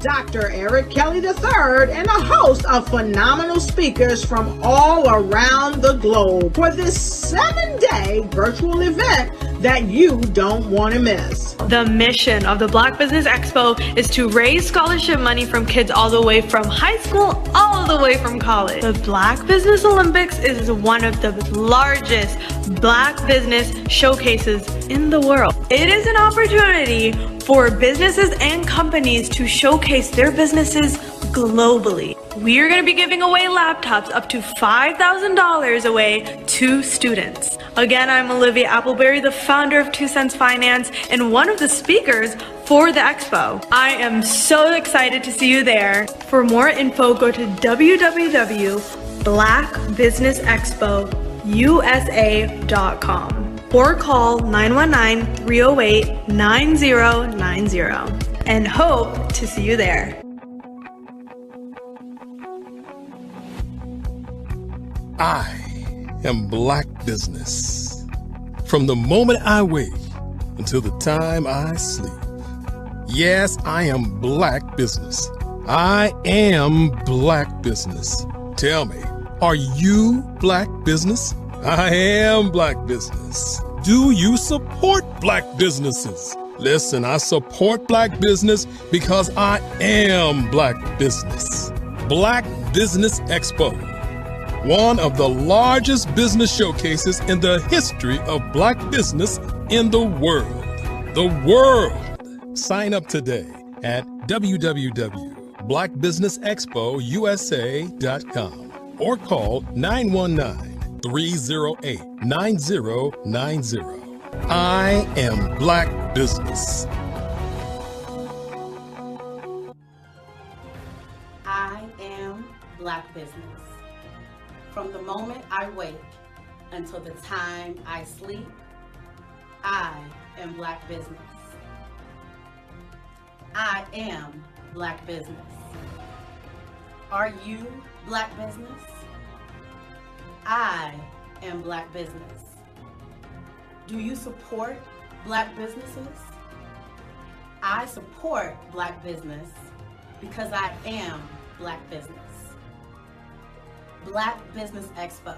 Dr. Eric Kelly III and a host of phenomenal speakers from all around the globe for this 7-day virtual event that you don't want to miss. The mission of the Black Business Expo is to raise scholarship money from kids all the way from high school all the way from college. The Black Business Olympics is one of the largest Black business showcases in the world. It is an opportunity for businesses and companies to showcase their businesses globally. We are going to be giving away laptops up to $5,000 away to students. Again, I'm Olivia Appleberry, the founder of 2 Cents Finance and one of the speakers for the expo. I am so excited to see you there. For more info, go to www.blackbusinessexpousa.com or call 919-308-9090 and hope to see you there. I am Black Business. From the moment I wake until the time I sleep. Yes, I am Black Business. I am Black Business. Tell me, are you Black Business? I am Black Business. Do you support Black businesses? Listen, I support Black business because I am Black Business. Black Business Expo, one of the largest business showcases in the history of Black business in the world. The world! Sign up today at www.blackbusinessexpousa.com or call 919-308-9090. I am Black Business. I am Black Business. From the moment I wake until the time I sleep, I am Black Business. I am Black Business. Are you Black Business? I am Black Business. Do you support Black businesses? I support Black business because I am Black business. Black Business Expo,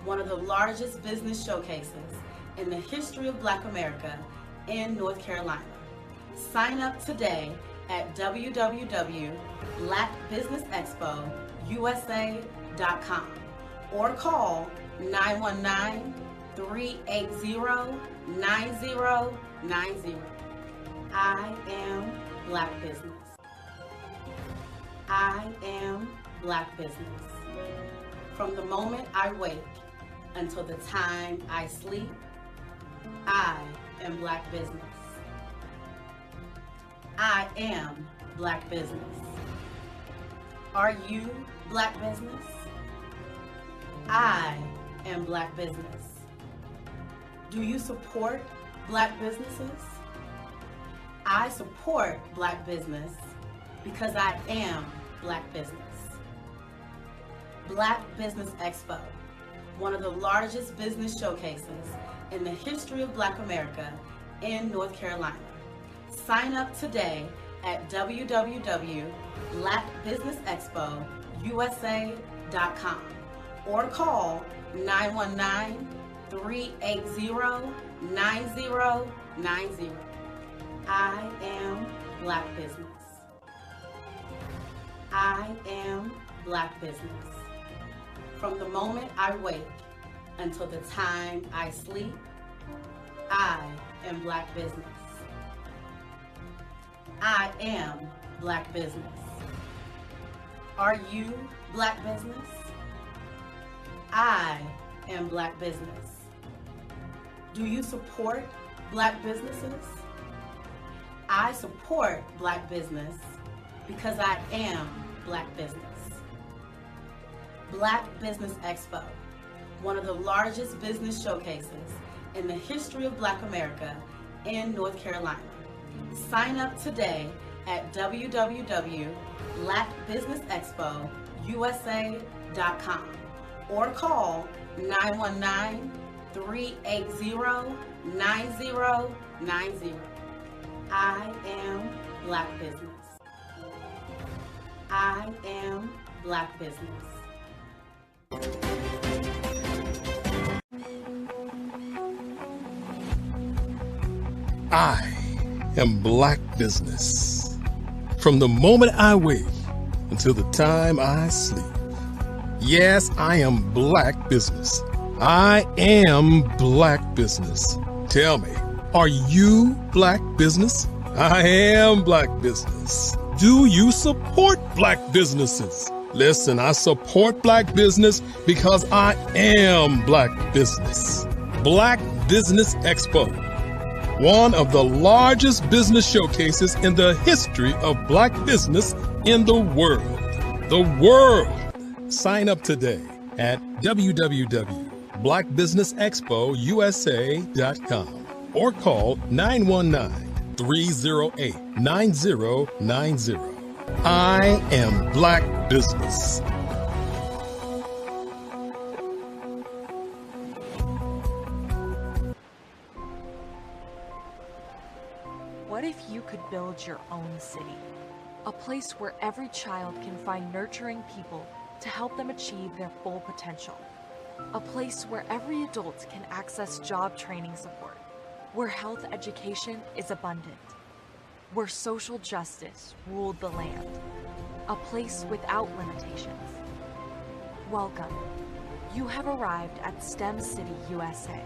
one of the largest business showcases in the history of Black America in North Carolina. Sign up today at www.blackbusinessexpousa.com or call 919-380-9090. I am Black Business. I am Black Business. From the moment I wake until the time I sleep, I am Black Business. I am Black Business. Are you Black Business? I am Black Business. Do you support Black businesses? I support Black business because I am Black business. Black Business Expo, one of the largest business showcases in the history of Black America in North Carolina. Sign up today at www.blackbusinessexpousa.com or call 919-380-9090. I am Black Business. I am Black Business. From the moment I wake until the time I sleep, I am Black business. I am Black business. Are you Black business? I am Black business. Do you support Black businesses? I support Black business because I am Black business. Black Business Expo, one of the largest business showcases in the history of Black America in North Carolina. Sign up today at www.blackbusinessexpousa.com or call 919-380-9090. I am Black business. I am Black business. I am Black business. From the moment I wake until the time I sleep. Yes, I am Black business. I am Black business. Tell me, are you Black business? I am Black business. Do you support Black businesses? Listen, I support Black business because I am Black business. Black Business Expo, one of the largest business showcases in the history of Black business in the world. The world! Sign up today at www.blackbusinessexpousa.com or call 919-308-9090. I am Black business. What if you could build your own city? A place where every child can find nurturing people to help them achieve their full potential. A place where every adult can access job training support, where health education is abundant, where social justice ruled the land. A place without limitations. Welcome. You have arrived at STEM City USA.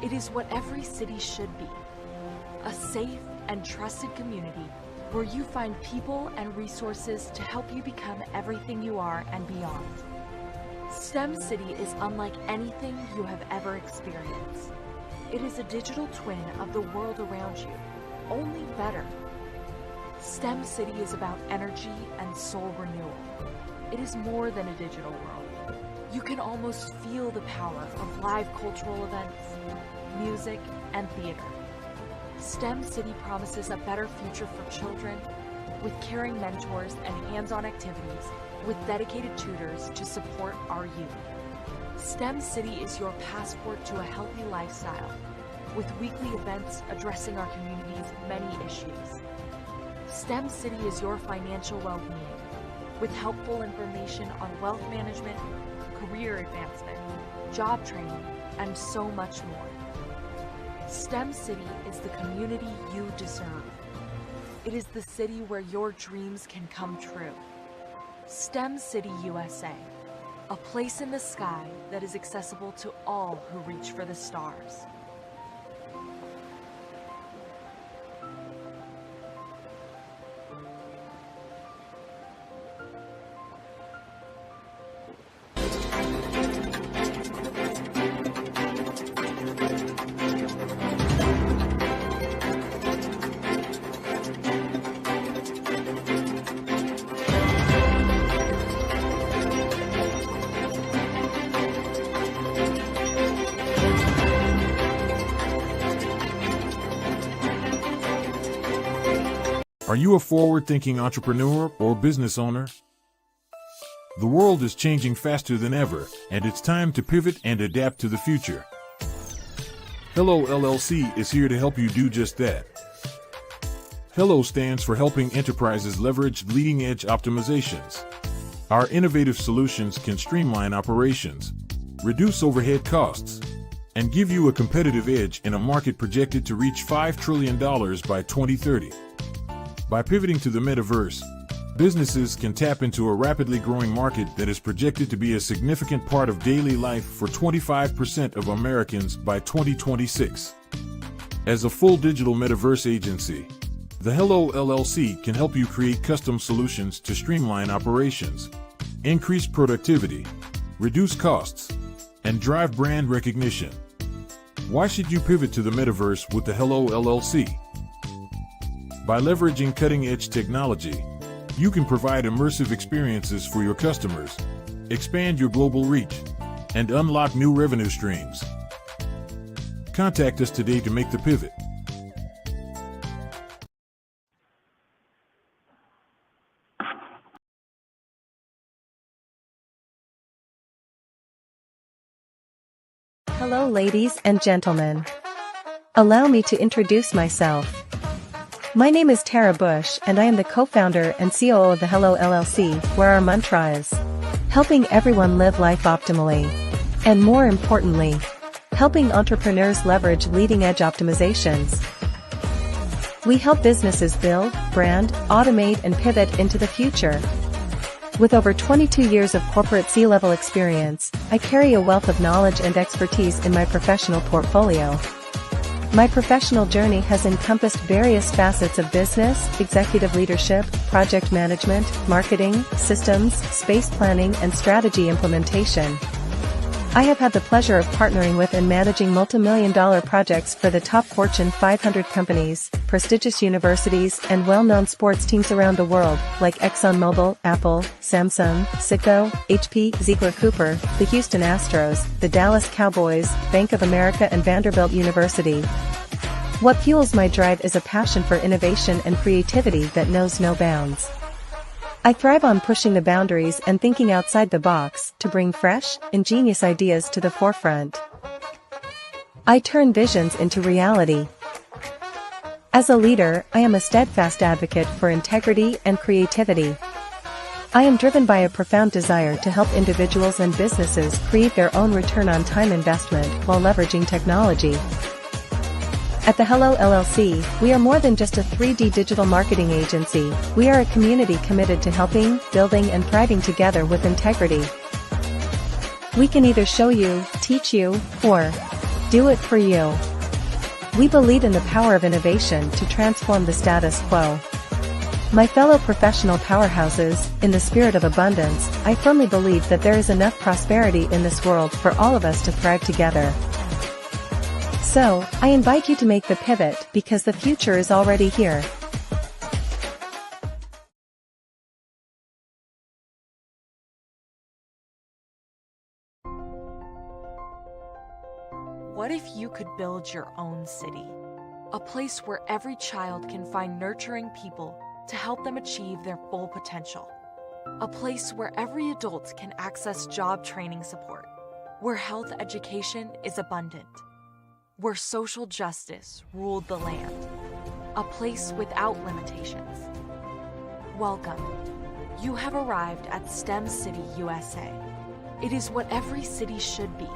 It is what every city should be. A safe and trusted community where you find people and resources to help you become everything you are and beyond. STEM City is unlike anything you have ever experienced. It is a digital twin of the world around you, only better. STEM City is about energy and soul renewal. It is more than a digital world. You can almost feel the power of live cultural events, music, and theater. STEM City promises a better future for children, with caring mentors and hands-on activities, with dedicated tutors to support our youth. STEM City is your passport to a healthy lifestyle, with weekly events addressing our community's many issues. STEM City is your financial well-being, with helpful information on wealth management, career advancement, job training, and so much more. STEM City is the community you deserve. It is the city where your dreams can come true. STEM City USA, a place in the sky that is accessible to all who reach for the stars. Are you a forward-thinking entrepreneur or business owner? The world is changing faster than ever, and it's time to pivot and adapt to the future. Hello LLC is here to help you do just that. Hello stands for helping enterprises leverage leading-edge optimizations. Our innovative solutions can streamline operations, reduce overhead costs, and give you a competitive edge in a market projected to reach $5 trillion by 2030. By pivoting to the metaverse, businesses can tap into a rapidly growing market that is projected to be a significant part of daily life for 25% of Americans by 2026. As a full digital metaverse agency, the Hello LLC can help you create custom solutions to streamline operations, increase productivity, reduce costs, and drive brand recognition. Why should you pivot to the metaverse with the Hello LLC? By leveraging cutting-edge technology, you can provide immersive experiences for your customers, expand your global reach, and unlock new revenue streams. Contact us today to make the pivot. Hello, ladies and gentlemen. Allow me to introduce myself. My name is Tara Bush, and I am the co-founder and COO of the Hello LLC, where our mantra is helping everyone live life optimally. And more importantly, helping entrepreneurs leverage leading-edge optimizations. We help businesses build, brand, automate, and pivot into the future. With over 22 years of corporate C-level experience, I carry a wealth of knowledge and expertise in my professional portfolio. My professional journey has encompassed various facets of business, executive leadership, project management, marketing, systems, space planning, and strategy implementation. I have had the pleasure of partnering with and managing multi-million-dollar projects for the top Fortune 500 companies, prestigious universities, and well-known sports teams around the world, like ExxonMobil, Apple, Samsung, Cisco, HP, Ziegler Cooper, the Houston Astros, the Dallas Cowboys, Bank of America, and Vanderbilt University. What fuels my drive is a passion for innovation and creativity that knows no bounds. I thrive on pushing the boundaries and thinking outside the box to bring fresh, ingenious ideas to the forefront. I turn visions into reality. As a leader, I am a steadfast advocate for integrity and creativity. I am driven by a profound desire to help individuals and businesses create their own return on time investment while leveraging technology. At the Hello LLC, we are more than just a 3D digital marketing agency. We are a community committed to helping, building, and thriving together with integrity. We can either show you, teach you, or do it for you. We believe in the power of innovation to transform the status quo. My fellow professional powerhouses, in the spirit of abundance, I firmly believe that there is enough prosperity in this world for all of us to thrive together. So, I invite you to make the pivot because the future is already here. What if you could build your own city? A place where every child can find nurturing people to help them achieve their full potential. A place where every adult can access job training support. Where health education is abundant. Where social justice ruled the land. A place without limitations. Welcome. You have arrived at STEM City USA. It is what every city should be.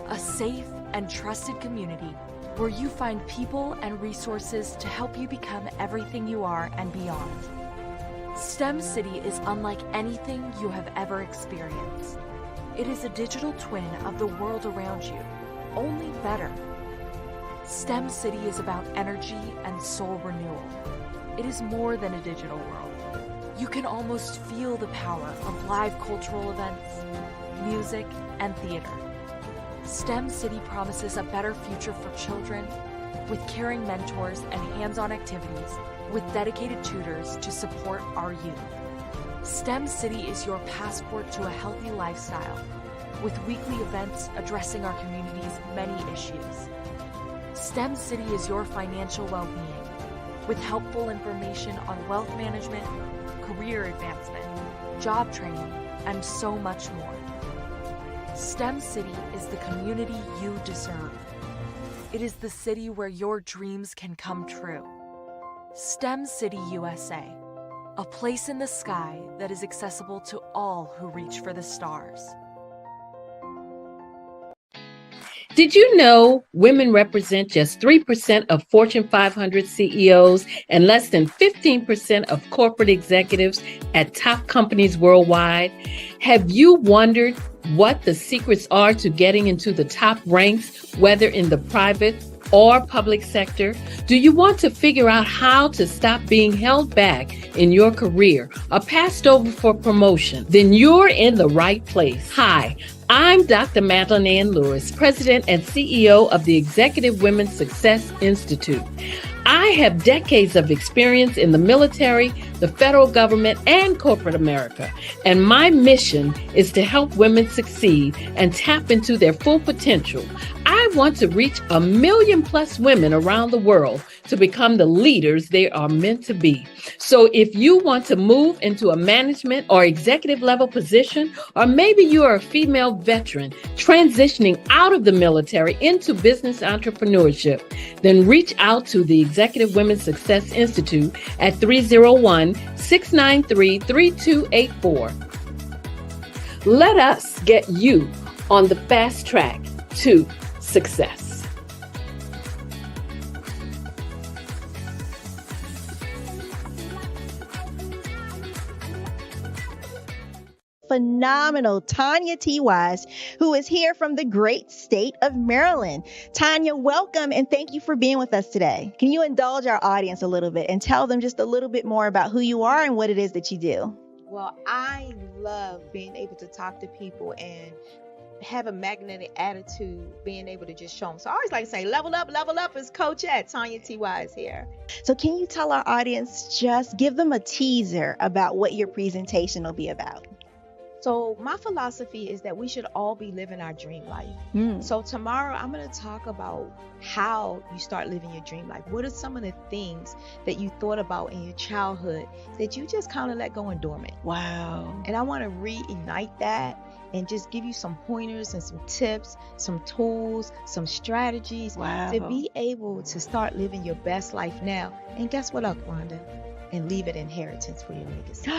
A safe and trusted community where you find people and resources to help you become everything you are and beyond. STEM City is unlike anything you have ever experienced. It is a digital twin of the world around you, only better. STEM City is about energy and soul renewal. It is more than a digital world. You can almost feel the power of live cultural events, music, and theater. STEM City promises a better future for children, with caring mentors and hands-on activities, with dedicated tutors to support our youth. STEM City is your passport to a healthy lifestyle, with weekly events addressing our community's many issues. STEM City is your financial well-being, with helpful information on wealth management, career advancement, job training, and so much more. STEM City is the community you deserve. It is the city where your dreams can come true. STEM City USA, a place in the sky that is accessible to all who reach for the stars. Did you know women represent just 3% of Fortune 500 CEOs and less than 15% of corporate executives at top companies worldwide? Have you wondered what the secrets are to getting into the top ranks, whether in the private or public sector? Do you want to figure out how to stop being held back in your career or passed over for promotion? Then you're in the right place. Hi, I'm Dr. Madeline Ann Lewis, President and CEO of the Executive Women's Success Institute. I have decades of experience in the military, the federal government, and corporate America, and my mission is to help women succeed and tap into their full potential. I want to reach 1 million+ women around the world to become the leaders they are meant to be. So if you want to move into a management or executive level position, or maybe you are a female veteran transitioning out of the military into business entrepreneurship, then reach out to the Executive Women's Success Institute at 301-693-3284. Let us get you on the fast track to success. Phenomenal Tanya T. Wise, who is here from the great state of Maryland. Tanya, welcome and thank you for being with us today. Can you indulge our audience a little bit and tell them just a little bit more about who you are and what it is that you do? Well, I love being able to talk to people and have a magnetic attitude, being able to just show them. So I always like to say, level up is Coach at Tanya T. Wise here. So can you tell our audience, just give them a teaser about what your presentation will be about? So my philosophy is that we should all be living our dream life. So tomorrow I'm going to talk about how you start living your dream life. What are some of the things that you thought about in your childhood that you just kind of let go and dormant? Wow. And I want to reignite that and just give you some pointers and some tips, some tools, some strategies to be able to start living your best life now. And guess what, Rhonda? And leave it inheritance for your legacy.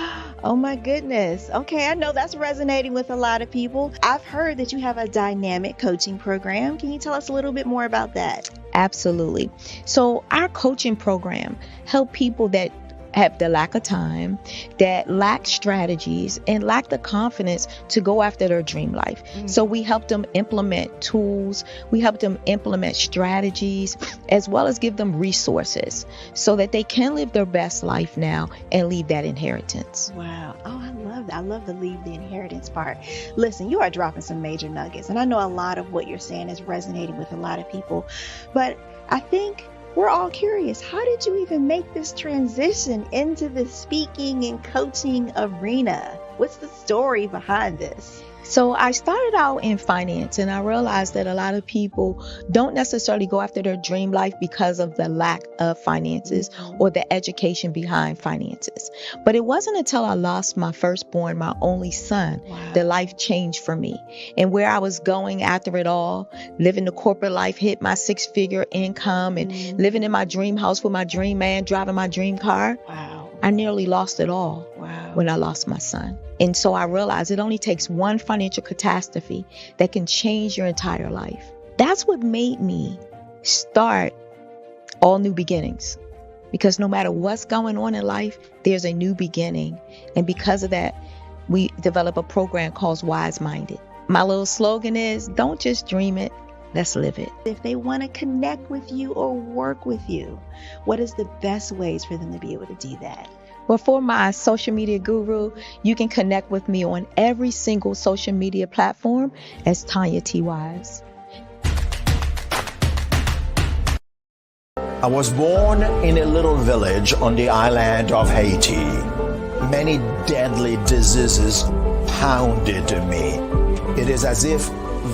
Oh my goodness. Okay, I know that's resonating with a lot of people. I've heard that you have a dynamic coaching program. Can you tell us a little bit more about that? Absolutely. So our coaching program help people that have the lack of time, that lack strategies, and lack the confidence to go after their dream life. So we help them implement tools, we help them implement strategies, as well as give them resources so that they can live their best life now and leave that inheritance. Wow. Oh, I love that. I love the leave the inheritance part. Listen, you are dropping some major nuggets, and I know a lot of what you're saying is resonating with a lot of people, but I think we're all curious. How did you even make this transition into the speaking and coaching arena? What's the story behind this? So I started out in finance, and I realized that a lot of people don't necessarily go after their dream life because of the lack of finances or the education behind finances. But it wasn't until I lost my firstborn, my only son, that life changed for me. And where I was going after it all, living the corporate life, hit my 6-figure income and living in my dream house with my dream man, driving my dream car. I nearly lost it all when I lost my son. And so I realized it only takes one financial catastrophe that can change your entire life. That's what made me start All New Beginnings. Because no matter what's going on in life, there's a new beginning. And because of that, we develop a program called Wise Minded. My little slogan is, don't just dream it, let's live it. If they want to connect with you or work with you, what is the best ways for them to be able to do that? Well, for my social media guru, you can connect with me on every single social media platform as Tanya T. Wise. I was born in a little village on the island of Haiti. Many deadly diseases pounded me. It is as if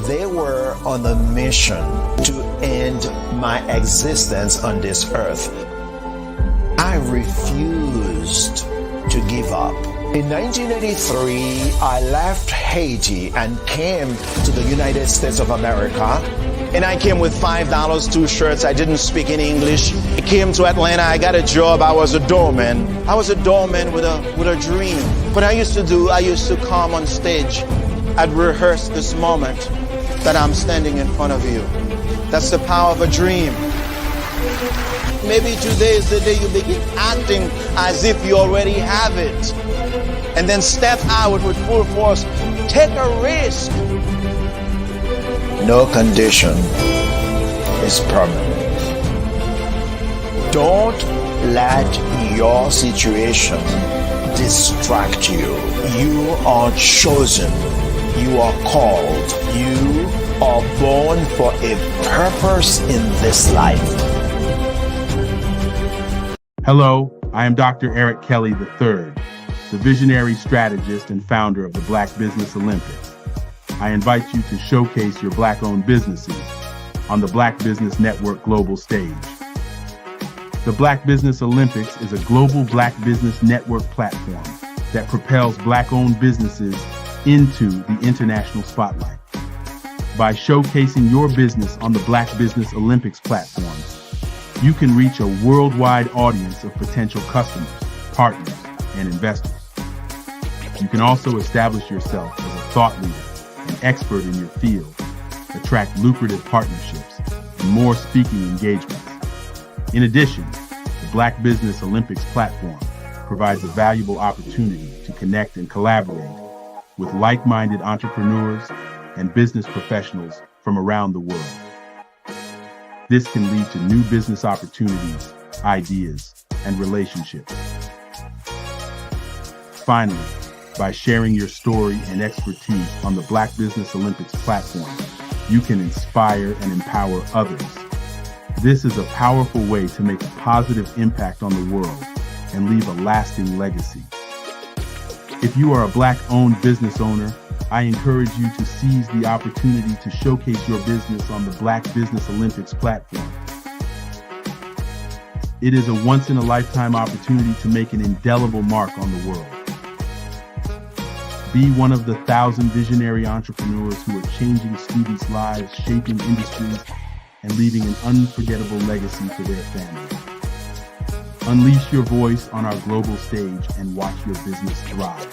they were on a mission to end my existence on this earth. I refused to give up. In 1983, I left Haiti and came to the United States of America. And I came with $5, 2 shirts. I didn't speak any English. I came to Atlanta. I got a job. I was a doorman. I was a doorman with a dream. What I used to come on stage. I'd rehearse this moment that I'm standing in front of you. That's the power of a dream. Maybe today is the day you begin acting as if you already have it. And then step out with full force. Take a risk. No condition is permanent. Don't let your situation distract you. You are chosen. You are called. You are born for a purpose in this life. Hello, I am Dr. Eric Kelly III, the visionary strategist and founder of the Black Business Olympics. I invite you to showcase your Black-owned businesses on the Black Business Network global stage. The Black Business Olympics is a global Black Business Network platform that propels Black-owned businesses into the international spotlight. By showcasing your business on the Black Business Olympics platform, you can reach a worldwide audience of potential customers, partners, and investors. You can also establish yourself as a thought leader, an expert in your field, attract lucrative partnerships, and more speaking engagements. In addition, the Black Business Olympics platform provides a valuable opportunity to connect and collaborate with like-minded entrepreneurs and business professionals from around the world. This can lead to new business opportunities, ideas, and relationships. Finally, by sharing your story and expertise on the Black Business Olympics platform, you can inspire and empower others. This is a powerful way to make a positive impact on the world and leave a lasting legacy. If you are a Black-owned business owner, I encourage you to seize the opportunity to showcase your business on the Black Business Olympics platform. It is a once-in-a-lifetime opportunity to make an indelible mark on the world. Be one of the 1,000 visionary entrepreneurs who are changing students' lives, shaping industries, and leaving an unforgettable legacy for their families. Unleash your voice on our global stage and watch your business thrive.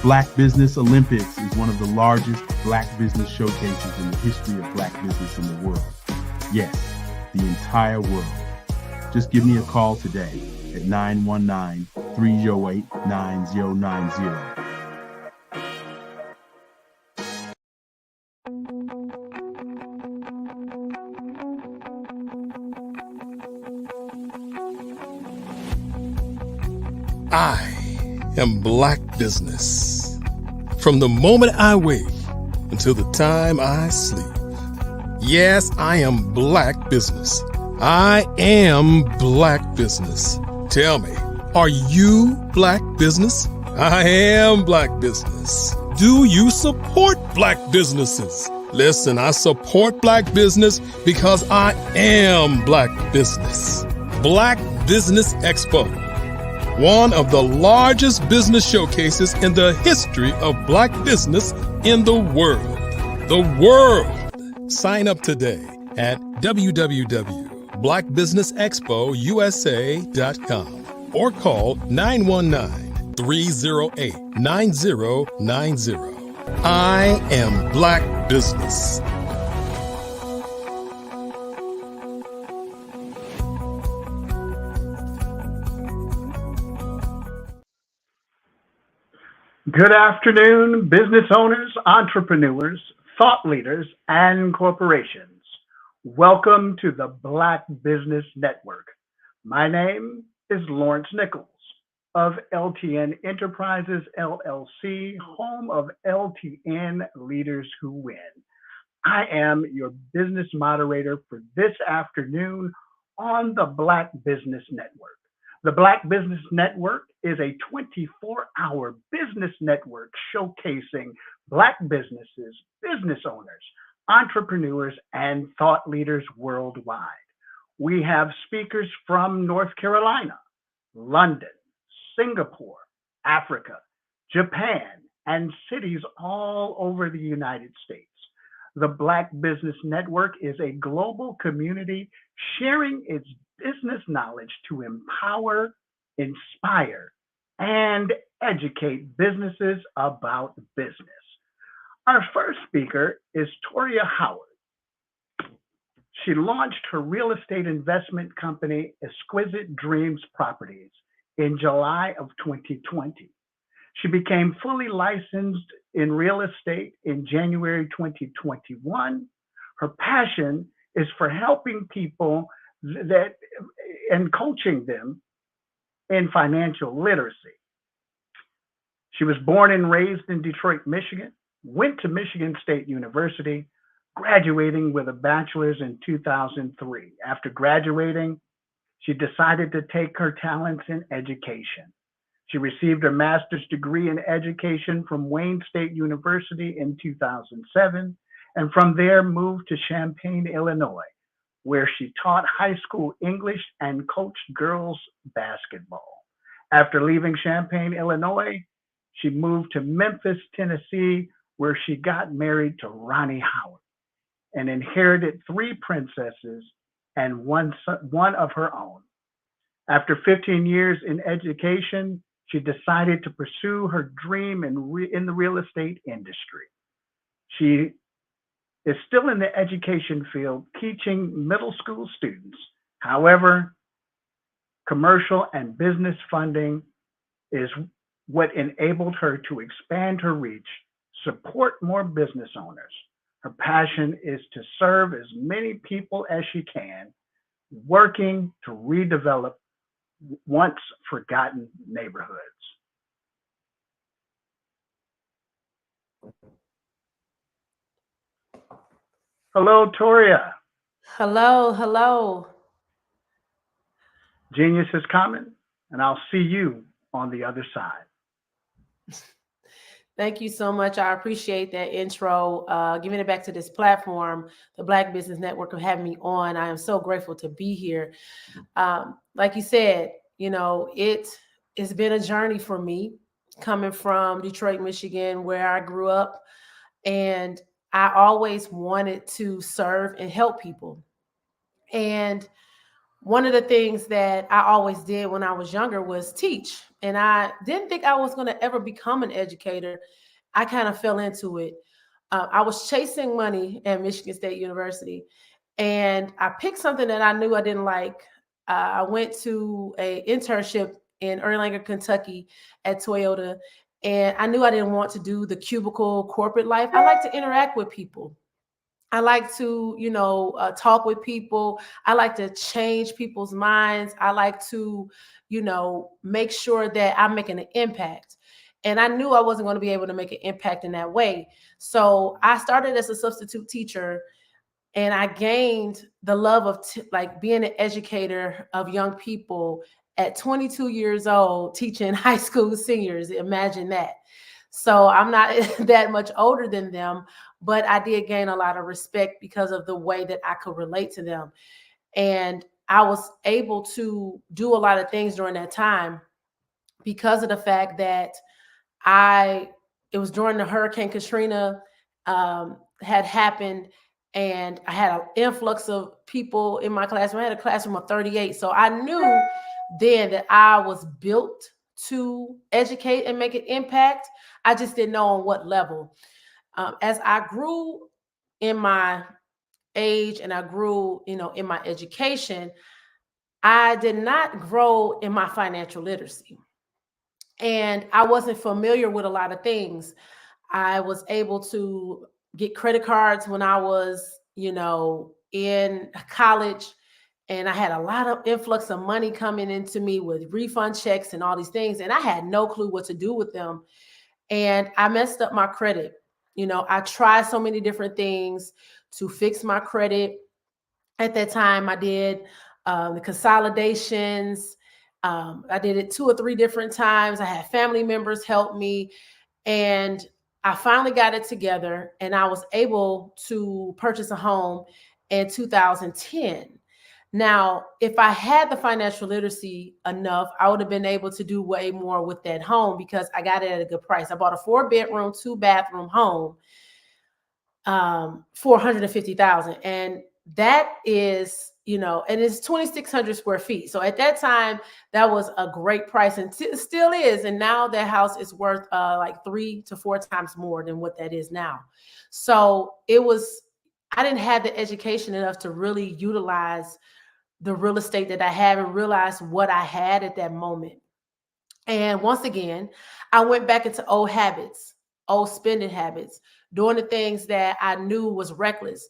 Black Business Olympics is one of the largest Black business showcases in the history of Black business in the world. Yes, the entire world. Just give me a call today at 919-308-9090. I am Black Business. From the moment I wake until the time I sleep. Yes, I am Black Business. I am Black Business. Tell me, are you Black Business? I am Black Business. Do you support Black businesses? Listen, I support Black business because I am Black Business. Black Business Expo, one of the largest business showcases in the history of Black business in the world. The world! Sign up today at www.blackbusinessexpousa.com or call 919-308-9090. I am Black Business. Good afternoon, business owners, entrepreneurs, thought leaders, and corporations. Welcome to the Black Business Network. My name is Lawrence Nichols of LTN Enterprises, LLC, home of LTN Leaders Who Win. I am your business moderator for this afternoon on the Black Business Network. The Black Business Network is a 24-hour business network showcasing Black businesses, business owners, entrepreneurs, and thought leaders worldwide. We have speakers from North Carolina, London, Singapore, Africa, Japan, and cities all over the United States. The Black Business Network is a global community sharing its business knowledge to empower, inspire, and educate businesses about business. Our first speaker is Toria Howard. She launched her real estate investment company, Exquisite Dreams Properties, in July of 2020. She became fully licensed in real estate in January 2021. Her passion is for helping people that and coaching them in financial literacy. She was born and raised in Detroit, Michigan, went to Michigan State University, graduating with a bachelor's in 2003. After graduating, she decided to take her talents in education. She received her master's degree in education from Wayne State University in 2007, and from there moved to Champaign, Illinois, where she taught high school English and coached girls basketball. After leaving Champaign, Illinois, she moved to Memphis, Tennessee, where she got married to Ronnie Howard and inherited 3 princesses and one of her own. After 15 years in education, she decided to pursue her dream in the real estate industry. She is still in the education field, teaching middle school students. However, commercial and business funding is what enabled her to expand her reach, support more business owners. Her passion is to serve as many people as she can, working to redevelop once forgotten neighborhoods. Hello, Toria. Hello, hello. Genius is coming, and I'll see you on the other side. Thank you so much. I appreciate that intro. Giving it back to this platform, the Black Business Network, for having me on. I am so grateful to be here. Like you said, you know, it's been a journey for me coming from Detroit, Michigan, where I grew up. And I always wanted to serve and help people. And one of the things that I always did when I was younger was teach. And I didn't think I was going to ever become an educator. I kind of fell into it. I was chasing money at Michigan State University, and I picked something that I knew I didn't like. I went to an internship in Erlanger, Kentucky at Toyota, and I knew I didn't want to do the cubicle corporate life. I like to interact with people. I like to, talk with people. I like to change people's minds. I like to, make sure that I'm making an impact. And I knew I wasn't going to be able to make an impact in that way. So I started as a substitute teacher, and I gained the love of being an educator of young people at 22 years old, teaching high school seniors. Imagine that. So I'm not that much older than them, but I did gain a lot of respect because of the way that I could relate to them. And I was able to do a lot of things during that time because of the fact that it was during the Hurricane Katrina had happened, and I had an influx of people in my classroom. I had a classroom of 38. So I knew then that I was built to educate and make an impact. I just didn't know on what level. As I grew in my age and I grew, in my education, I did not grow in my financial literacy. And I wasn't familiar with a lot of things. I was able to get credit cards when I was, in college. And I had a lot of influx of money coming into me with refund checks and all these things. And I had no clue what to do with them. And I messed up my credit. I tried so many different things to fix my credit. At that time, I did the consolidations. I did it 2 or 3 different times. I had family members help me. And I finally got it together, and I was able to purchase a home in 2010. Now, if I had the financial literacy enough, I would have been able to do way more with that home because I got it at a good price. I bought a 4-bedroom, 2-bathroom home for $150,000. And that is, and it's 2,600 square feet. So at that time, that was a great price, and still is. And now that house is worth like 3 to 4 times more than what that is now. So I didn't have the education enough to really utilize the real estate that I have and realize what I had at that moment. And once again, I went back into old habits, old spending habits, doing the things that I knew was reckless.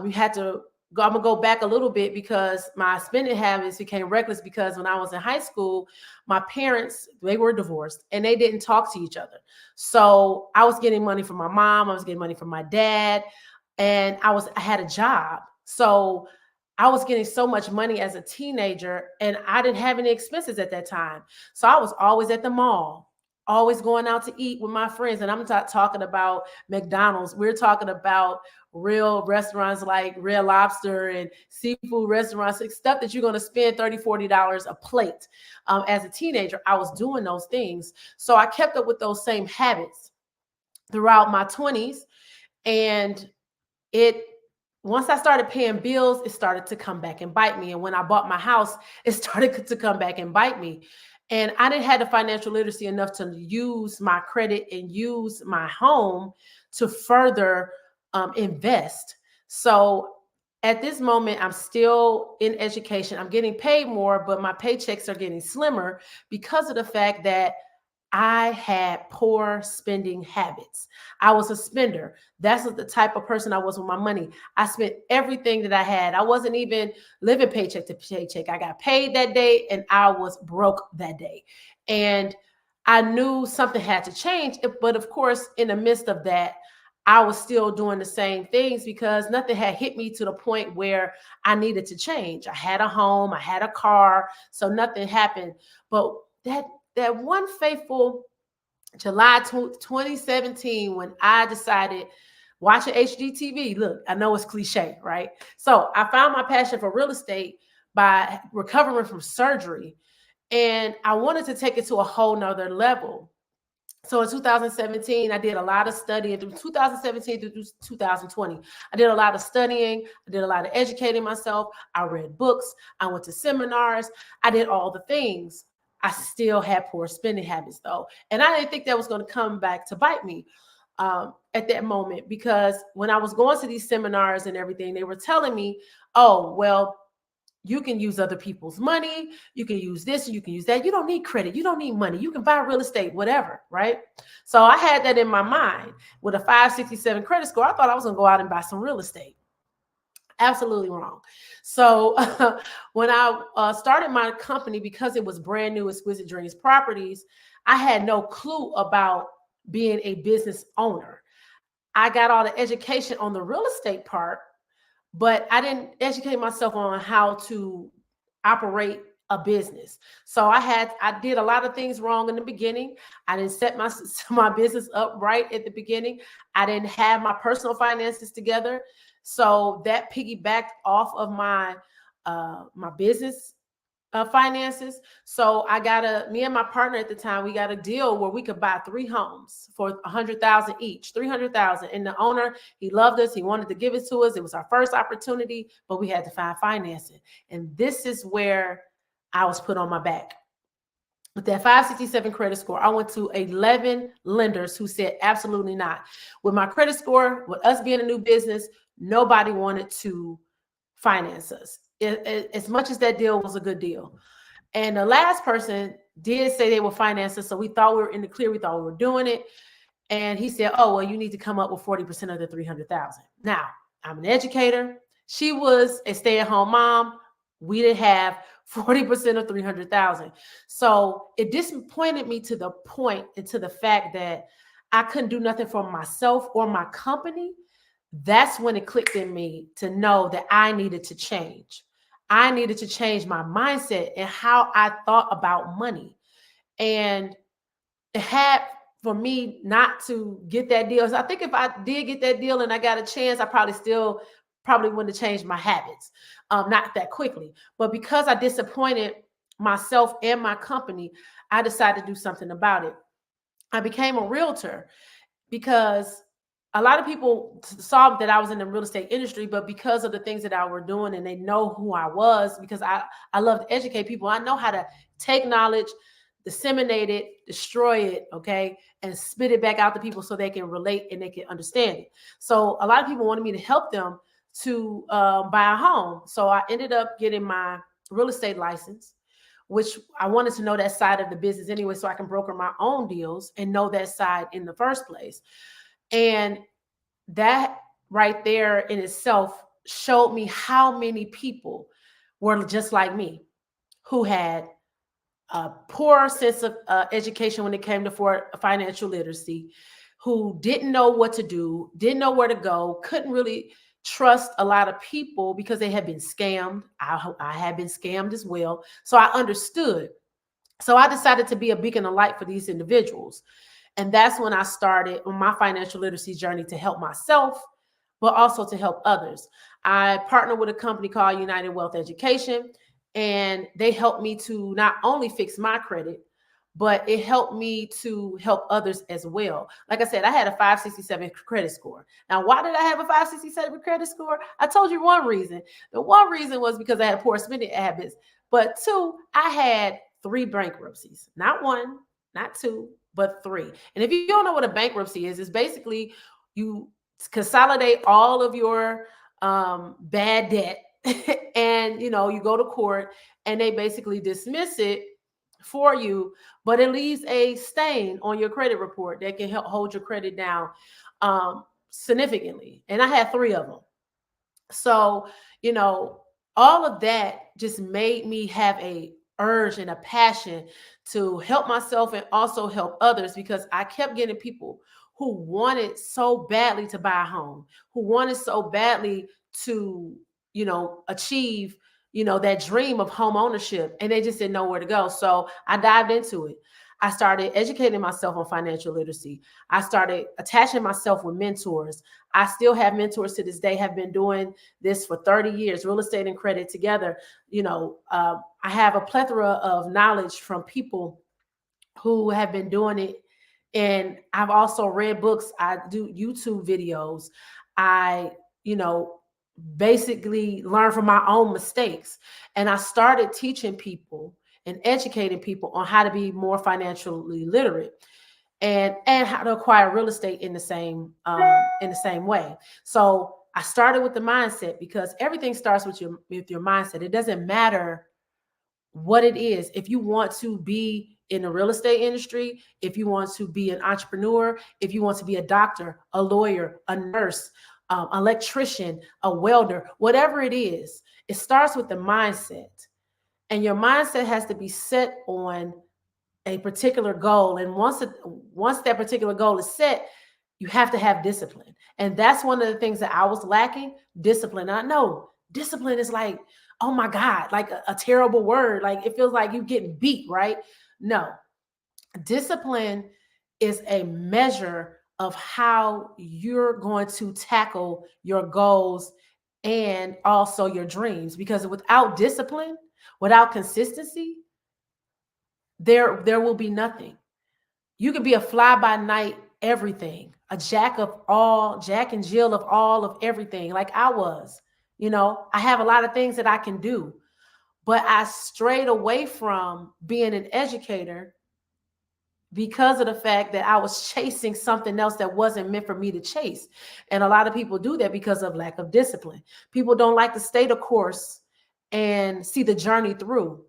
You had to I'm gonna go back a little bit because my spending habits became reckless because when I was in high school, my parents, they were divorced and they didn't talk to each other. So I was getting money from my mom, I was getting money from my dad, and I had a job. So I was getting so much money as a teenager and I didn't have any expenses at that time. So I was always at the mall, always going out to eat with my friends. And I'm not talking about McDonald's. We're talking about real restaurants like Red Lobster and seafood restaurants, like stuff that you're going to spend $30, $40 a plate. As a teenager, I was doing those things. So I kept up with those same habits throughout my 20s. And once I started paying bills, it started to come back and bite me. And when I bought my house, it started to come back and bite me. And I didn't have the financial literacy enough to use my credit and use my home to further invest. So at this moment, I'm still in education. I'm getting paid more, but my paychecks are getting slimmer because of the fact that I had poor spending habits. I was a spender. That's the type of person I was with my money. I spent everything that I had. I wasn't even living paycheck to paycheck. I got paid that day and I was broke that day. And I knew something had to change. But of course, in the midst of that, I was still doing the same things because nothing had hit me to the point where I needed to change. I had a home, I had a car, so nothing happened. But that one fateful July 2017, when I decided watching HGTV, look, I know it's cliche, right? So I found my passion for real estate by recovering from surgery. And I wanted to take it to a whole nother level. So in 2017, I did a lot of studying. Through 2017 through 2020, I did a lot of studying. I did a lot of educating myself. I read books. I went to seminars. I did all the things. I still had poor spending habits though. And I didn't think that was going to come back to bite me at that moment, because when I was going to these seminars and everything, they were telling me, oh, well, you can use other people's money. You can use this and you can use that. You don't need credit. You don't need money. You can buy real estate, whatever, right? So I had that in my mind. With a 567 credit score, I thought I was going to go out and buy some real estate. Absolutely wrong. So when I started my company, because it was brand new, Exquisite Dreams Properties, I had no clue about being a business owner. I got all the education on the real estate part, but I didn't educate myself on how to operate a business. So I did a lot of things wrong in the beginning. I didn't set my business up right at the beginning. I didn't have my personal finances together. So that piggybacked off of my business finances. So me and my partner at the time, we got a deal where we could buy 3 homes for $100,000 each, $300,000. And the owner, he loved us. He wanted to give it to us. It was our first opportunity, but we had to find financing. And this is where I was put on my back. With that 567 credit score, I went to 11 lenders who said absolutely not. With my credit score, with us being a new business, nobody wanted to finance us. As much as that deal was a good deal. And the last person did say they would finance us. So we thought we were in the clear. We thought we were doing it. And he said, oh, well, you need to come up with 40% of the 300,000. Now, I'm an educator. She was a stay-at-home mom. We didn't have 40% of 300,000. So it disappointed me to the point and to the fact that I couldn't do nothing for myself or my company. That's when it clicked in me to know that I needed to change. I needed to change my mindset and how I thought about money. And it had for me not to get that deal. So I think if I did get that deal and I got a chance, I probably wouldn't have changed my habits, not that quickly. But because I disappointed myself and my company, I decided to do something about it. I became a realtor because a lot of people saw that I was in the real estate industry, but because of the things that I were doing and they know who I was, because I love to educate people. I know how to take knowledge, disseminate it, destroy it, okay, and spit it back out to people so they can relate and they can understand it. So a lot of people wanted me to help them to buy a home. So I ended up getting my real estate license, which I wanted to know that side of the business anyway, so I can broker my own deals and know that side in the first place. And that right there in itself showed me how many people were just like me, who had a poor sense of education when it came to financial literacy, who didn't know what to do, didn't know where to go, couldn't really trust a lot of people because they had been scammed. I had been scammed as well. So I understood. So I decided to be a beacon of light for these individuals. And that's when I started on my financial literacy journey to help myself, but also to help others. I partnered with a company called United Wealth Education, and they helped me to not only fix my credit, but it helped me to help others as well. Like I said, I had a 567 credit score. Now, why did I have a 567 credit score? I told you one reason. The one reason was because I had poor spending habits. But two, I had 3 bankruptcies. Not one, not 2, but 3. And if you don't know what a bankruptcy is, it's basically you consolidate all of your bad debt and you go to court and they basically dismiss it for you, but it leaves a stain on your credit report that can help hold your credit down significantly. And I had 3 of them. So, all of that just made me have a urge and a passion to help myself and also help others, because I kept getting people who wanted so badly to buy a home, who wanted so badly to, achieve, that dream of home ownership, and they just didn't know where to go. So I dived into it. I started educating myself on financial literacy. I started attaching myself with mentors. I still have mentors to this day, have been doing this for 30 years, real estate and credit together. I have a plethora of knowledge from people who have been doing it. And I've also read books. I do YouTube videos. I, basically learn from my own mistakes. And I started teaching people and educating people on how to be more financially literate and how to acquire real estate in the same way. So I started with the mindset, because everything starts with your mindset. It doesn't matter what it is. If you want to be in the real estate industry, if you want to be an entrepreneur, if you want to be a doctor, a lawyer, a nurse, electrician, a welder, whatever it is, it starts with the mindset. And your mindset has to be set on a particular goal. And once that particular goal is set, you have to have discipline. And that's one of the things that I was lacking, discipline. I know discipline is like, oh my God, like a terrible word. Like it feels like you're getting beat, right? No, discipline is a measure of how you're going to tackle your goals and also your dreams. Because without discipline, without consistency, there will be nothing. You could be a fly by night everything, a jack and Jill of all of everything, like I was. I have a lot of things that I can do, but I strayed away from being an educator because of the fact that I was chasing something else that wasn't meant for me to chase. And a lot of people do that because of lack of discipline. People don't like to stay the course and see the journey through,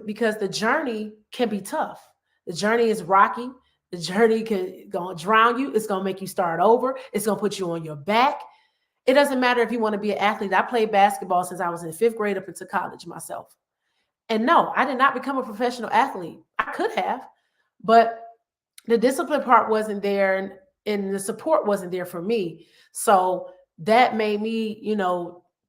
because the journey can be tough. The journey is rocky. The journey can drown you. It's going to make you start over. It's going to put you on your back. It doesn't matter if you want to be an athlete. I played basketball since I was in 5th grade up into college myself. And no, I did not become a professional athlete. I could have, but the discipline part wasn't there, and the support wasn't there for me. So that made me,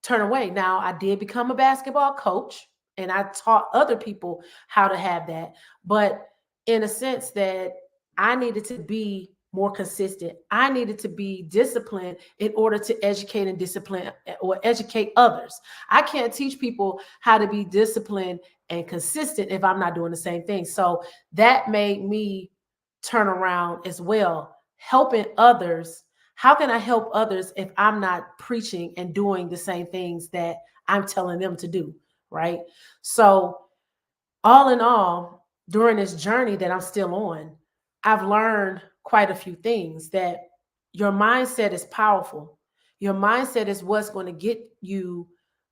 turn away. Now, I did become a basketball coach, and I taught other people how to have that. But in a sense that I needed to be more consistent. I needed to be disciplined in order to educate and discipline or educate others. I can't teach people how to be disciplined and consistent if I'm not doing the same thing. So that made me turn around as well, helping others. How can I help others if I'm not preaching and doing the same things that I'm telling them to do, right? So all in all, during this journey that I'm still on, I've learned quite a few things. That your mindset is powerful. Your mindset is what's going to get you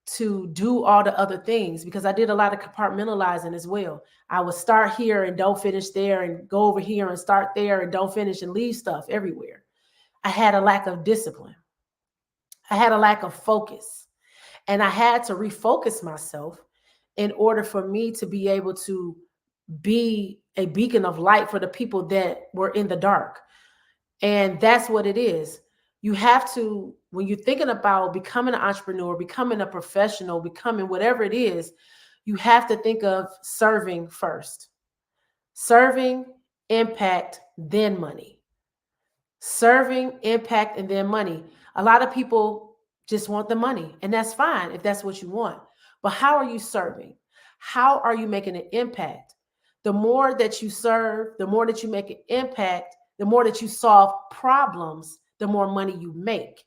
to do all the other things, because I did a lot of compartmentalizing as well. I would start here and don't finish there, and go over here and start there and don't finish, and leave stuff everywhere. I had a lack of discipline. I had a lack of focus. And I had to refocus myself in order for me to be able to be a beacon of light for the people that were in the dark. And that's what it is. You have to, when you're thinking about becoming an entrepreneur, becoming a professional, becoming whatever it is, you have to think of serving first. Serving, impact, then money. Serving, impact, and then money. A lot of people just want the money, and that's fine if that's what you want. But how are you serving? How are you making an impact? The more that you serve, the more that you make an impact, the more that you solve problems, the more money you make.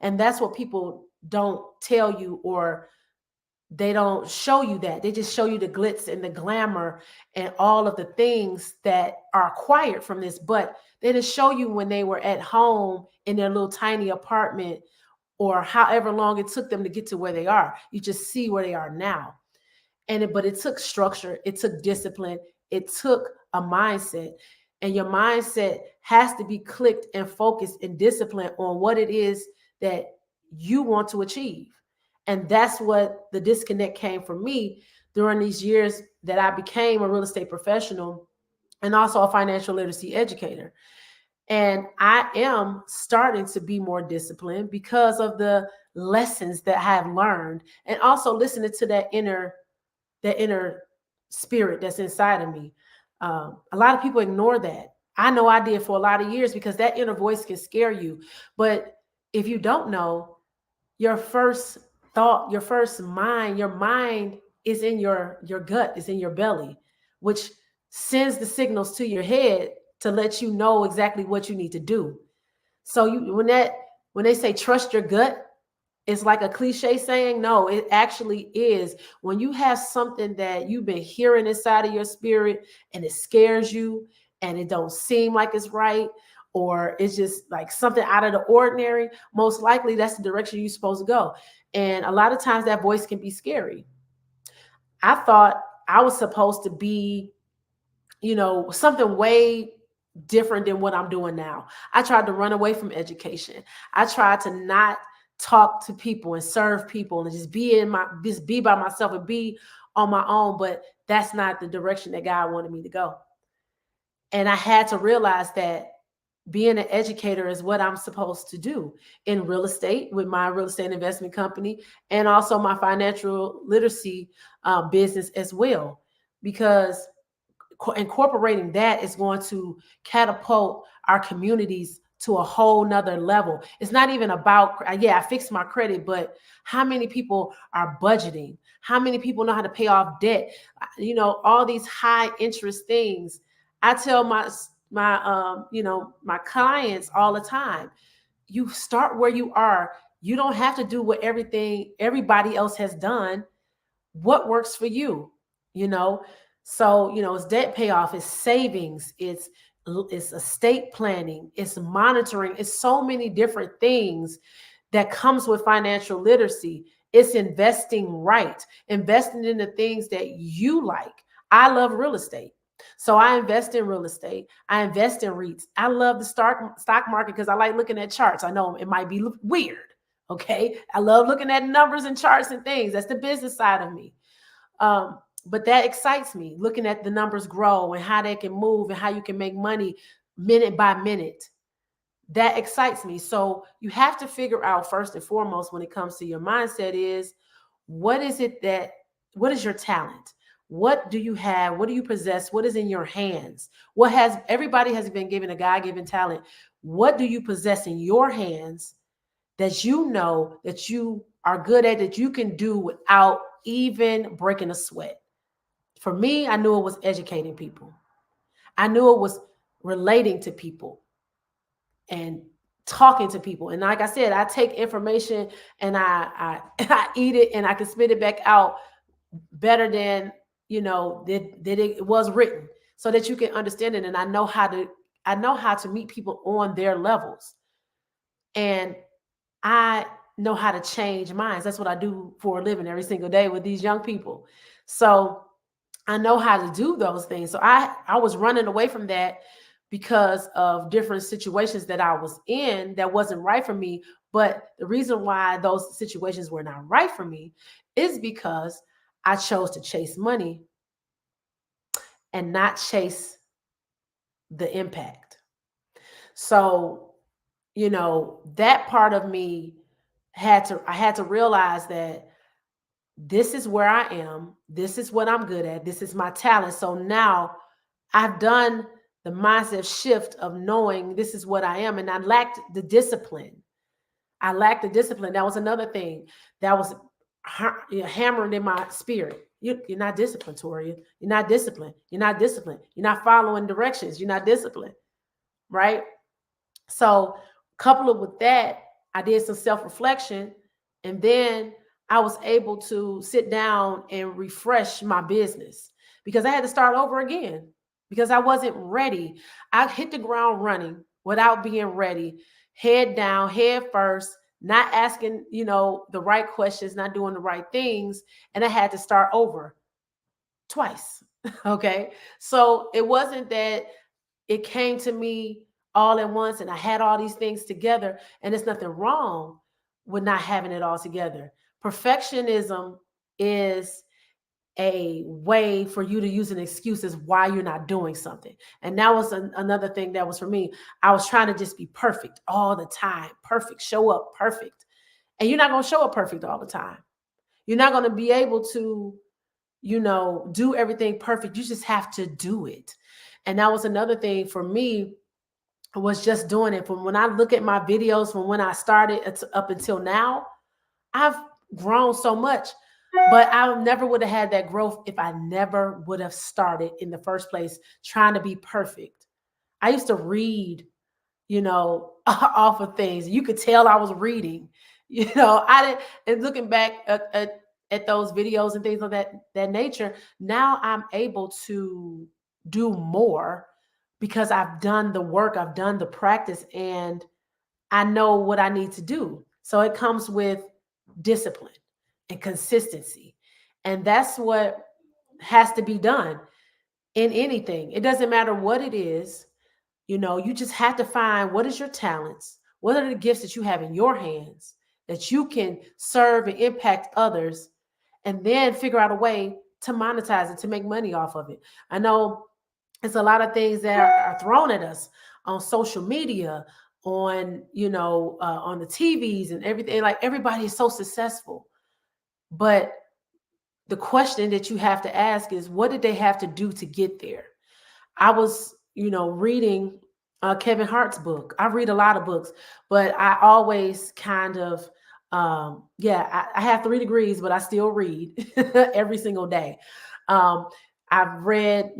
And that's what people don't tell you, or they don't show you that. They just show you the glitz and the glamour and all of the things that are acquired from this. But they didn't show you when they were at home in their little tiny apartment, or however long it took them to get to where they are. You just see where they are now. But it took structure, it took discipline, it took a mindset. And your mindset has to be clicked and focused and disciplined on what it is that you want to achieve. And that's what the disconnect came for me during these years that I became a real estate professional and also a financial literacy educator. And I am starting to be more disciplined because of the lessons that I have learned, and also listening to that inner spirit that's inside of me. A lot of people ignore that. I know I did for a lot of years, because that inner voice can scare you. But if you don't know, your first thought, your first mind, your mind is in your gut, is in your belly, which sends the signals to your head to let you know exactly what you need to do. So when they say trust your gut, it's like a cliche saying. No, it actually is. When you have something that you've been hearing inside of your spirit and it scares you and it don't seem like it's right, or it's just like something out of the ordinary, most likely that's the direction you're supposed to go. And a lot of times that voice can be scary. I thought I was supposed to be, something way different than what I'm doing now. I tried to run away from education. I tried to not talk to people and serve people and just be by myself and be on my own. But that's not the direction that God wanted me to go. And I had to realize that being an educator is what I'm supposed to do in real estate with my real estate investment company, and also my financial literacy business as well, because incorporating that is going to catapult our communities to a whole nother level. It's not even about, I fixed my credit, but how many people are budgeting? How many people know how to pay off debt? All these high interest things. I tell my clients all the time, you start where you are. You don't have to do what everybody else has done. What works for you, So, it's debt payoff, it's savings, it's estate planning, it's monitoring, it's so many different things that comes with financial literacy. It's investing right, investing in the things that you like. I love real estate. So I invest in real estate. I invest in REITs. I love the stock market because I like looking at charts. I know it might be weird. Okay. I love looking at numbers and charts and things. That's the business side of me. But that excites me, looking at the numbers grow and how they can move and how you can make money minute by minute. That excites me. So you have to figure out first and foremost, when it comes to your mindset, is what is your talent? What do you have? What do you possess? What is in your hands? Everybody has been given a God-given talent. What do you possess in your hands that you know that you are good at, that you can do without even breaking a sweat? For me, I knew it was educating people. I knew it was relating to people and talking to people. And like I said, I take information and I eat it and I can spit it back out better than, that it was written, so that you can understand it. And I know how to meet people on their levels. And I know how to change minds. That's what I do for a living every single day with these young people. So I know how to do those things. So I was running away from that because of different situations that I was in that wasn't right for me. But the reason why those situations were not right for me is because I chose to chase money and not chase the impact. So, that part of me I had to realize that this is where I am. This is what I'm good at. This is my talent. So now I've done the mindset shift of knowing this is what I am. And I lacked the discipline. That was another thing that was hammered in my spirit. You're not disciplined, Toria. You're not disciplined. You're not disciplined. You're not following directions. You're not disciplined. Right? So coupled with that, I did some self-reflection, and then I was able to sit down and refresh my business because I had to start over again because I wasn't ready. I hit the ground running without being ready, head down, head first, not asking, the right questions, not doing the right things. And I had to start over twice. Okay. So it wasn't that it came to me all at once and I had all these things together, and there's nothing wrong with not having it all together. Perfectionism is a way for you to use an excuse as why you're not doing something. And that was another thing that was for me. I was trying to just be perfect all the time, perfect, show up perfect. And you're not going to show up perfect all the time. You're not going to be able to, do everything perfect. You just have to do it. And that was another thing for me, was just doing it. From when I look at my videos from when I started up until now, I've grown so much, but I never would have had that growth if I never would have started in the first place trying to be perfect. I used to read, off of things. You could tell I was reading, I didn't, and looking back at those videos and things of that nature, now I'm able to do more because I've done the work, I've done the practice, and I know what I need to do. So it comes with discipline and consistency. And that's what has to be done in anything. It doesn't matter what it is. You just have to find what is your talents, what are the gifts that you have in your hands that you can serve and impact others, and then figure out a way to monetize it, to make money off of it. I know it's a lot of things that are thrown at us on social media, on, on the TVs and everything. Like, everybody is so successful. But the question that you have to ask is, what did they have to do to get there? I was, reading Kevin Hart's book. I read a lot of books, but I always kind of, I have 3 degrees, but I still read every single day. I've read,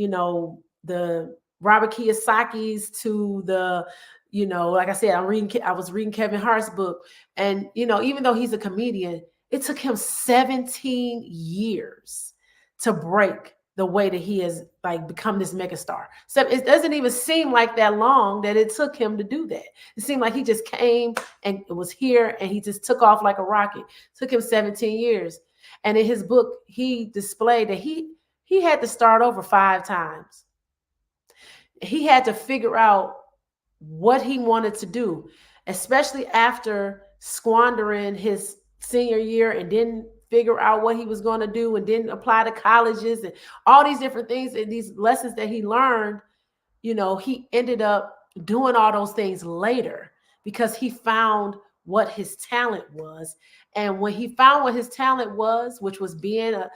the Robert Kiyosaki's to the, like I said, I was reading Kevin Hart's book. And, even though he's a comedian, it took him 17 years to break the way that he has become this megastar. So it doesn't even seem like that long that it took him to do that. It seemed like he just came and it was here and he just took off like a rocket. It took him 17 years. And in his book, he displayed that he had to start over 5 times. He had to figure out what he wanted to do, especially after squandering his senior year and didn't figure out what he was going to do and didn't apply to colleges and all these different things and these lessons that he learned. He ended up doing all those things later because he found what his talent was. And when he found what his talent was, which was being the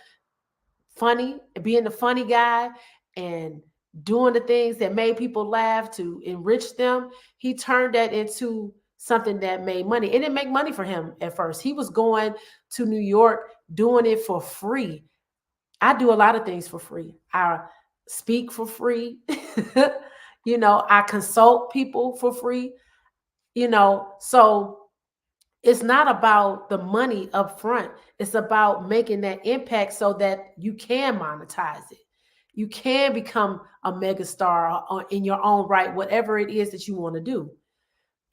funny guy and doing the things that made people laugh to enrich them, he turned that into something that made money. It didn't make money for him at first. He was going to New York doing it for free. I do a lot of things for free. I speak for free. I consult people for free. So it's not about the money up front. It's about making that impact so that you can monetize it. You can become a megastar in your own right, whatever it is that you want to do.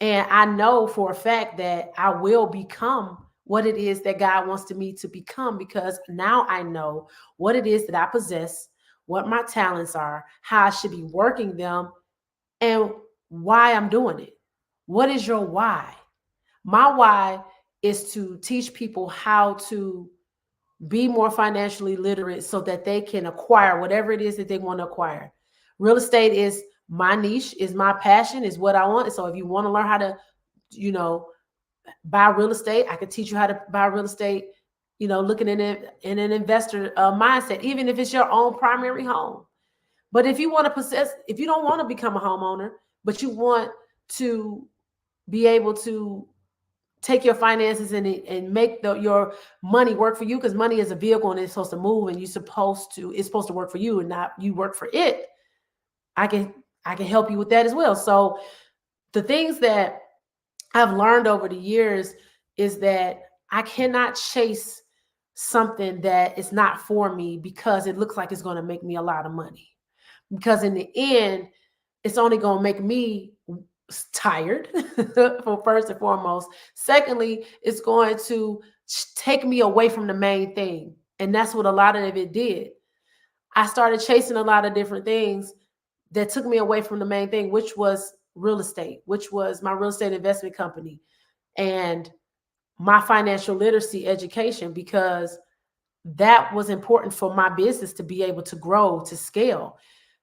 And I know for a fact that I will become what it is that God wants me to become, because now I know what it is that I possess, what my talents are, how I should be working them, and why I'm doing it. What is your why? My why is to teach people how to be more financially literate so that they can acquire whatever it is that they want to acquire. Real estate is my niche, is my passion, is what I want. So if you want to learn how to, buy real estate, I can teach you how to buy real estate, looking in an investor mindset, even if it's your own primary home. But if you want to if you don't want to become a homeowner, but you want to be able to take your finances and make your money work for you, because money is a vehicle and it's supposed to move, and it's supposed to work for you and not you work for it. I can help you with that as well. So the things that I've learned over the years is that I cannot chase something that is not for me because it looks like it's going to make me a lot of money. Because in the end, it's only going to make me tired, for first and foremost. Secondly, it's going to take me away from the main thing. And that's what a lot of it did. I started chasing a lot of different things that took me away from the main thing, which was real estate, which was my real estate investment company and my financial literacy education, because that was important for my business to be able to grow, to scale.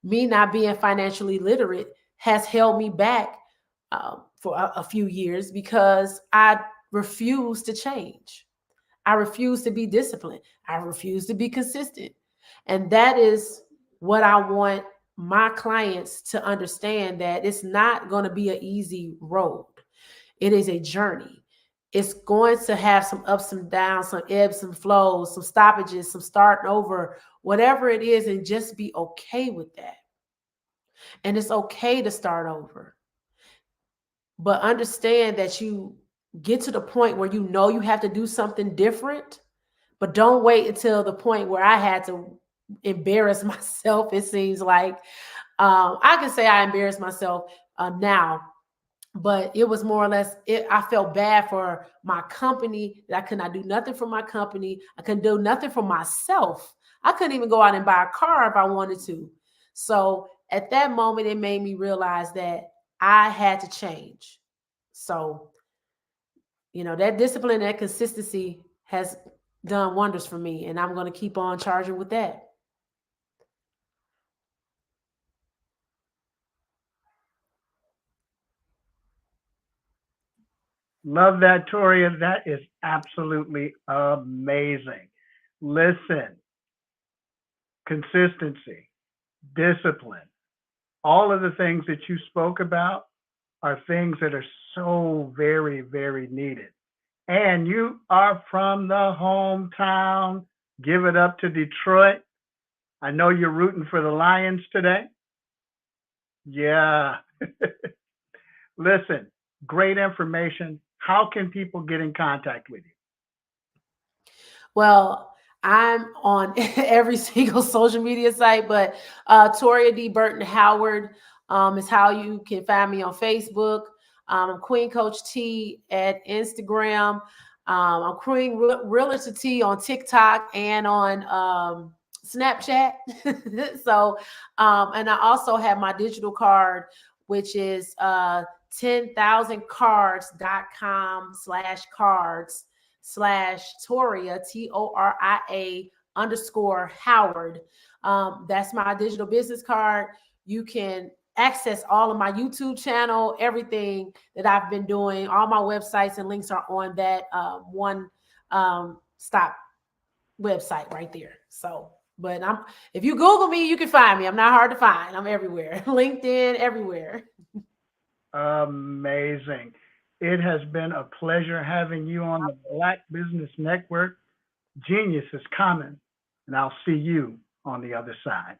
Me not being financially literate has held me back for a few years because I refuse to change. I refuse to be disciplined. I refuse to be consistent. And that is what I want my clients to understand, that it's not going to be an easy road. It is a journey. It's going to have some ups and downs, some ebbs and flows, some stoppages, some starting over, whatever it is, and just be okay with that. And it's okay to start over. But understand that you get to the point where you know you have to do something different, but don't wait until the point where I had to embarrass myself. It seems like I can say I embarrassed myself now, but it was more or less, I felt bad for my company, that I could not do nothing for my company. I couldn't do nothing for myself. I couldn't even go out and buy a car if I wanted to. So at that moment, it made me realize that I had to change. So, that discipline, that consistency has done wonders for me, and I'm going to keep on charging with that. Love that, Toria. That is absolutely amazing. Listen, consistency, discipline, all of the things that you spoke about are things that are so very, very needed. And you are from the hometown. Give it up to Detroit. I know you're rooting for the Lions today. Yeah. Listen, great information. How can people get in contact with you? Well, I'm on every single social media site, but Toria D. Burton Howard is how you can find me on Facebook. I'm Queen Coach T at Instagram. I'm Queen Realtor T on TikTok and on Snapchat. So, and I also have my digital card, which is 10,000cards.com/cards/Toria, TORIA_Howard. That's my digital business card. You can access all of my YouTube channel, everything that I've been doing. All my websites and links are on that one stop website right there. So, but if you Google me, you can find me. I'm not hard to find. I'm everywhere. LinkedIn, everywhere. Amazing. It has been a pleasure having you on the Black Business Network. Genius is coming, and I'll see you on the other side.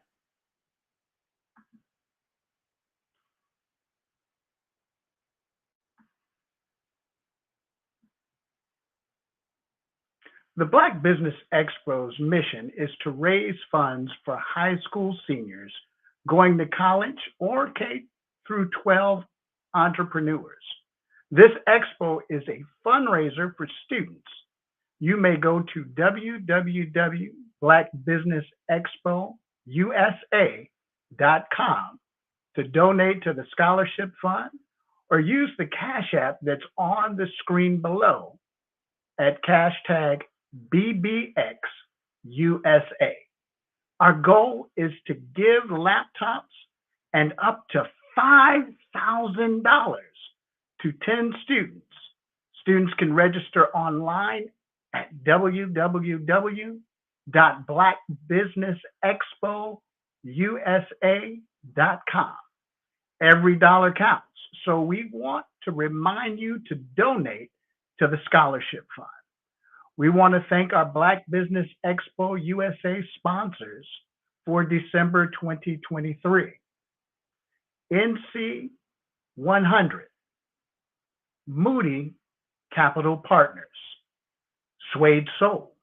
The Black Business Expo's mission is to raise funds for high school seniors going to college or K through 12 entrepreneurs. This expo is a fundraiser for students. You may go to www.blackbusinessexpousa.com to donate to the scholarship fund, or use the Cash App that's on the screen below at hashtag BBXUSA. Our goal is to give laptops and up to $5,000 to 10 students. Students can register online at www.blackbusinessexpousa.com. Every dollar counts, so we want to remind you to donate to the scholarship fund. We want to thank our Black Business Expo USA sponsors for December 2023. NC 100, Moody Capital Partners, Suede Soul,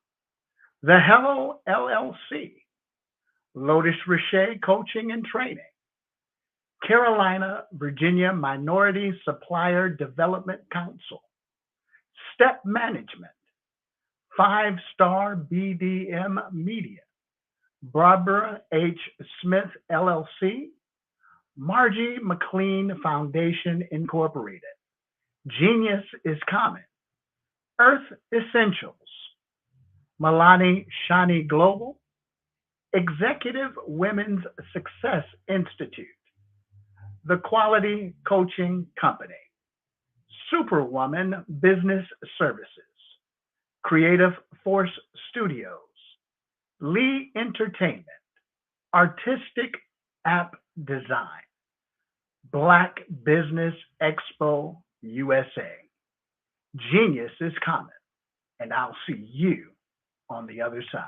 The Hello LLC, Lotus Richer Coaching and Training, Carolina, Virginia Minority Supplier Development Council, Step Management, 5-Star BDM Media, Barbara H. Smith LLC, Margie McLean Foundation Incorporated, Genius is Common, Earth Essentials, Milani Shani Global, Executive Women's Success Institute, The Quality Coaching Company, Superwoman Business Services, Creative Force Studios, Lee Entertainment, Artistic App Design, Black Business Expo USA. Genius is Common, and I'll see you on the other side.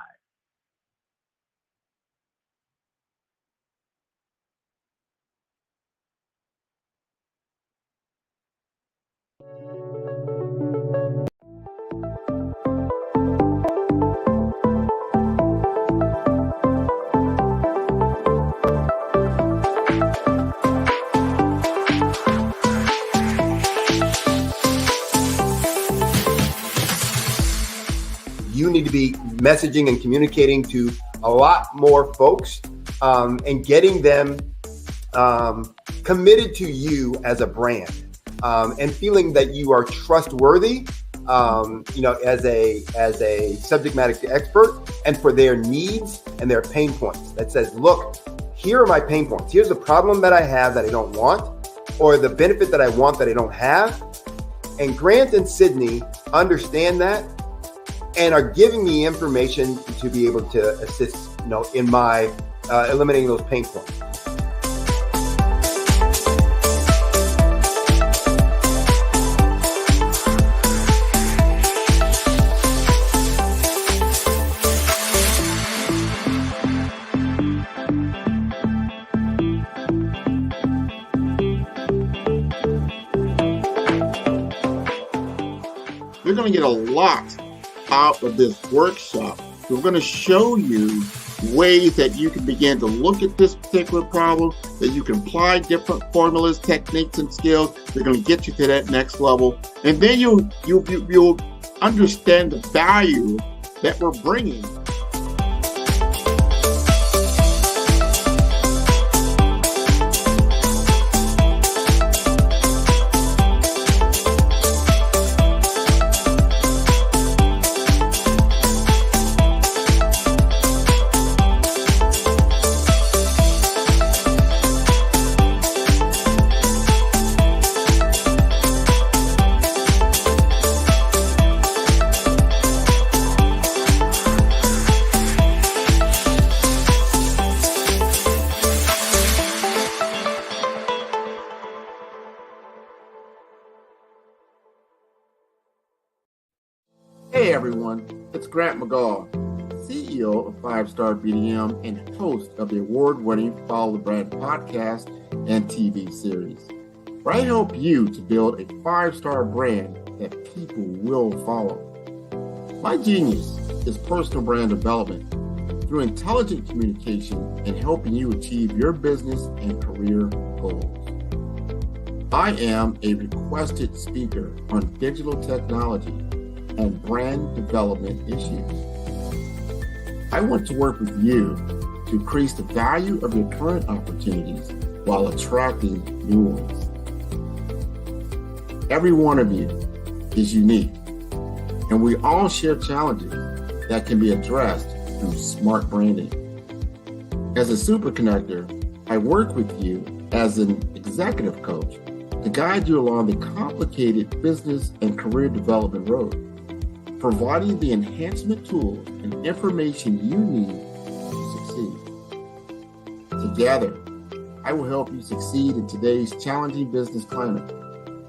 You need to be messaging and communicating to a lot more folks and getting them committed to you as a brand and feeling that you are trustworthy, as a subject matter expert, and for their needs and their pain points. That says, look, here are my pain points. Here's the problem that I have that I don't want, or the benefit that I want that I don't have. And Grant and Sydney understand that and are giving me information to be able to assist, in my eliminating those pain points. You're going to get a lot out of this workshop. We're going to show you ways that you can begin to look at this particular problem, that you can apply different formulas, techniques, and skills. They're going to get you to that next level. And then you'll understand the value that we're bringing. Hey everyone, it's Grant McGaw, CEO of 5-Star BDM and host of the award-winning Follow the Brand podcast and TV series, where I help you to build a 5-star brand that people will follow. My genius is personal brand development through intelligent communication and helping you achieve your business and career goals. I am a requested speaker on digital technology and brand development issues. I want to work with you to increase the value of your current opportunities while attracting new ones. Every one of you is unique, and we all share challenges that can be addressed through smart branding. As a superconnector, I work with you as an executive coach to guide you along the complicated business and career development road, providing the enhancement tools and information you need to succeed. Together, I will help you succeed in today's challenging business climate.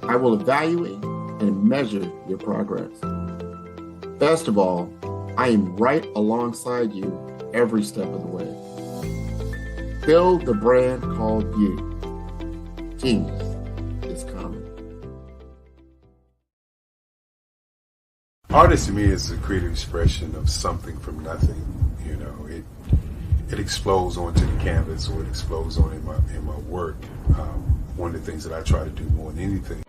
I will evaluate and measure your progress. Best of all, I am right alongside you every step of the way. Build the brand called you. Genius is coming. Artist to me is a creative expression of something from nothing. You know, it explodes onto the canvas, or it explodes on in my work. One of the things that I try to do more than anything.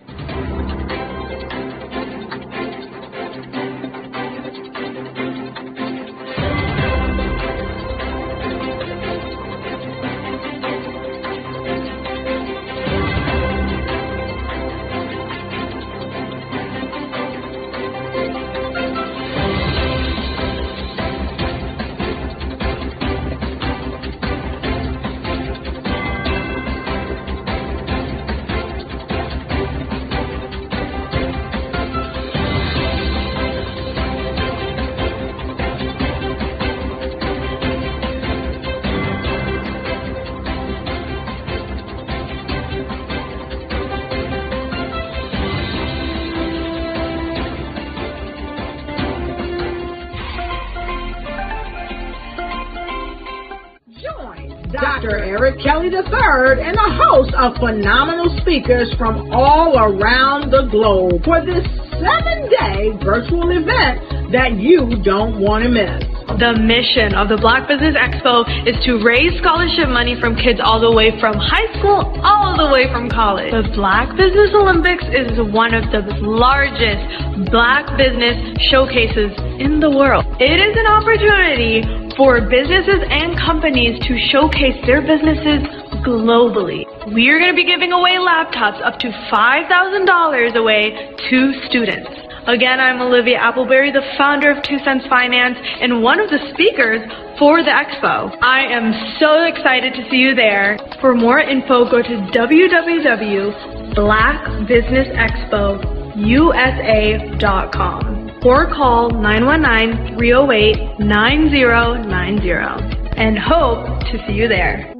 Dr. Eric Kelly III and a host of phenomenal speakers from all around the globe for this 7-day virtual event that you don't want to miss. The mission of the Black Business Expo is to raise scholarship money from kids all the way from high school, all the way from college. The Black Business Olympics is one of the largest Black business showcases in the world. It is an opportunity for businesses and companies to showcase their businesses globally. We are going to be giving away laptops up to $5,000 away to students. Again, I'm Olivia Appleberry, the founder of 2 Cents Finance and one of the speakers for the expo. I am so excited to see you there. For more info, go to www.blackbusinessexpousa.com or call 919-308-9090 and hope to see you there.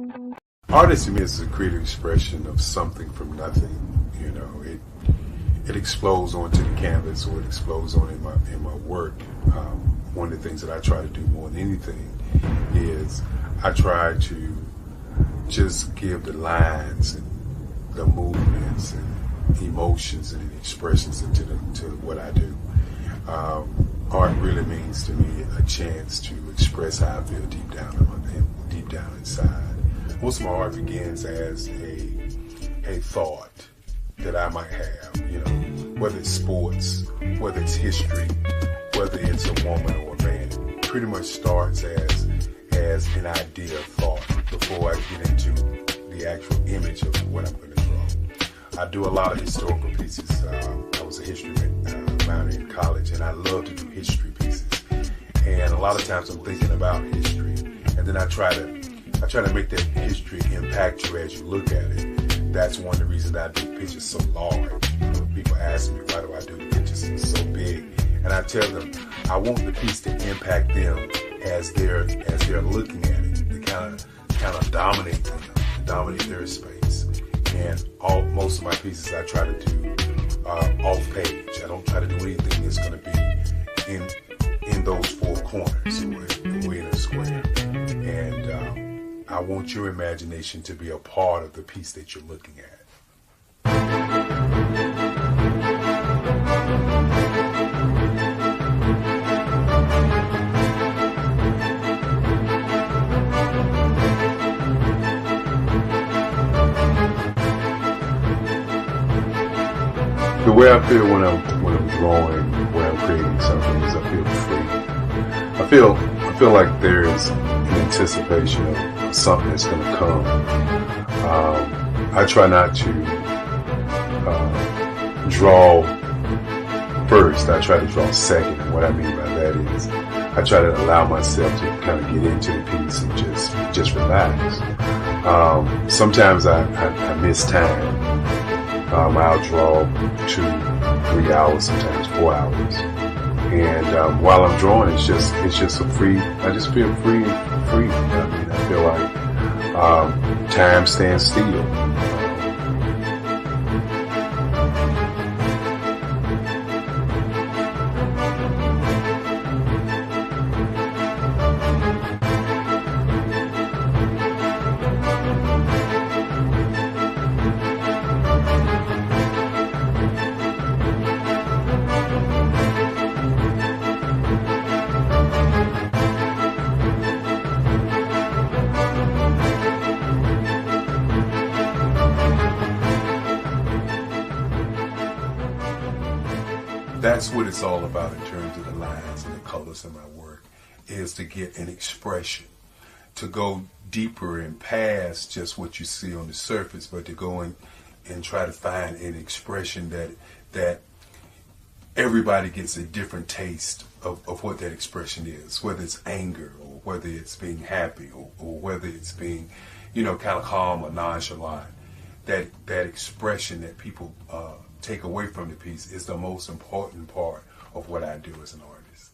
Artist to me is a creative expression of something from nothing. You know, it explodes onto the canvas, or it explodes on in my work. One of the things that I try to do more than anything is I try to just give the lines and the movements and emotions and expressions into what I do. Art really means to me a chance to express how I feel deep down inside. Most of my art begins as a thought that I might have, you know, whether it's sports, whether it's history, whether it's a woman or a man. It pretty much starts as an idea of thought before I get into the actual image of what I'm going to draw. I do a lot of historical pieces. I was a history minor in college, and I love to do history pieces. And a lot of times I'm thinking about history, and then I try to make that history impact you as you look at it. That's one of the reasons I do pictures so large. People ask me, why do I do the pictures so big? And I tell them, I want the piece to impact them as they're looking at it, to kind of dominate them, dominate their space. And most of my pieces I try to do off page. I don't try to do anything that's going to be in those four corners or in a square. And I want your imagination to be a part of the piece that you're looking at. The way I feel when I'm drawing, when I'm creating something, is I feel free. I feel like there is an anticipation of something that's going to come. I try not to draw first. I try to draw second. And what I mean by that is I try to allow myself to kind of get into the piece and just relax. Sometimes I miss time. I'll draw 2, 3 hours, sometimes 4 hours. And while I'm drawing, it's just a free. I just feel free. I mean, I feel like time stands still. That's what it's all about in terms of the lines and the colors in my work, is to get an expression, to go deeper and past just what you see on the surface, but to go in and try to find an expression that everybody gets a different taste of what that expression is, whether it's anger or whether it's being happy or whether it's being, kind of calm or nonchalant. That expression that people take away from the piece is the most important part of what I do as an artist.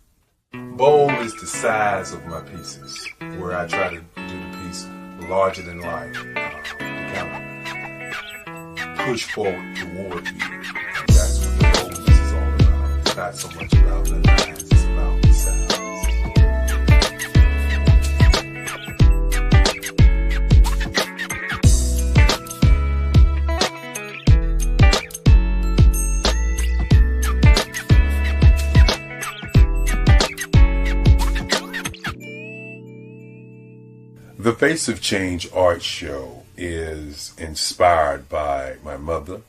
Bold is the size of my pieces, where I try to do the piece larger than life, to kind of push forward toward you. And that's what the boldness is all about. It's not so much about the lines, it's about the size. The Face of Change art show is inspired by my mother,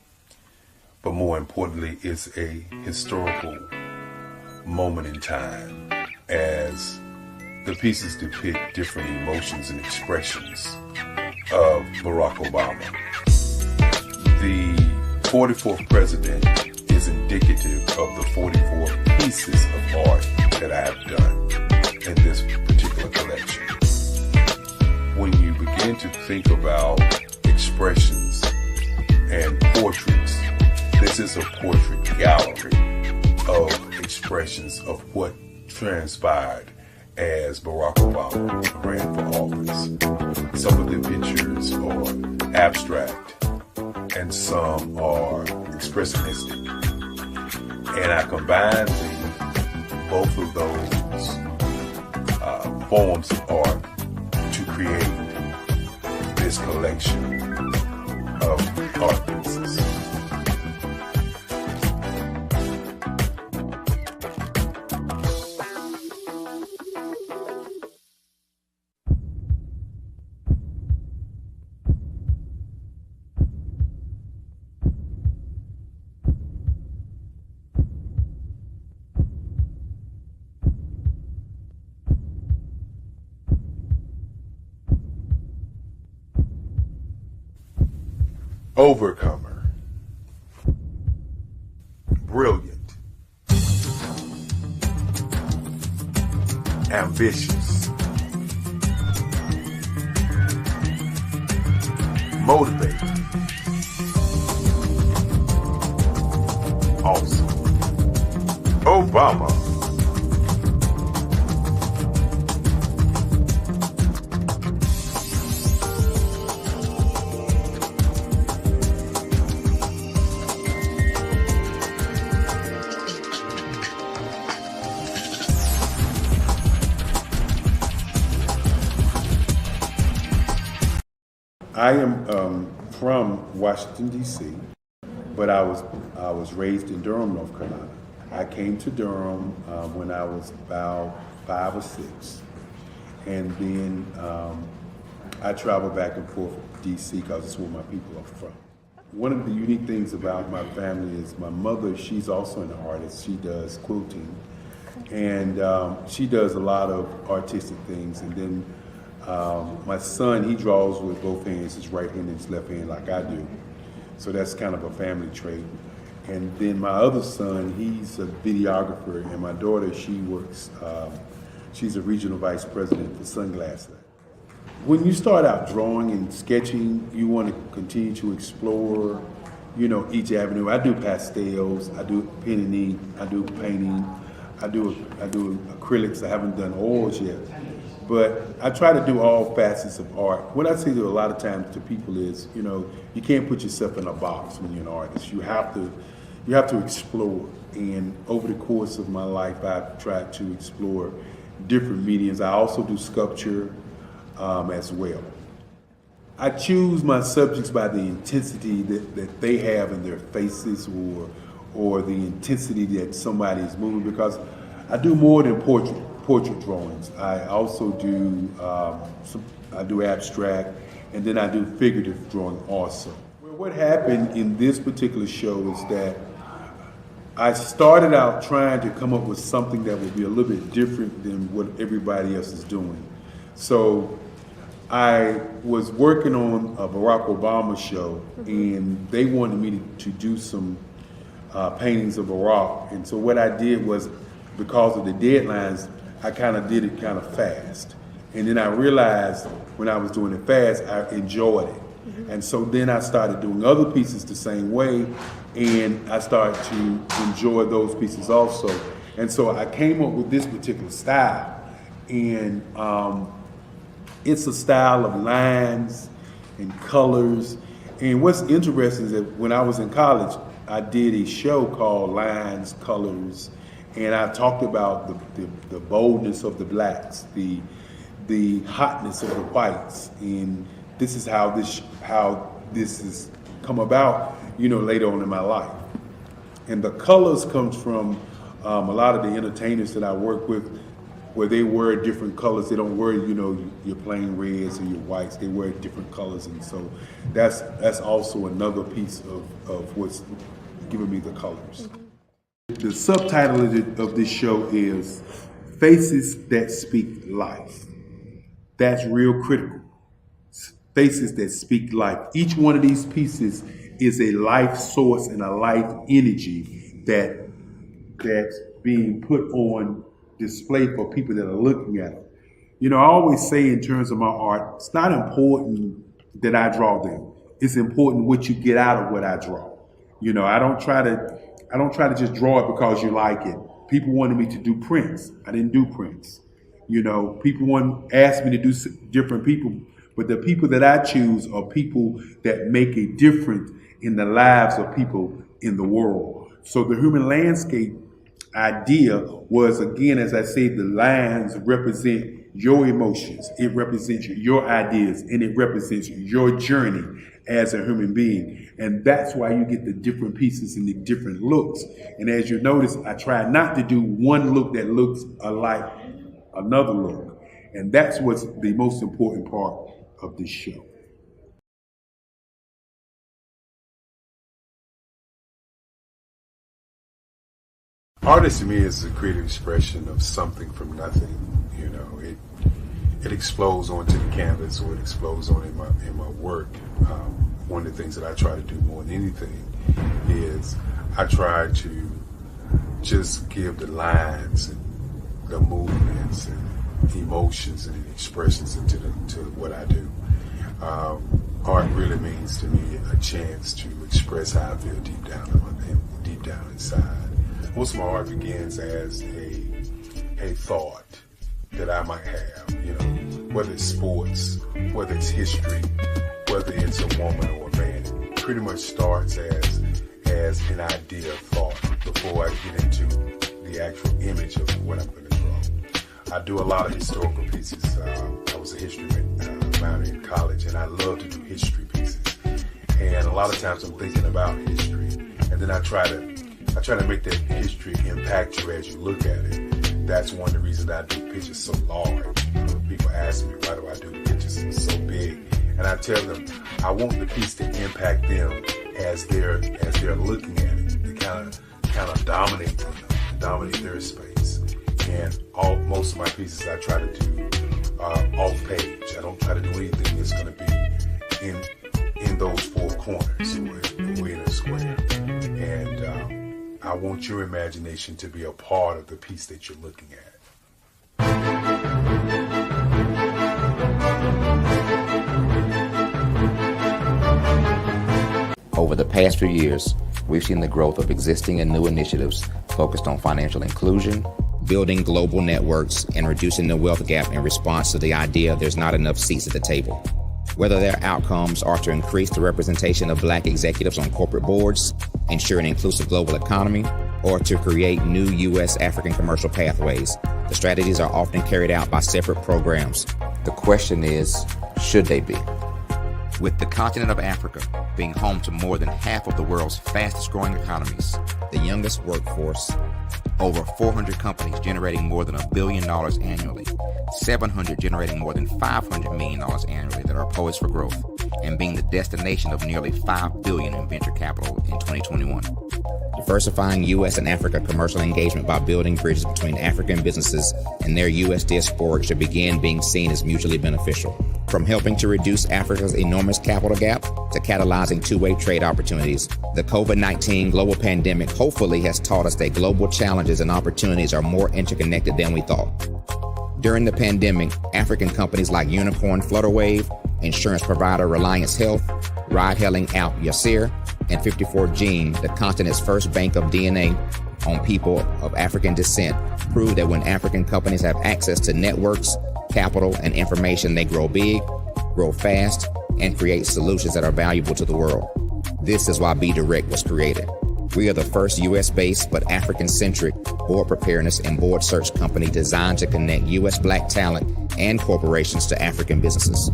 but more importantly, it's a historical moment in time as the pieces depict different emotions and expressions of Barack Obama. The 44th president is indicative of the 44 pieces of art that I have done in this particular collection. When you begin to think about expressions and portraits, this is a portrait gallery of expressions of what transpired as Barack Obama ran for office. Some of the pictures are abstract and some are expressionistic. And I combine both of those forms of art to create this collection of art pieces. Overcomer, brilliant, ambitious, motivated, awesome. Obama. I am from Washington, D.C., but I was raised in Durham, North Carolina. I came to Durham when I was about 5 or 6, and then I traveled back and forth to D.C. because it's where my people are from. One of the unique things about my family is my mother, she's also an artist. She does quilting, and she does a lot of artistic things, and then my son, he draws with both hands, his right hand and his left hand like I do. So that's kind of a family trait. And then my other son, he's a videographer, and my daughter, she works, she's a regional vice president for Sunglass Lab. When you start out drawing and sketching, you want to continue to explore, you know, each avenue. I do pastels, I do pen and ink, I do painting, I do acrylics. I haven't done oils yet, but I try to do all facets of art. What I say to a lot of times to people is, you know, you can't put yourself in a box when you're an artist. You have to explore. And over the course of my life, I've tried to explore different mediums. I also do sculpture as well. I choose my subjects by the intensity that they have in their faces, or the intensity that somebody is moving, because I do more than portrait drawings. I also do I do abstract, and then I do figurative drawing also. Well, what happened in this particular show is that I started out trying to come up with something that would be a little bit different than what everybody else is doing. So I was working on a Barack Obama show, and they wanted me to do some paintings of Barack. And so what I did was, because of the deadlines, I kind of did it kind of fast. And then I realized when I was doing it fast, I enjoyed it. And so then I started doing other pieces the same way, and I started to enjoy those pieces also. And so I came up with this particular style. And it's a style of lines and colors. And what's interesting is that when I was in college, I did a show called Lines, Colors, and I talked about the boldness of the blacks, the hotness of the whites, and this is how this has come about, you know, later on in my life. And the colors comes from a lot of the entertainers that I work with, where they wear different colors. They don't wear, you know, your plain reds or your whites. They wear different colors, and so that's also another piece of what's giving me the colors. The subtitle of this show is Faces That Speak Life. That's real critical. Faces that speak life. Each one of these pieces is a life source and a life energy that's being put on display for people that are looking at it. You know, I always say in terms of my art, it's not important that I draw them. It's important what you get out of what I draw. You know, I don't try to just draw it because you like it. People wanted me to do prints. I didn't do prints. You know, people asked me to do different people, but the people that I choose are people that make a difference in the lives of people in the world. So the human landscape idea was, again, as I say, the lines represent your emotions, it represents your ideas, and it represents your journey as a human being. And that's why you get the different pieces and the different looks. And as you notice, I try not to do one look that looks alike another look. And that's what's the most important part of this show. Art to me is a creative expression of something from nothing. You know, it explodes onto the canvas, or it explodes on in my work. One of the things that I try to do more than anything is I try to just give the lines and the movements and emotions and expressions into what I do. Art really means to me a chance to express how I feel deep down inside. Most of my art begins as a thought that I might have, you know, whether it's sports, whether it's history, whether it's a woman or a man. It pretty much starts as an idea of thought before I get into the actual image of what I'm going to draw. I do a lot of historical pieces. I was a history minor in college, and I love to do history pieces. And a lot of times I'm thinking about history, and then I try to make that history impact you as you look at it. That's one of the reasons I do pictures so large. You know, people ask me, why do I do pictures so big? And I tell them, I want the piece to impact them as they're looking at it. To kind of dominate them, dominate their space. And most of my pieces I try to do off page. I don't try to do anything that's going to be in those four corners or in a square. And I want your imagination to be a part of the piece that you're looking at. Over the past few years, we've seen the growth of existing and new initiatives focused on financial inclusion, building global networks, and reducing the wealth gap in response to the idea there's not enough seats at the table. Whether their outcomes are to increase the representation of Black executives on corporate boards, ensure an inclusive global economy, or to create new U.S. African commercial pathways, the strategies are often carried out by separate programs. The question is, should they be? With the continent of Africa being home to more than half of the world's fastest growing economies, the youngest workforce, over 400 companies generating more than $1 billion annually, 700 generating more than $500 million annually that are poised for growth, and being the destination of nearly $5 billion in venture capital in 2021. Diversifying U.S. and Africa commercial engagement by building bridges between African businesses and their U.S. diaspora should begin being seen as mutually beneficial. From helping to reduce Africa's enormous capital gap to catalyzing two-way trade opportunities, the COVID-19 global pandemic hopefully has taught us that global challenges and opportunities are more interconnected than we thought. During the pandemic, African companies like Unicorn Flutterwave, insurance provider Reliance Health, ride-hailing app Yasir, and 54Gene, the continent's first bank of DNA on people of African descent, proved that when African companies have access to networks, capital, and information, they grow big, grow fast, and create solutions that are valuable to the world. This is why Be Direct was created. We are the first U.S.-based but African-centric board preparedness and board search company designed to connect U.S. Black talent and corporations to African businesses.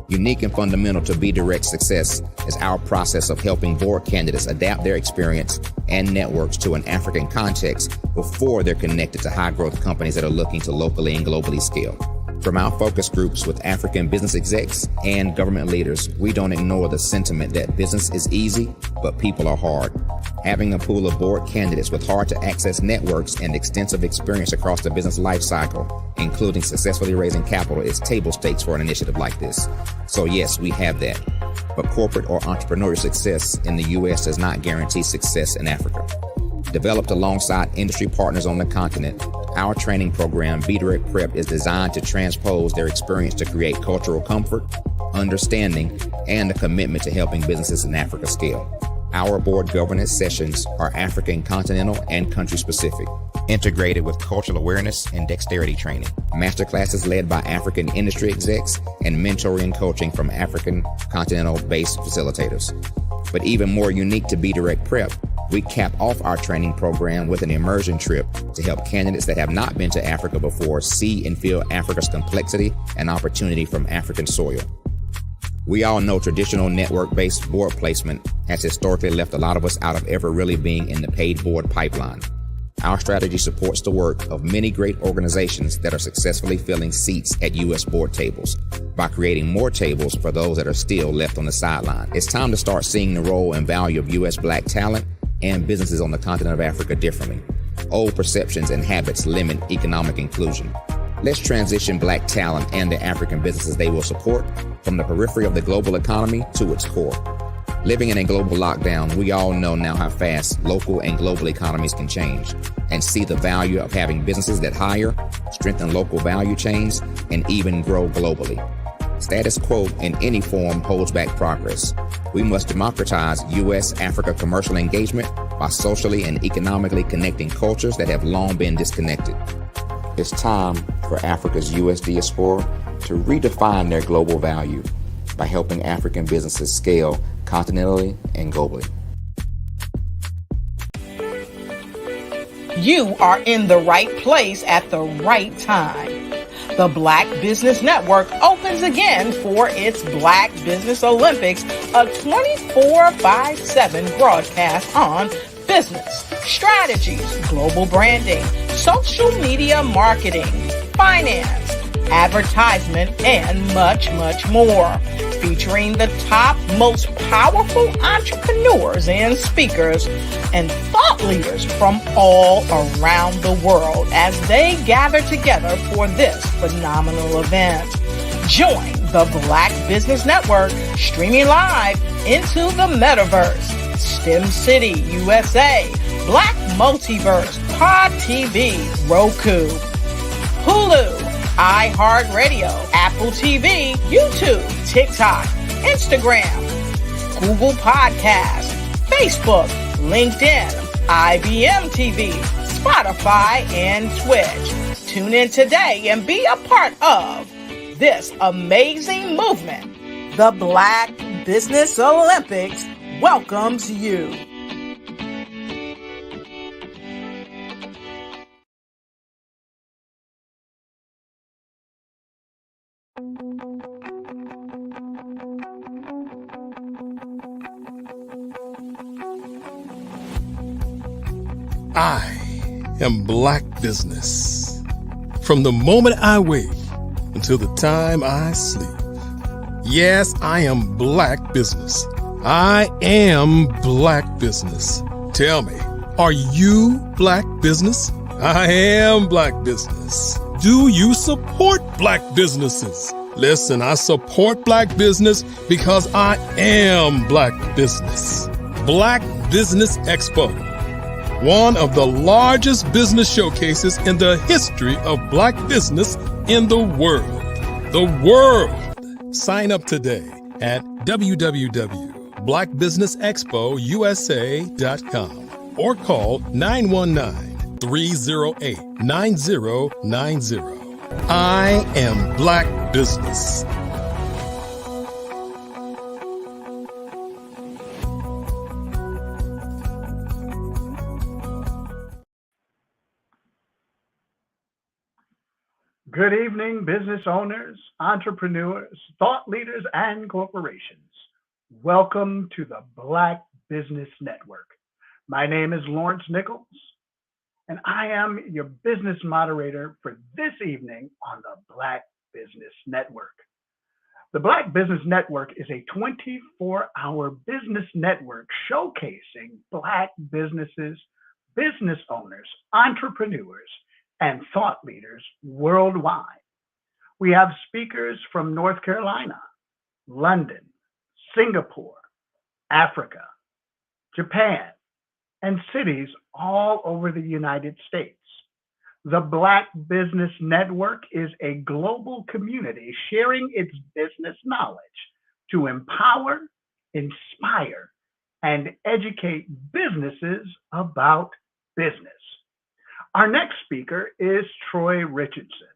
Unique and fundamental to Be Direct's success is our process of helping board candidates adapt their experience and networks to an African context before they're connected to high-growth companies that are looking to locally and globally scale. From our focus groups with African business execs and government leaders, we don't ignore the sentiment that business is easy, but people are hard. Having a pool of board candidates with hard-to-access networks and extensive experience across the business life cycle, including successfully raising capital, is table stakes for an initiative like this. So yes, we have that. But corporate or entrepreneurial success in the U.S. does not guarantee success in Africa. Developed alongside industry partners on the continent, our training program, Be Direct Prep, is designed to transpose their experience to create cultural comfort, understanding, and a commitment to helping businesses in Africa scale. Our board governance sessions are African, continental, and country-specific, integrated with cultural awareness and dexterity training, masterclasses led by African industry execs, and mentoring coaching from African continental-based facilitators. But even more unique to Be Direct Prep, we cap off our training program with an immersion trip to help candidates that have not been to Africa before see and feel Africa's complexity and opportunity from African soil. We all know traditional network-based board placement has historically left a lot of us out of ever really being in the paid board pipeline. Our strategy supports the work of many great organizations that are successfully filling seats at U.S. board tables by creating more tables for those that are still left on the sideline. It's time to start seeing the role and value of U.S. Black talent and businesses on the continent of Africa differently. Old perceptions and habits limit economic inclusion. Let's transition Black talent and the African businesses they will support from the periphery of the global economy to its core. Living in a global lockdown, we all know now how fast local and global economies can change, and see the value of having businesses that hire, strengthen local value chains, and even grow globally. Status quo in any form holds back progress. We must democratize U.S.-Africa commercial engagement by socially and economically connecting cultures that have long been disconnected. It's time for Africa's U.S. diaspora to redefine their global value by helping African businesses scale continentally and globally. You are in the right place at the right time. The Black Business Network opens again for its Black Business Olympics, a 24/7 broadcast on business, strategies, global branding, social media marketing, finance, advertisement, and much, much more. Featuring the top, most powerful entrepreneurs and speakers and thought leaders from all around the world as they gather together for this phenomenal event. Join the Black Business Network, streaming live into the metaverse. STEM City USA, Black Multiverse, Pod TV, Roku, Hulu, iHeartRadio, Apple TV, YouTube, TikTok, Instagram, Google Podcasts, Facebook, LinkedIn, IBM TV, Spotify, and Twitch. Tune in today and be a part of this amazing movement. The Black Business Olympics welcomes you. I am Black Business. From the moment I wake until the time I sleep. Yes, I am Black Business. I am Black Business. Tell me, are you Black Business? I am Black Business. Do you support Black businesses? Listen, I support Black business because I am Black Business. Black Business Expo, one of the largest business showcases in the history of Black business in the world. The world! Sign up today at www.blackbusinessexpousa.com or call 919-308-9090. I am Black Business. Good evening, business owners, entrepreneurs, thought leaders, and corporations. Welcome to the Black Business Network. My name is Lawrence Nichols, and I am your business moderator for this evening on the Black Business Network. The Black Business Network is a 24-hour business network showcasing Black businesses, business owners, entrepreneurs, and thought leaders worldwide. We have speakers from North Carolina, London, Singapore, Africa, Japan, and cities all over the United States. The Black Business Network is a global community sharing its business knowledge to empower, inspire, and educate businesses about business. Our next speaker is Troy Richardson.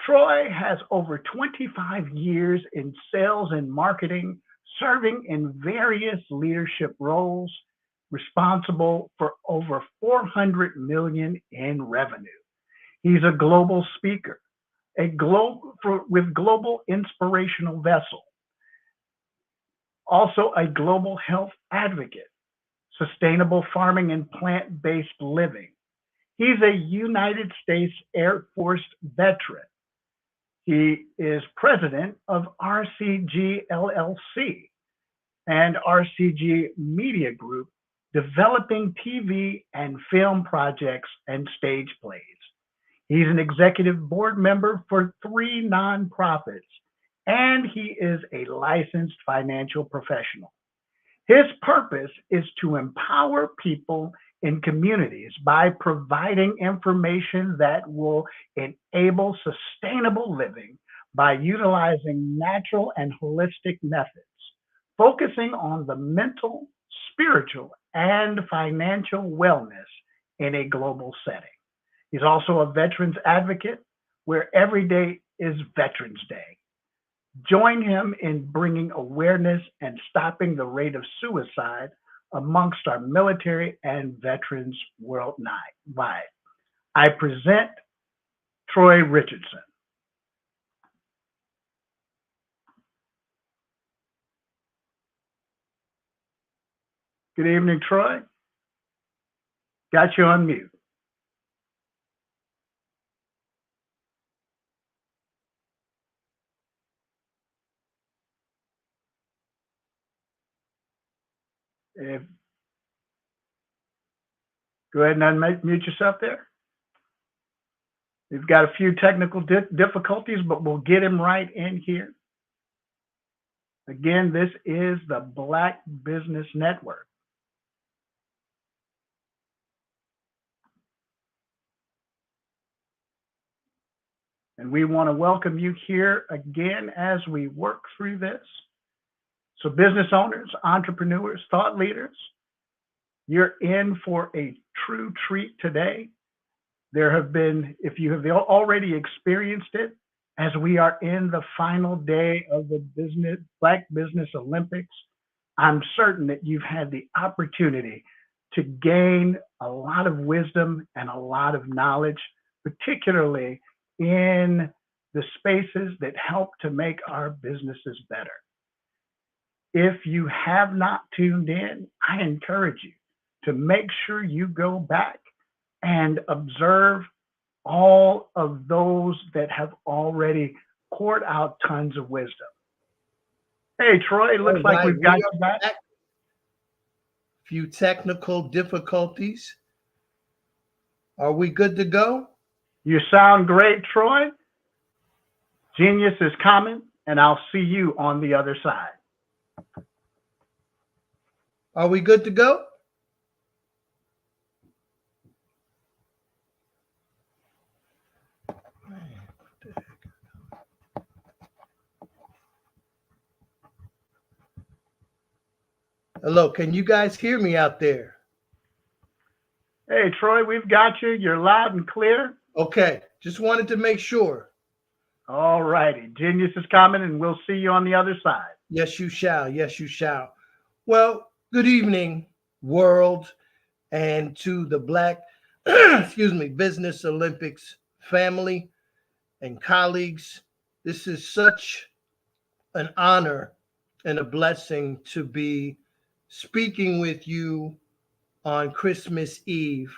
Troy has over 25 years in sales and marketing, serving in various leadership roles, responsible for over $400 million in revenue. He's a global speaker, with Global Inspirational Vessel, also a global health advocate, sustainable farming and plant-based living. He's a United States Air Force veteran. He is president of RCG LLC and RCG Media Group, developing TV and film projects and stage plays. He's an executive board member for 3 nonprofits, and he is a licensed financial professional. His purpose is to empower people in communities by providing information that will enable sustainable living by utilizing natural and holistic methods, focusing on the mental, spiritual, and financial wellness in a global setting. He's also a veterans advocate where every day is Veterans Day. Join him in bringing awareness and stopping the rate of suicide amongst our military and veterans worldwide. I present Troy Richardson. Good evening, Troy. Got you on mute. Go ahead and unmute yourself there. We've got a few technical difficulties, but we'll get him right in here. Again, this is the Black Business Network. And we want to welcome you here again as we work through this. So business owners, entrepreneurs, thought leaders, you're in for a true treat today. There have been, if you have already experienced it, as we are in the final day of the Black Business Olympics, I'm certain that you've had the opportunity to gain a lot of wisdom and a lot of knowledge, particularly in the spaces that help to make our businesses better. If you have not tuned in, I encourage you to make sure you go back and observe all of those that have already poured out tons of wisdom. Hey, Troy, it looks like we've got you back. Few technical difficulties. Are we good to go? You sound great, Troy. Genius is coming, and I'll see you on the other side. Are we good to go? Hello, can you guys hear me out there? Hey, Troy, we've got you. You're loud and clear. Okay, just wanted to make sure. All righty. Genius is coming, and we'll see you on the other side. Yes, you shall. Yes, you shall. Well, good evening, world, and to the Black Business Olympics family and colleagues. This is such an honor and a blessing to be speaking with you on Christmas Eve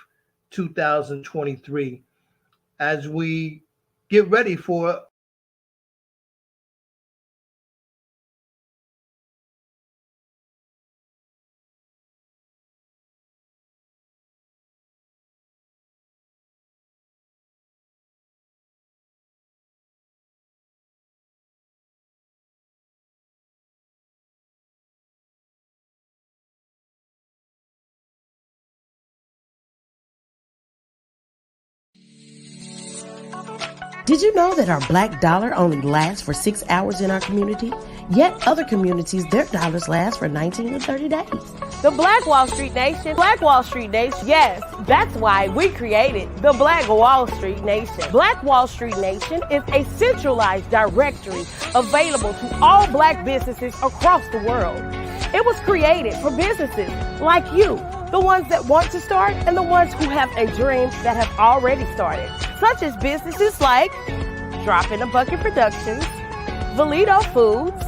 2023 as we get ready for Did you know that our black dollar only lasts for 6 hours in our community? Yet other communities, their dollars last for 19 to 30 days. The Black Wall Street Nation. Black Wall Street Nation. Yes, that's why we created the Black Wall Street Nation. Black Wall Street Nation is a centralized directory available to all black businesses across the world. It was created for businesses like you, the ones that want to start and the ones who have a dream that have already started, such as businesses like Drop in a Bucket Productions, Valito Foods,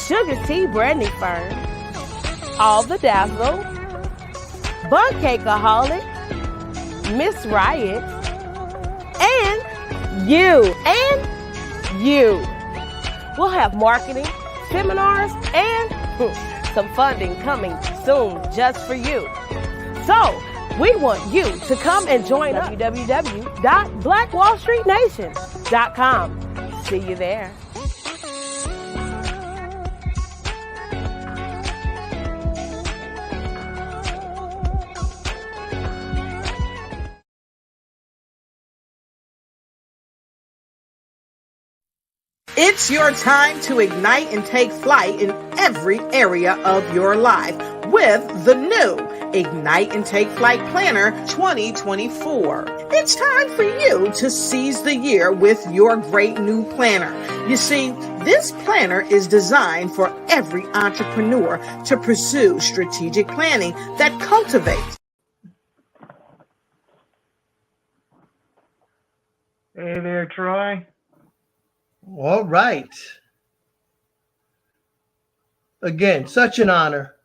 Sugar Tea Branding Firm, All the Dazzle, Bun Cakeaholic, Miss Riot, and you. We'll have marketing, seminars, and some funding coming soon just for you. So, we want you to come and join us. www.blackwallstreetnation.com. See you there. It's your time to ignite and take flight in every area of your life with the new Ignite and Take Flight Planner 2024. It's time for you to seize the year with your great new planner. You see, this planner is designed for every entrepreneur to pursue strategic planning that cultivates. Hey there, Troy. All right. Again, such an honor,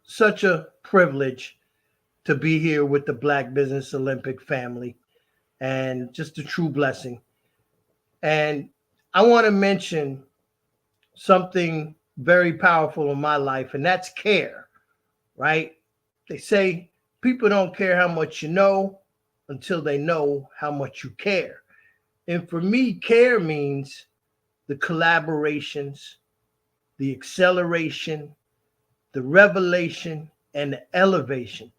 such a privilege to be here with the Black Business Olympic family, and just a true blessing. And I want to mention something very powerful in my life, and that's care, right? They say people don't care how much you know until they know how much you care. And for me, care means the collaborations, the acceleration, the revelation, and the elevation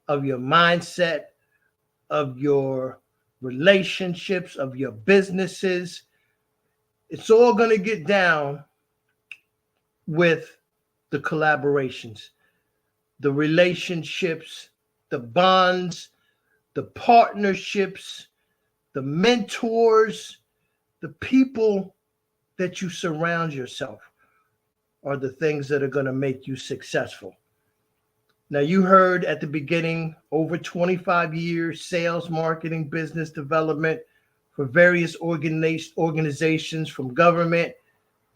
of your mindset, of your relationships, of your businesses. It's all going to get down with the collaborations, the relationships, the bonds, the partnerships, the mentors, the people that you surround yourself are the things that are going to make you successful. Now, you heard at the beginning, over 25 years, sales, marketing, business development for various organizations, from government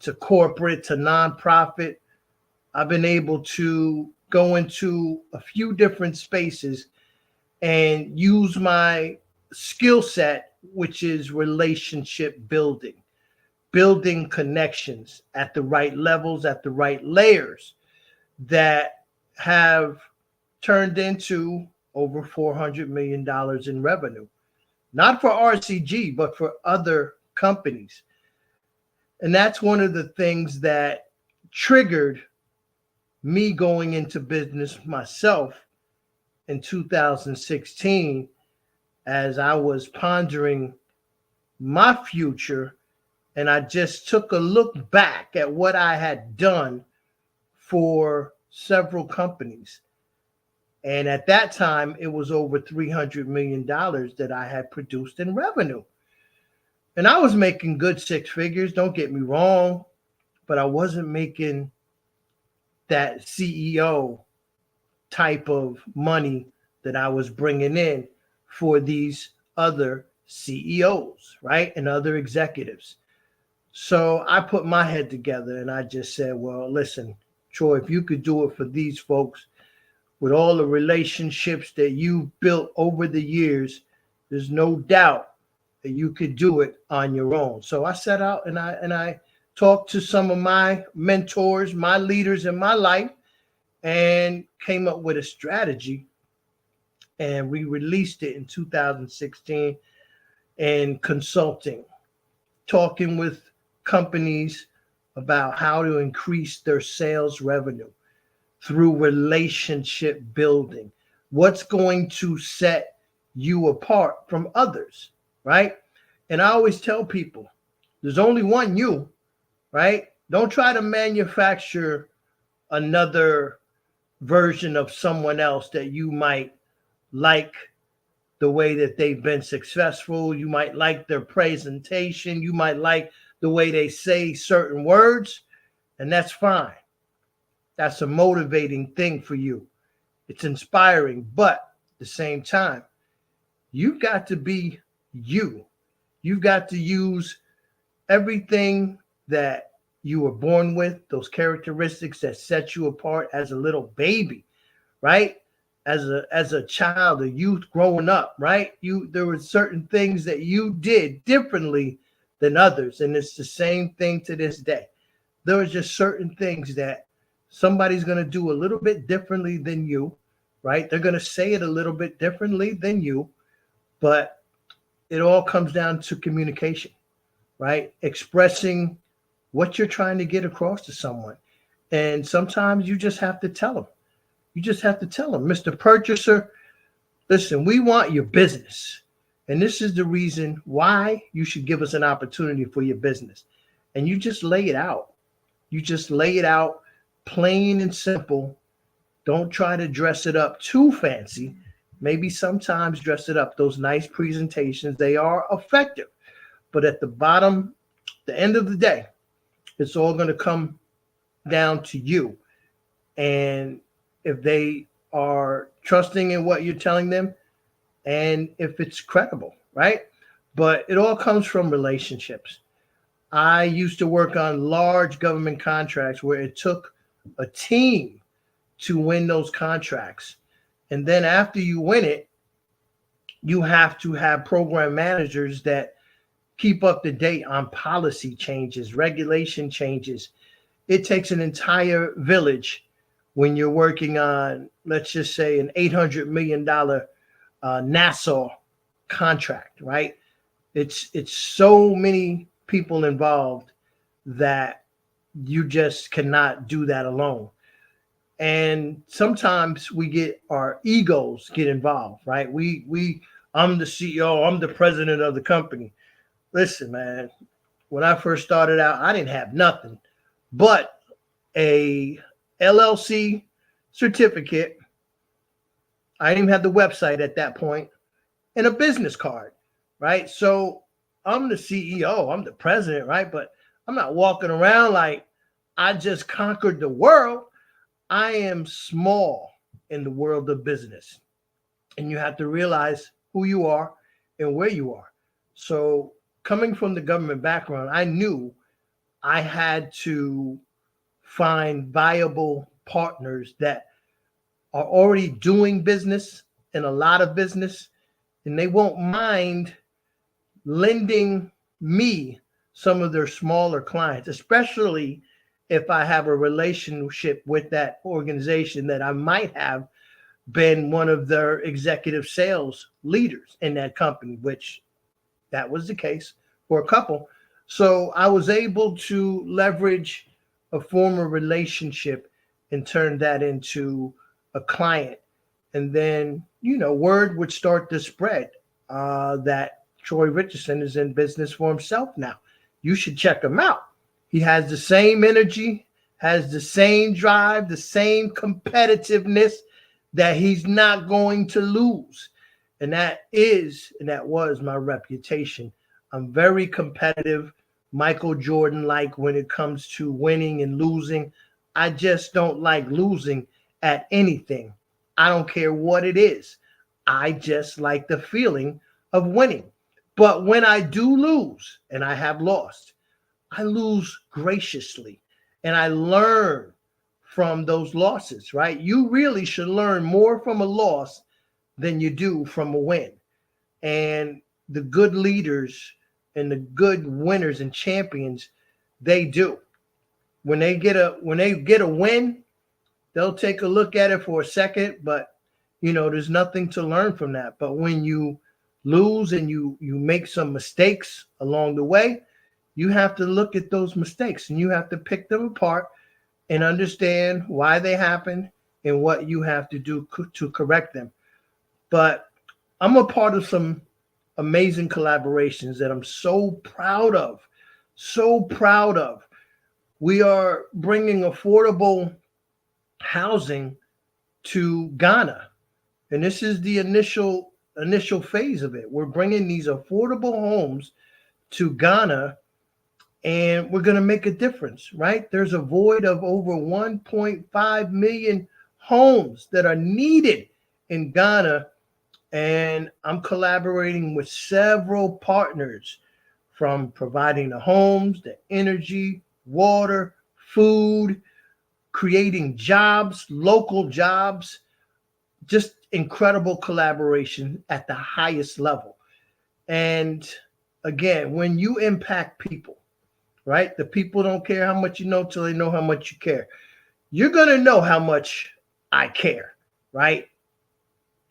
to corporate to nonprofit. I've been able to go into a few different spaces and use my skill set, which is relationship building, building connections at the right levels, at the right layers, that have turned into over $400 million in revenue, not for RCG, but for other companies. And that's one of the things that triggered me going into business myself in 2016, as I was pondering my future. And I just took a look back at what I had done for several companies. And at that time, it was over $300 million that I had produced in revenue. And I was making good six figures, don't get me wrong, but I wasn't making that CEO type of money that I was bringing in for these other CEOs, right? And other executives. So I put my head together and I just said, well, listen, Troy, if you could do it for these folks with all the relationships that you built over the years, there's no doubt that you could do it on your own. So I set out and I talked to some of my mentors, my leaders in my life, and came up with a strategy. And we released it in 2016 in consulting, talking with companies about how to increase their sales revenue through relationship building. What's going to set you apart from others, right? And I always tell people, there's only one you, right? Don't try to manufacture another version of someone else that you might like the way that they've been successful. You might like their presentation. You might like the way they say certain words, and that's fine. That's a motivating thing for you. It's inspiring, but at the same time, you've got to be you. You've got to use everything that you were born with, those characteristics that set you apart as a little baby, right? As a child, a youth growing up, right? There were certain things that you did differently than others, and it's the same thing to this day. There are just certain things that somebody's going to do a little bit differently than you, right? They're going to say it a little bit differently than you, but it all comes down to communication, right? Expressing what you're trying to get across to someone. And sometimes you just have to tell them. You just have to tell them, Mr. Purchaser, listen, we want your business. And this is the reason why you should give us an opportunity for your business. And you just lay it out. You just lay it out plain and simple. Don't try to dress it up too fancy. Maybe sometimes dress it up. Those nice presentations, they are effective. But at the end of the day, it's all going to come down to you. And if they are trusting in what you're telling them, and if it's credible, right? But it all comes from relationships. I used to work on large government contracts where it took a team to win those contracts. And then after you win it, you have to have program managers that keep up to date on policy changes, regulation changes. It takes an entire village when you're working on, let's just say, an $800 million NASA contract, right? It's so many people involved that you just cannot do that alone. And sometimes our egos get involved, right? I'm the CEO, I'm the president of the company. Listen, man, when I first started out, I didn't have nothing but a LLC certificate. I didn't even have the website at that point, and a business card, right? So I'm the CEO, I'm the president, right? But I'm not walking around like I just conquered the world. I am small in the world of business. And you have to realize who you are and where you are. So, coming from the government background, I knew I had to find viable partners that are already doing business and a lot of business, and they won't mind lending me some of their smaller clients, especially if I have a relationship with that organization that I might have been one of their executive sales leaders in that company, which that was the case for a couple. So I was able to leverage a former relationship and turn that into a client. And then, word would start to spread that Troy Richardson is in business for himself now. You should check him out. He has the same energy, has the same drive, the same competitiveness that he's not going to lose. And that was my reputation. I'm very competitive, Michael Jordan-like when it comes to winning and losing. I just don't like losing at anything. I don't care what it is. I just like the feeling of winning. But when I do lose, and I have lost, I lose graciously, and I learn from those losses, right? You really should learn more from a loss than you do from a win. And the good leaders and the good winners and champions, they do. When they get a win, they'll take a look at it for a second, but there's nothing to learn from that. But when you lose and you make some mistakes along the way, you have to look at those mistakes and you have to pick them apart and understand why they happen and what you have to do to correct them. But I'm a part of some amazing collaborations that I'm so proud of. So proud of. We are bringing affordable housing to Ghana. And this is the initial phase of it. We're bringing these affordable homes to Ghana, and we're going to make a difference, right? There's a void of over 1.5 million homes that are needed in Ghana. And I'm collaborating with several partners, from providing the homes, the energy, water, food, creating jobs, local jobs, just incredible collaboration at the highest level. And again, when you impact people, right? The people don't care how much you know till they know how much you care. You're going to know how much I care, right?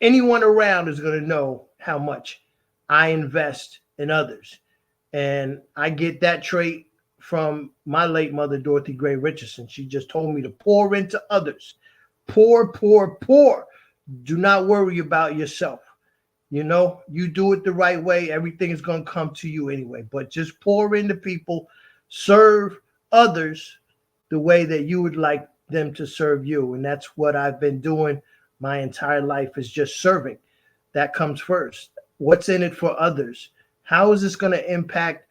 Anyone around is going to know how much I invest in others. And I get that trait from my late mother, Dorothy Gray Richardson. She just told me to pour into others. Pour, pour, pour. Do not worry about yourself. You do it the right way, everything is going to come to you anyway. But just pour into people, serve others the way that you would like them to serve you. And that's what I've been doing my entire life, is just serving. That comes first. What's in it for others? How is this going to impact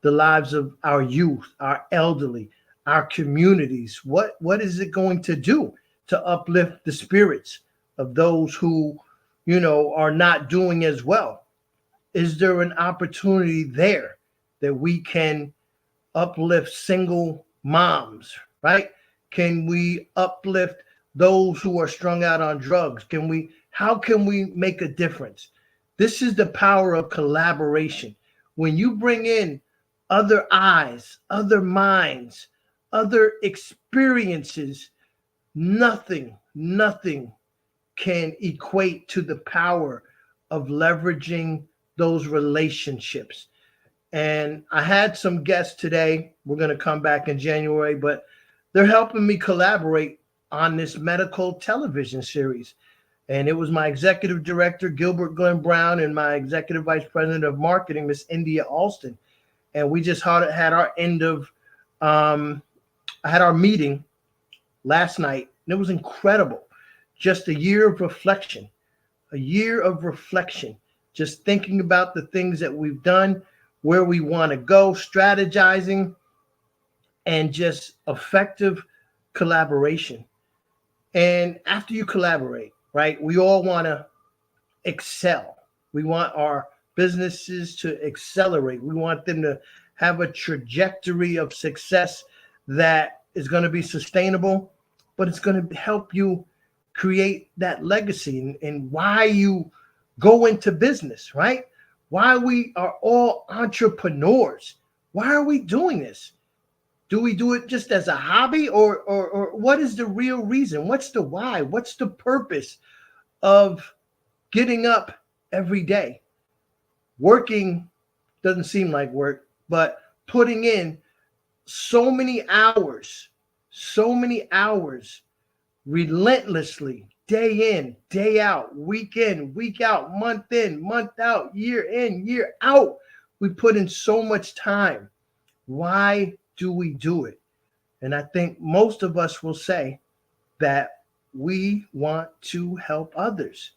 the lives of our youth, our elderly, our communities? What is it going to do to uplift the spirits of those who, are not doing as well? Is there an opportunity there that we can uplift single moms, right? Can we uplift those who are strung out on drugs? How can we make a difference? This is the power of collaboration. When you bring in other eyes, other minds, other experiences, nothing can equate to the power of leveraging those relationships. And I had some guests today. We're going to come back in January, but they're helping me collaborate on this medical television series. And it was my executive director, Gilbert Glenn Brown, and my executive vice president of marketing, Miss India Alston. And we just had our I had our meeting last night, and it was incredible. Just a year of reflection, just thinking about the things that we've done, where we want to go, strategizing, and just effective collaboration. And after you collaborate, right, we all want to excel. We want our businesses to accelerate. We want them to have a trajectory of success that is going to be sustainable, but it's going to help you create that legacy and why you go into business, right? Why we are all entrepreneurs. Why are we doing this? Do we do it just as a hobby, or what is the real reason? What's the why? What's the purpose of getting up every day? Working doesn't seem like work, but putting in so many hours relentlessly, day in, day out, week in, week out, month in, month out, year in, year out. We put in so much time. Why do we do it? And I think most of us will say that we want to help others.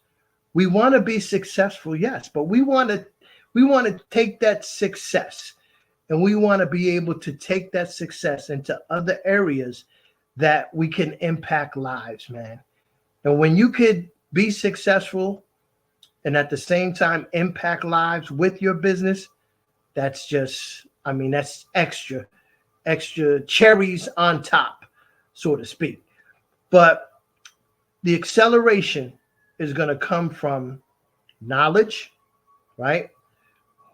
We want to be successful, yes, but we want to take that success, and we want to be able to take that success into other areas that we can impact lives, man. And when you could be successful and at the same time impact lives with your business, that's just, that's extra cherries on top, so to speak. But the acceleration is going to come from knowledge, right?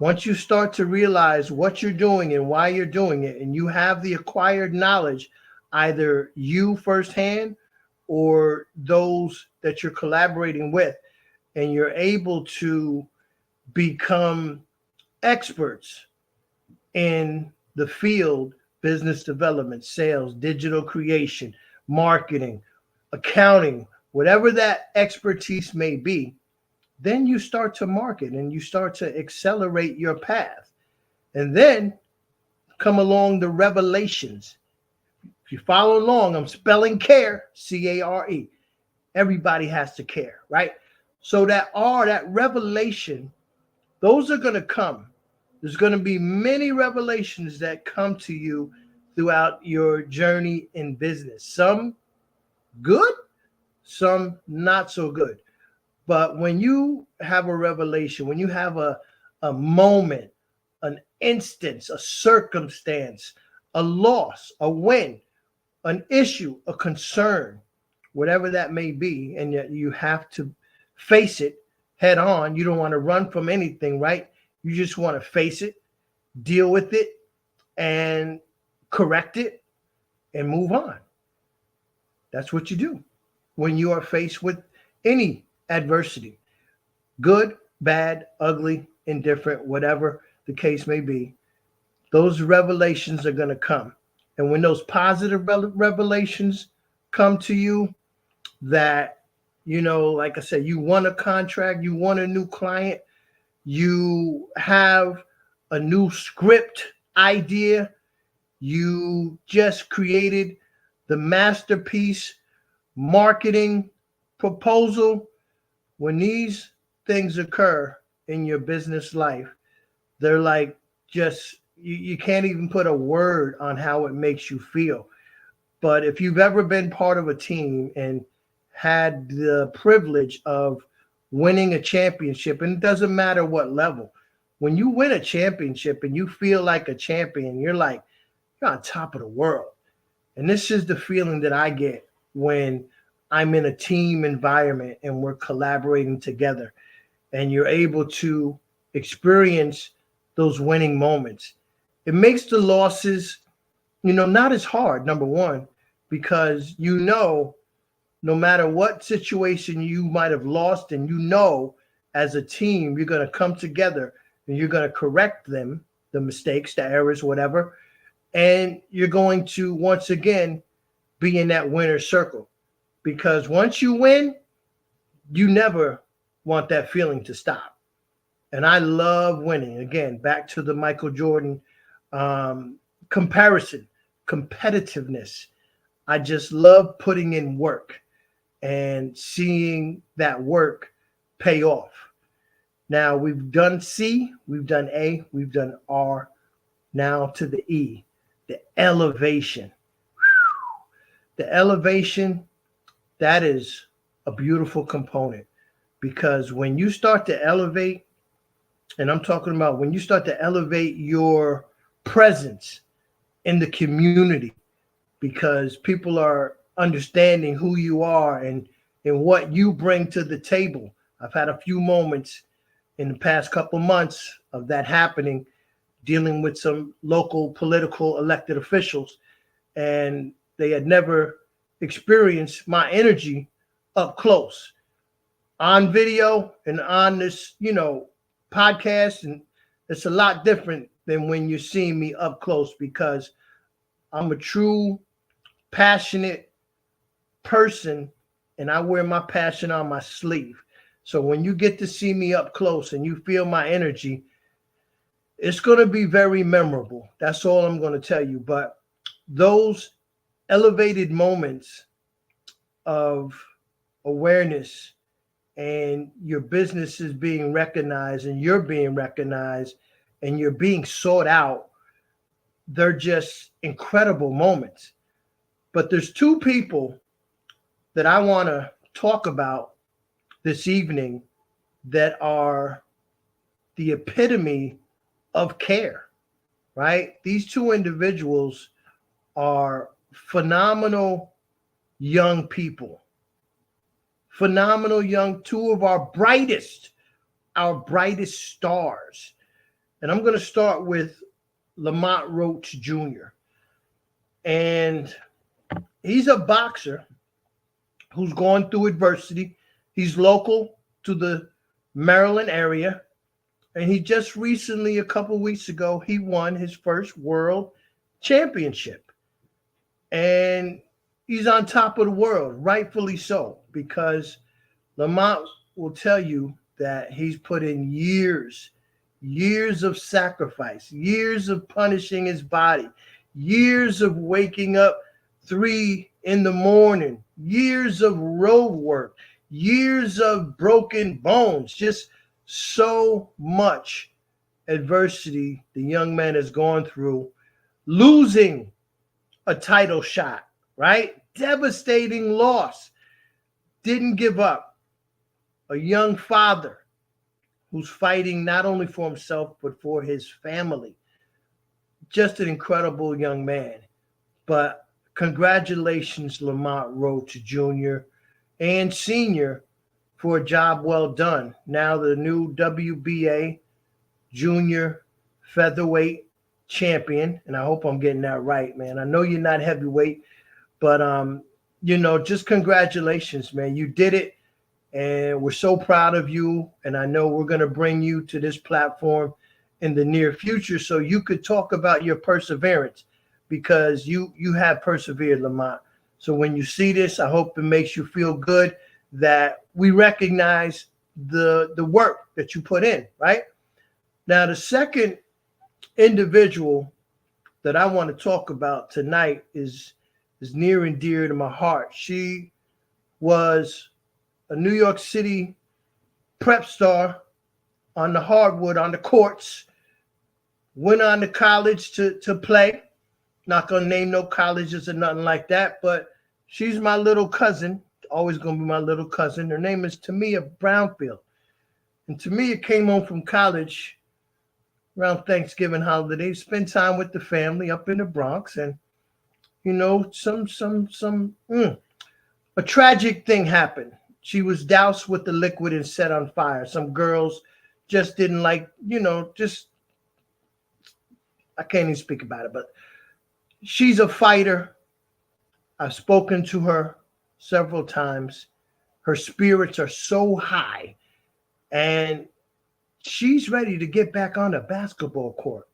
Once you start to realize what you're doing and why you're doing it, and you have the acquired knowledge, either you firsthand or those that you're collaborating with, and you're able to become experts in the field, business development, sales, digital creation, marketing, accounting, whatever that expertise may be, then you start to market and you start to accelerate your path. And then come along the revelations. If you follow along, I'm spelling care, C-A-R-E. Everybody has to care, right? So that revelation, those are going to come. There's going to be many revelations that come to you throughout your journey in business. Some good, some not so good. But when you have a revelation, when you have a moment, an instance, a circumstance, a loss, a win, an issue, a concern, whatever that may be, and yet you have to face it head on. You don't want to run from anything, right? You just want to face it, deal with it, and correct it, and move on. That's what you do when you are faced with any adversity, good, bad, ugly, indifferent, whatever the case may be. Those revelations are going to come. And when those positive revelations come to you, that, like I said, you won a contract, you won a new client, you have a new script idea, you just created the masterpiece marketing proposal. When these things occur in your business life, they're like just, you can't even put a word on how it makes you feel. But if you've ever been part of a team and had the privilege of winning a championship, and it doesn't matter what level, when you win a championship and you feel like a champion, you're on top of the world. And this is the feeling that I get when I'm in a team environment and we're collaborating together, and you're able to experience those winning moments. It makes the losses, not as hard, number one, because no matter what situation you might have lost, and as a team, you're going to come together and you're going to correct them, the mistakes, the errors, whatever. And you're going to, once again, be in that winner's circle. Because once you win, you never want that feeling to stop. And I love winning. Again, back to the Michael Jordan comparison, competitiveness. I just love putting in work and seeing that work pay off. Now we've done C, we've done A, we've done R, now to the E, the elevation. The elevation, that is a beautiful component, because when you start to elevate, and I'm talking about when you start to elevate your presence in the community, because people are understanding who you are and what you bring to the table. I've had a few moments in the past couple months of that happening, dealing with some local political elected officials, and they had never experienced my energy up close on video and on this, podcast. And it's a lot different than when you're seeing me up close, because I'm a true passionate person and I wear my passion on my sleeve. So when you get to see me up close and you feel my energy, it's going to be very memorable. That's all I'm going to tell you. But those elevated moments of awareness and your business is being recognized and you're being recognized and you're being sought out, they're just incredible moments. But there's two people that I want to talk about this evening that are the epitome of care, right? These two individuals are phenomenal young people, phenomenal young, two of our brightest stars. And I'm going to start with Lamont Roach Jr. And he's a boxer who's gone through adversity. He's local to the Maryland area. And he just recently, a couple weeks ago, he won his first world championship. And he's on top of the world, rightfully so, because Lamont will tell you that he's put in years of sacrifice, years of punishing his body, years of waking up 3 a.m, years of road work, years of broken bones, just so much adversity the young man has gone through, losing a title shot, right? Devastating loss. Didn't give up. A young father who's fighting not only for himself, but for his family. Just an incredible young man. But congratulations, Lamont Roach Jr. and Sr. for a job well done. Now the new WBA junior featherweight champion. And I hope I'm getting that right, man. I know you're not heavyweight, but, just congratulations, man. You did it. And we're so proud of you. And I know we're going to bring you to this platform in the near future so you could talk about your perseverance, because you have persevered, Lamont. So when you see this, I hope it makes you feel good that we recognize the work that you put in, right? Now, the second individual that I want to talk about tonight is near and dear to my heart. She was a New York City prep star on the hardwood, on the courts, went on to college to play. Not going to name no colleges or nothing like that, but she's my little cousin, always going to be my little cousin. Her name is Tamia Brownfield. And Tamia came home from college around Thanksgiving holiday, spend time with the family up in the Bronx. And, a tragic thing happened. She was doused with the liquid and set on fire. Some girls just didn't like, I can't even speak about it, but she's a fighter. I've spoken to her several times. Her spirits are so high, and she's ready to get back on the basketball court.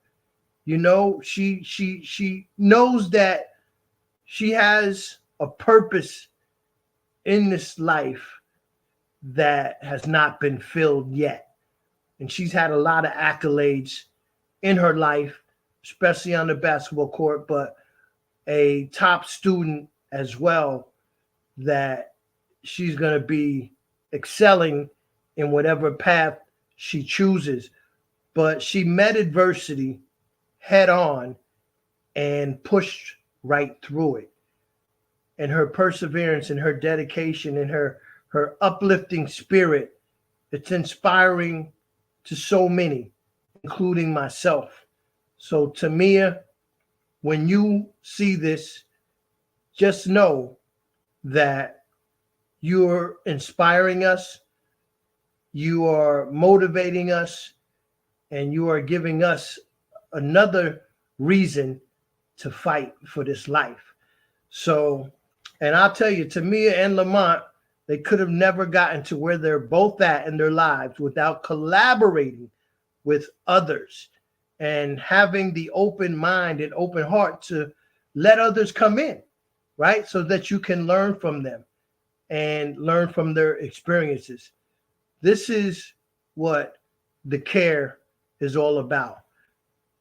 She knows that she has a purpose in this life that has not been filled yet. And she's had a lot of accolades in her life, especially on the basketball court, but a top student as well, that she's going to be excelling in whatever path she chooses. But she met adversity head on and pushed right through it. And her perseverance and her dedication and her uplifting spirit, it's inspiring to so many, including myself. So Tamia, when you see this, just know that you're inspiring us, you are motivating us, and you are giving us another reason to fight for this life. So, and I'll tell you, Tamia and Lamont, they could have never gotten to where they're both at in their lives without collaborating with others and having the open mind and open heart to let others come in, right? So that you can learn from them and learn from their experiences. This is what the CARE is all about.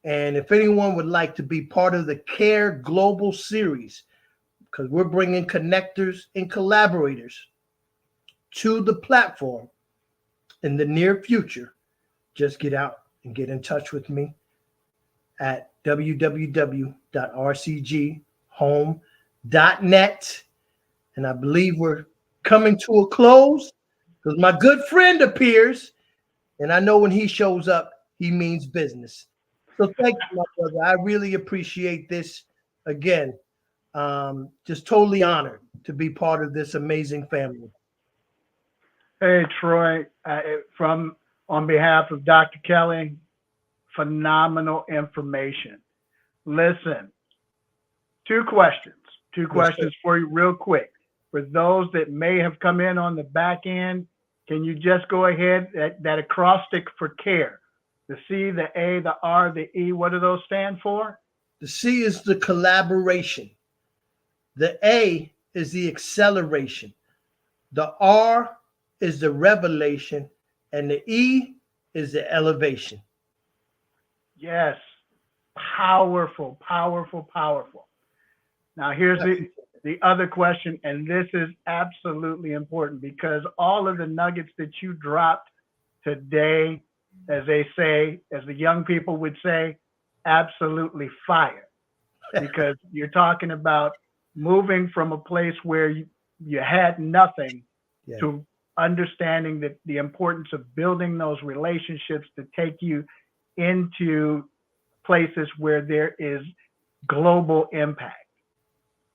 And if anyone would like to be part of the CARE Global Series, because we're bringing connectors and collaborators to the platform in the near future, just get out and get in touch with me at www.rcghome.net. And I believe we're coming to a close because my good friend appears. And I know when he shows up, he means business. So thank you, my brother. I really appreciate this. Again, just totally honored to be part of this amazing family. Hey, Troy, on behalf of Dr. Kelly, phenomenal information. Listen, two questions for you real quick. For those that may have come in on the back end, can you just go ahead, that acrostic for CARE, the C, the A, the R, the E, what do those stand for? The C is the collaboration. The A is the acceleration. The R is the revelation. And the E is the elevation. Yes. Powerful, powerful, powerful. Now, here's the other question, and this is absolutely important because all of the nuggets that you dropped today, as they say, as the young people would say, absolutely fire. Because you're talking about moving from a place where you had nothing to understanding that the importance of building those relationships to take you into places where there is global impact.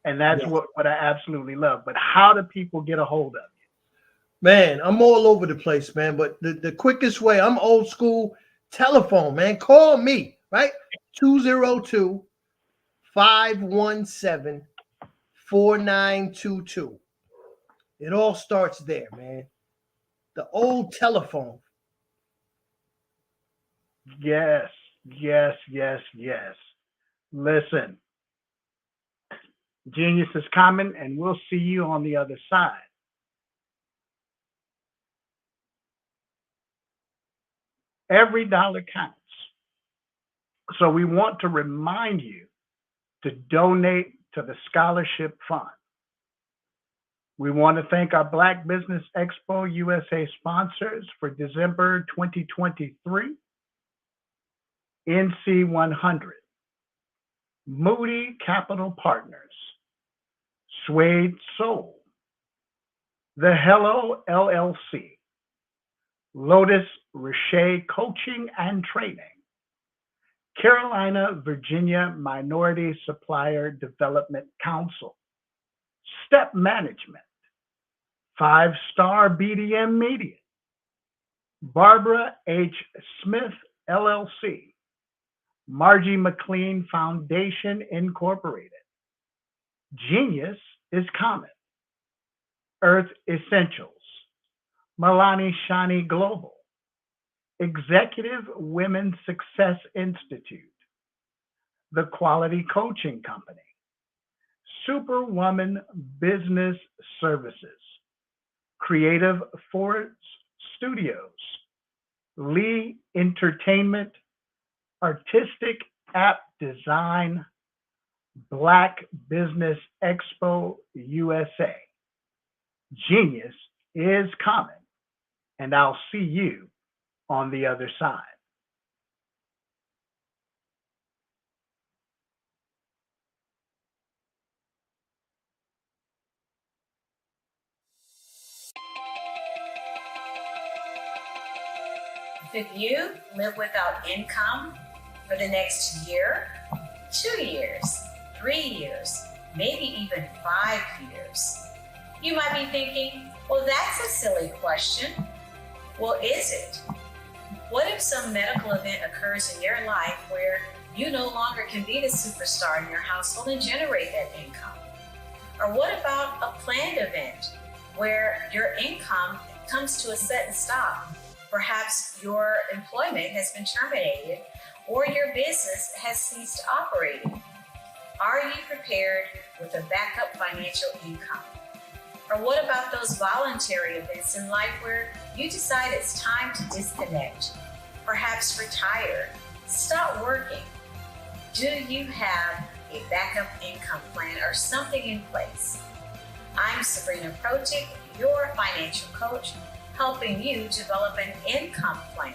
And that's what I absolutely love. But how do people get a hold of you? Man, I'm all over the place, man. But the quickest way, I'm old school telephone, man. Call me, right? 202-517-4922. It all starts there, man. The old telephone. Yes, yes, yes, yes. Listen, genius is coming, and we'll see you on the other side. Every dollar counts. So we want to remind you to donate to the scholarship fund. We want to thank our Black Business Expo USA sponsors for December 2023. NC 100, Moody Capital Partners, Suede Soul, The Hello LLC, Lotus Richer Coaching and Training, Carolina, Virginia Minority Supplier Development Council, Step Management, 5-Star BDM Media, Barbara H. Smith LLC, Margie McLean Foundation Incorporated, Genius is Common, Earth Essentials, Milani Shani Global, Executive Women's Success Institute, the Quality Coaching Company, Superwoman Business Services, Creative Force Studios, Lee Entertainment, Artistic App Design, Black Business Expo USA. Genius is common, and I'll see you on the other side. Could you live without income for the next year, 2 years, 3 years, maybe even 5 years? You might be thinking, well, that's a silly question. Well, is it? What if some medical event occurs in your life where you no longer can be the superstar in your household and generate that income? Or what about a planned event where your income comes to a sudden stop? Perhaps your employment has been terminated or your business has ceased operating. Are you prepared with a backup financial income? Or what about those voluntary events in life where you decide it's time to disconnect, perhaps retire, stop working? Do you have a backup income plan or something in place? I'm Sabrina Protic, your financial coach, helping you develop an income plan.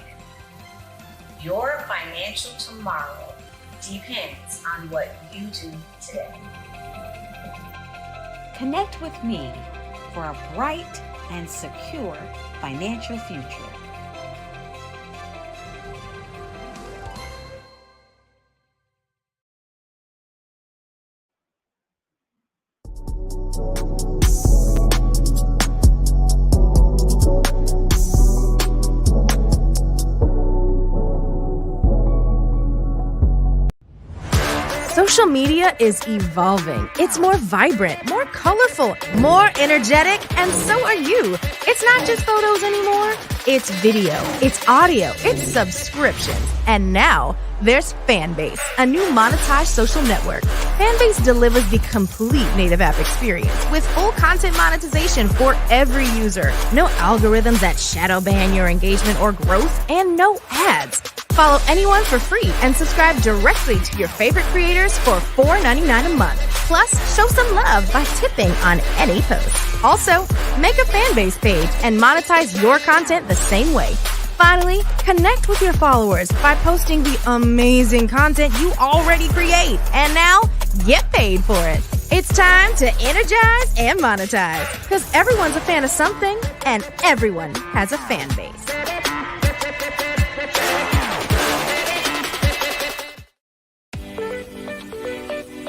Your financial tomorrow depends on what you do today. Connect with me for a bright and secure financial future. Social media is evolving. It's more vibrant, more colorful, more energetic, and so are you. It's not just photos anymore. It's video, it's audio, it's subscriptions. And now there's Fanbase, a new monetized social network. Fanbase delivers the complete native app experience with full content monetization for every user. No algorithms that shadow ban your engagement or growth, and no ads. Follow anyone for free and subscribe directly to your favorite creators for $4.99 a month. Plus, show some love by tipping on any post. Also, make a Fanbase page and monetize your content the same way. Finally, connect with your followers by posting the amazing content you already create. And now, get paid for it. It's time to energize and monetize, because everyone's a fan of something and everyone has a fan base.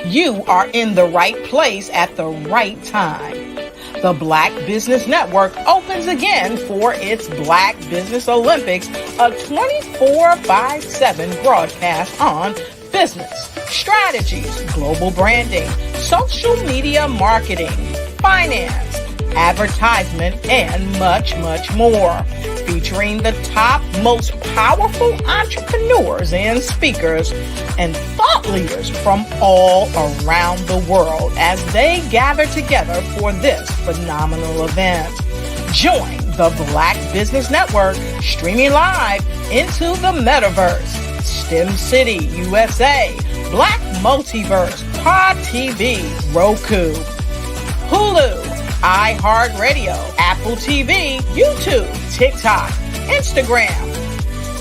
You are in the right place at the right time. The Black Business Network opens again for its Black Business Olympics, a 24/7 broadcast on business, strategies, global branding, social media marketing, finance, advertisement, and much, much more. Featuring the top, most powerful entrepreneurs and speakers and thought leaders from all around the world as they gather together for this phenomenal event. Join the Black Business Network streaming live into the metaverse, STEM City USA, Black Multiverse, Pod TV, Roku, Hulu, iHeartRadio, Apple TV, YouTube, TikTok, Instagram,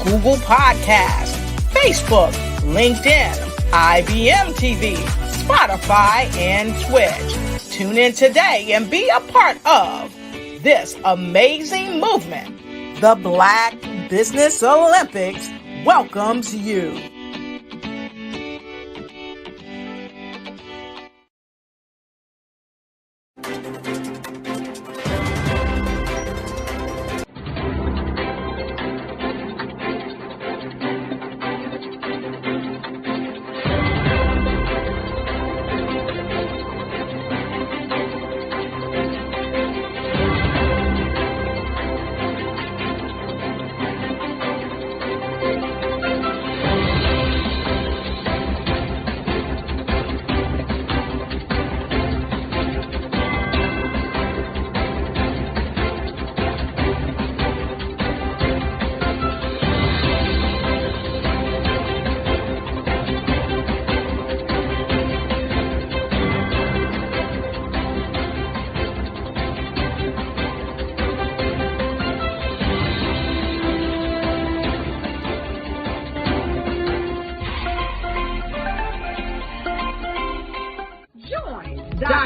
Google Podcasts, Facebook, LinkedIn, IBM TV, Spotify, and Twitch. Tune in today and be a part of this amazing movement. The Black Business Olympics welcomes you.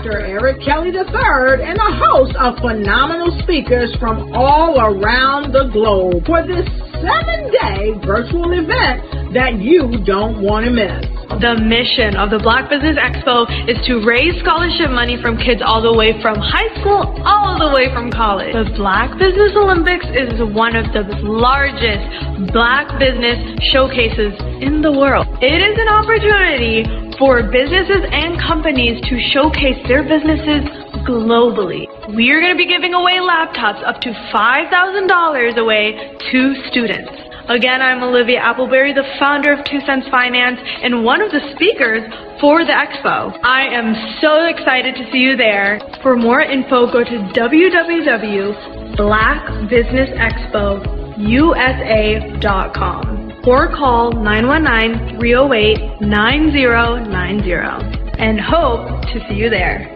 Dr. Eric Kelly III and a host of phenomenal speakers from all around the globe for this 7-day virtual event that you don't want to miss. The mission of the Black Business Expo is to raise scholarship money from kids all the way from high school all the way from college. The Black Business Olympics is one of the largest Black business showcases in the world. It is an opportunity for businesses and companies to showcase their businesses globally. We are going to be giving away laptops up to $5,000 away to students. Again, I'm Olivia Appleberry, the founder of 2 Cents Finance and one of the speakers for the expo. I am so excited to see you there. For more info, go to www.blackbusinessexpousa.com or call 919-308-9090 and hope to see you there.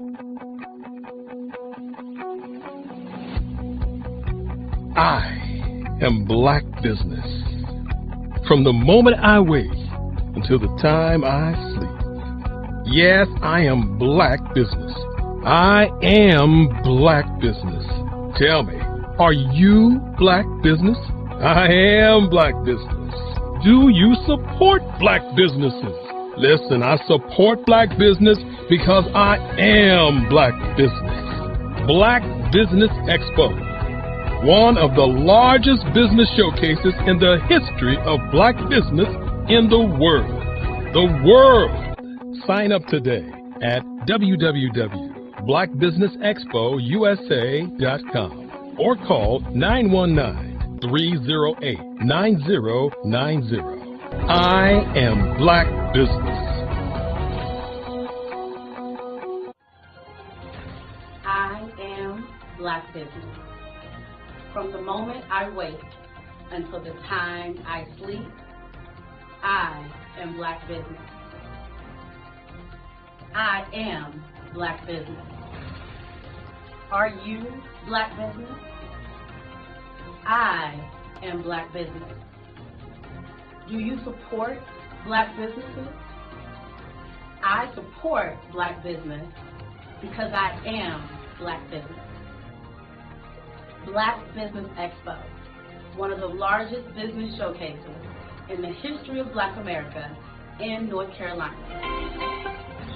I am Black Business. From the moment I wake until the time I sleep. Yes, I am Black Business. I am Black Business. Tell me, are you Black Business? I am Black Business. Do you support Black businesses? Listen, I support Black business because I am Black Business. Black Business Expo. One of the largest business showcases in the history of Black business in the world. The world! Sign up today at www.blackbusinessexpousa.com or call 919-308-9090. I am Black Business. I am Black Business. From the moment I wake until the time I sleep, I am Black Business. I am Black Business. Are you Black Business? I am Black Business. Do you support Black businesses? I support Black business because I am Black Business. Black Business Expo, one of the largest business showcases in the history of Black America in North Carolina.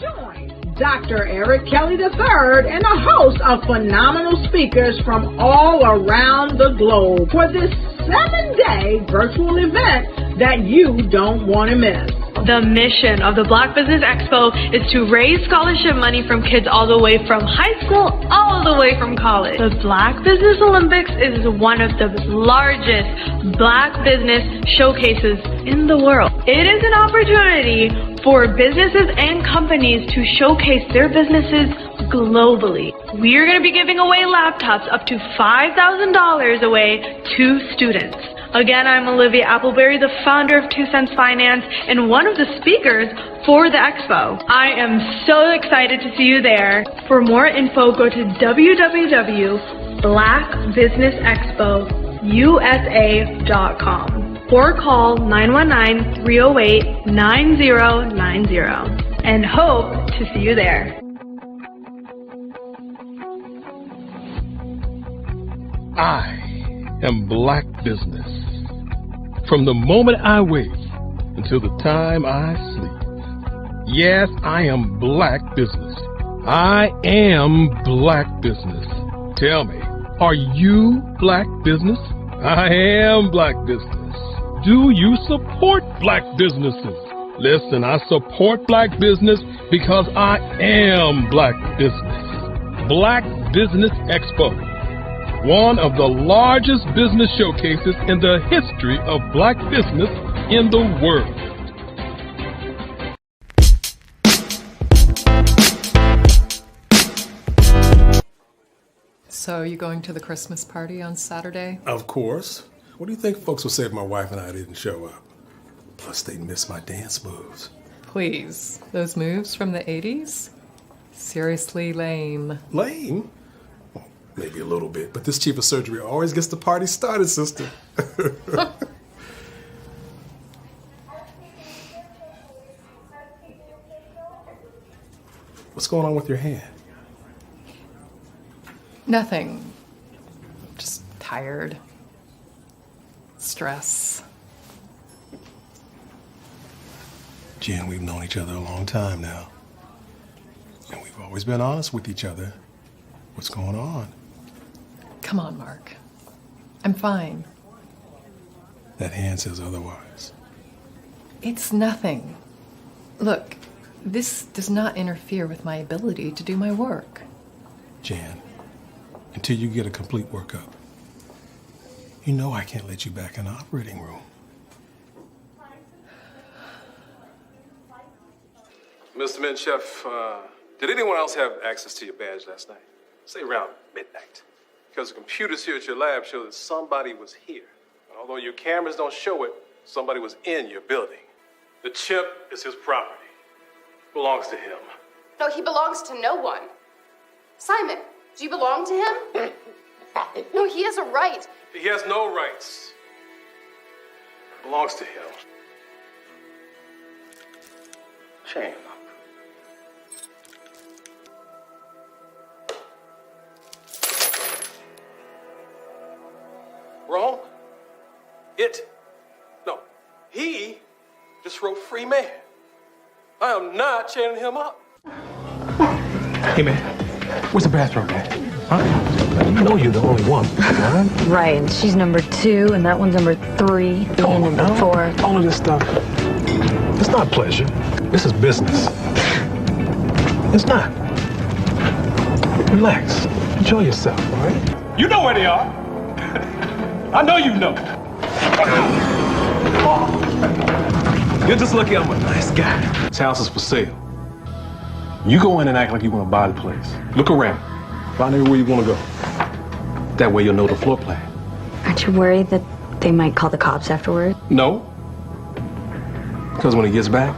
Join Dr. Eric Kelly III and a host of phenomenal speakers from all around the globe for this 7-day virtual event that you don't want to miss. The mission of the Black Business Expo is to raise scholarship money from kids all the way from high school all the way from college. The Black Business Olympics is one of the largest Black business showcases in the world. It is an opportunity for businesses and companies to showcase their businesses globally. We are going to be giving away laptops up to $5,000 away to students. Again, I'm Olivia Appleberry, the founder of 2 Cents Finance and one of the speakers for the expo. I am so excited to see you there. For more info, go to www.blackbusinessexpousa.com or call 919-308-9090 and hope to see you there. I am Black Business. From the moment I wake until the time I sleep. Yes, I am Black Business. I am Black Business. Tell me, are you Black Business? I am Black Business. Do you support Black businesses? Listen, I support Black business because I am Black Business. Black Business Expo. One of the largest business showcases in the history of Black business in the world. So you going to the Christmas party on Saturday? Of course. What do you think folks will say if my wife and I didn't show up? Plus, they miss my dance moves. Please, those moves from the 80s? Seriously lame. Lame? Well, maybe a little bit, but this chief of surgery always gets the party started, sister. What's going on with your hand? Nothing. Just tired. Stress. Jen, we've known each other a long time now. And we've always been honest with each other. What's going on? Come on, Mark. I'm fine. That hand says otherwise. It's nothing. Look, this does not interfere with my ability to do my work. Jan, until you get a complete workup, you know I can't let you back in the operating room. Mr. Menchef, did anyone else have access to your badge last night? Say around midnight. Because the computers here at your lab show that somebody was here. Although your cameras don't show it, somebody was in your building. The chip is his property. Belongs to him. No, he belongs to no one. Simon, do you belong to him? No, he has a right. He has no rights. Belongs to him. Shame. Wrong? He just wrote free man. I am not chaining him up. Hey, man, where's the bathroom, man? Huh? You know you're the only one, right? Right, and she's number 2, and that one's number 3, and number 4. All of this stuff, it's not pleasure. This is business. It's not. Relax. Enjoy yourself, all right? You know where they are. I know you know. You're just lucky I'm a nice guy. This house is for sale. You go in and act like you want to buy the place. Look around. Find everywhere you want to go. That way you'll know the floor plan. Aren't you worried that they might call the cops afterward? No. Because when he gets back,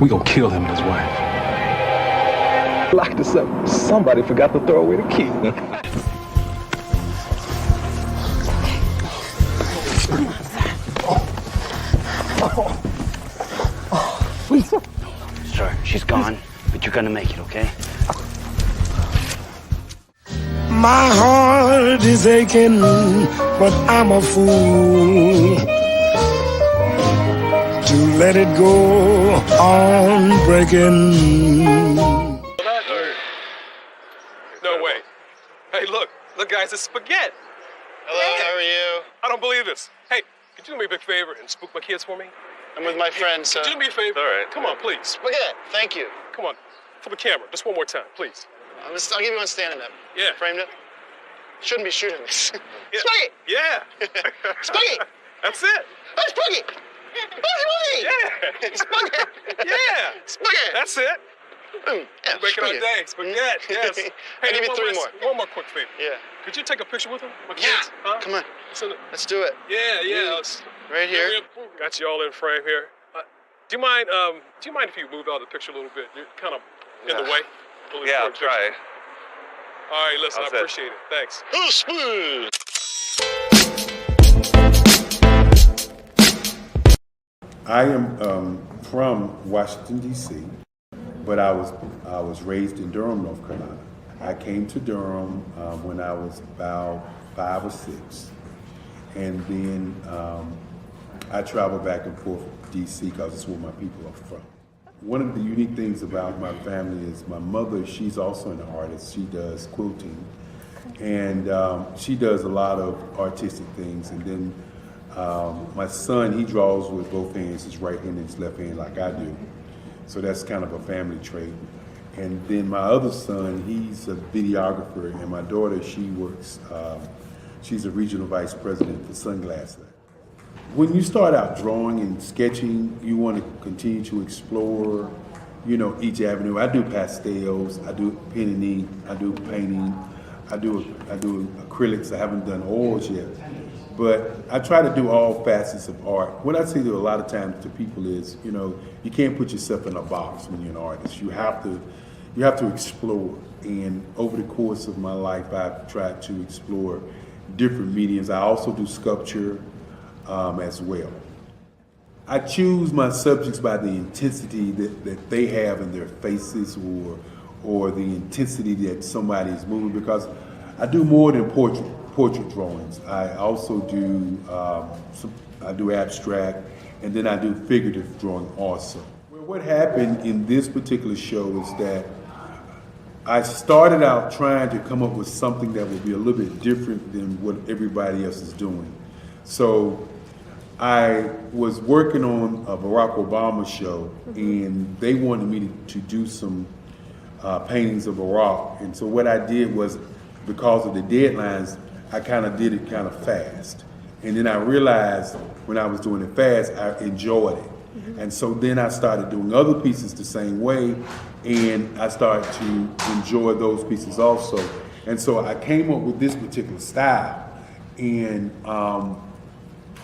we gonna kill him and his wife. Lock this up. Somebody forgot to throw away the key. Sir, she's gone, but you're gonna make it, okay? My heart is aching, but I'm a fool to let it go on breaking. No way. Hey, look, guys, it's spaghetti. Hello, how are you? I don't believe this. Hey, could you do me a big favor and spook my kids for me? I'm with my friend, so... Could you do me a favor? All right. Come on, please. Spaghetti, thank you. Come on, for the camera, just one more time, please. I'll give you one standing up. Yeah. Framed up. Shouldn't be shooting this. Yeah. Spaghetti! Yeah. Spaghetti! That's it. Oh, spaghetti! Spaghetti! Yeah. Spaghetti! Yeah. Spaghetti! That's it. Yeah, Making our day. Spaghetti, yes. Hey, I'll give you 3 more. One more quick favor. Yeah. Could you take a picture with them? My Yeah. kids? Huh? Come on. Let's do it. Yeah. Right here. Got you all in frame here. Do you mind if you move out of the picture a little bit? You're kind of in the way. Yeah, I'll try. All right, listen, I appreciate it. Thanks. Oh, smooth. I am from Washington, D.C., but I was raised in Durham, North Carolina. I came to Durham when I was about 5 or 6, and then I traveled back and forth to D.C. because it's where my people are from. One of the unique things about my family is my mother, she's also an artist. She does quilting, and she does a lot of artistic things. And then my son, he draws with both hands, his right hand and his left hand like I do. So that's kind of a family trait. And then my other son, he's a videographer, and my daughter, she works, she's a regional vice president for Sunglass Lab. When you start out drawing and sketching, you want to continue to explore, each avenue. I do pastels, I do pen and ink, I do painting, I do acrylics. I haven't done oils yet, but I try to do all facets of art. What I say to a lot of times to people is, you can't put yourself in a box when you're an artist. You have to explore. And over the course of my life, I've tried to explore different mediums. I also do sculpture as well. I choose my subjects by the intensity that they have in their faces or the intensity that somebody is moving, because I do more than portrait drawings. I also do I do abstract, and then I do figurative drawing also. Well, what happened in this particular show is that I started out trying to come up with something that would be a little bit different than what everybody else is doing. So I was working on a Barack Obama show, and they wanted me to do some paintings of Barack. And so what I did was, because of the deadlines, I kind of did it kind of fast. And then I realized when I was doing it fast, I enjoyed it. And so then I started doing other pieces the same way, and I started to enjoy those pieces also. And so I came up with this particular style. And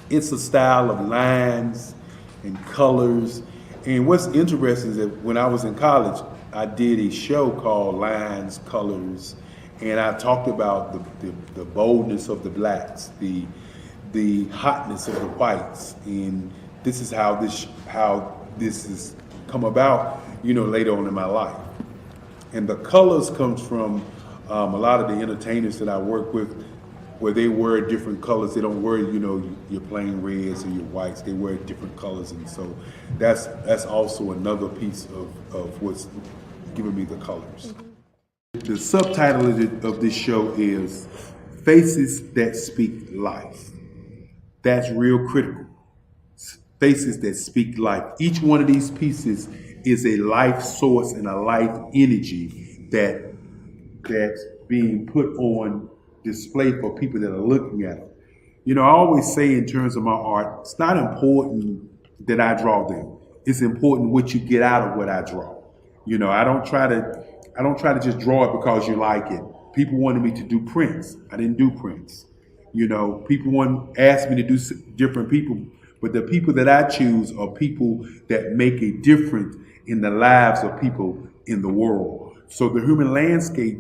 it's a style of lines and colors. And what's interesting is that when I was in college, I did a show called Lines, Colors, and I talked about the boldness of the blacks, the hotness of the whites, and this is how this has come about, later on in my life. And the colors comes from a lot of the entertainers that I work with, where they wear different colors. They don't wear, your plain reds or your whites. They wear different colors, and so that's also another piece of what's giving me the colors. The subtitle of this show is Faces That Speak Life. That's real critical. Faces that speak life. Each one of these pieces is a life source and a life energy that's being put on display for people that are looking at it. I always say in terms of my art, it's not important that I draw them. It's important what you get out of what I draw. I don't try to just draw it because you like it. People wanted me to do prints. I didn't do prints. People asked me to do different people, but the people that I choose are people that make a difference in the lives of people in the world. So the human landscape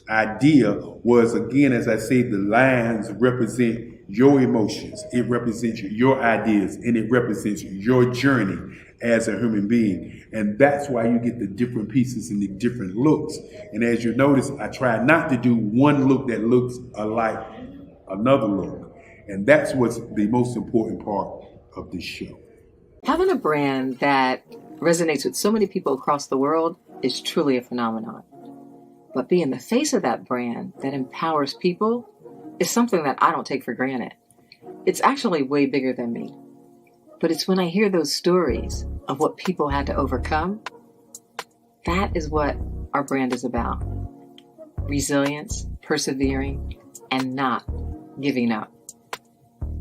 idea was, again, as I say, the lines represent your emotions, it represents your ideas, and it represents your journey as a human being. And that's why you get the different pieces and the different looks. And as you notice, I try not to do one look that looks alike another look. And that's what's the most important part of this show. Having a brand that resonates with so many people across the world is truly a phenomenon. But being the face of that brand that empowers people is something that I don't take for granted. It's actually way bigger than me. But it's when I hear those stories of what people had to overcome, that is what our brand is about. Resilience, persevering, and not giving up.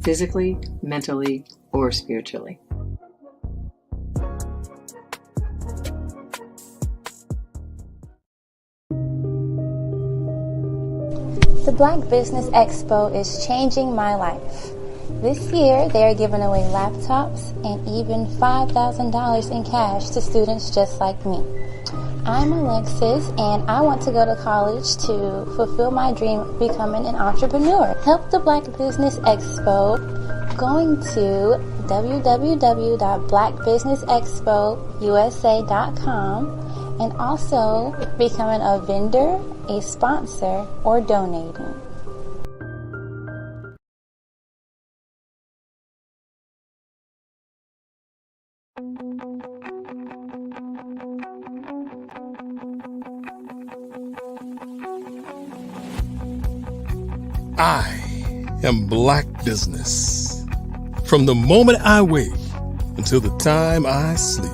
Physically, mentally, or spiritually. The Black Business Expo is changing my life. This year, they are giving away laptops and even $5,000 in cash to students just like me. I'm Alexis, and I want to go to college to fulfill my dream of becoming an entrepreneur. Help the Black Business Expo going to www.blackbusinessexpousa.com and also becoming a vendor, a sponsor, or donating. I am Black Business. From the moment I wake until the time I sleep.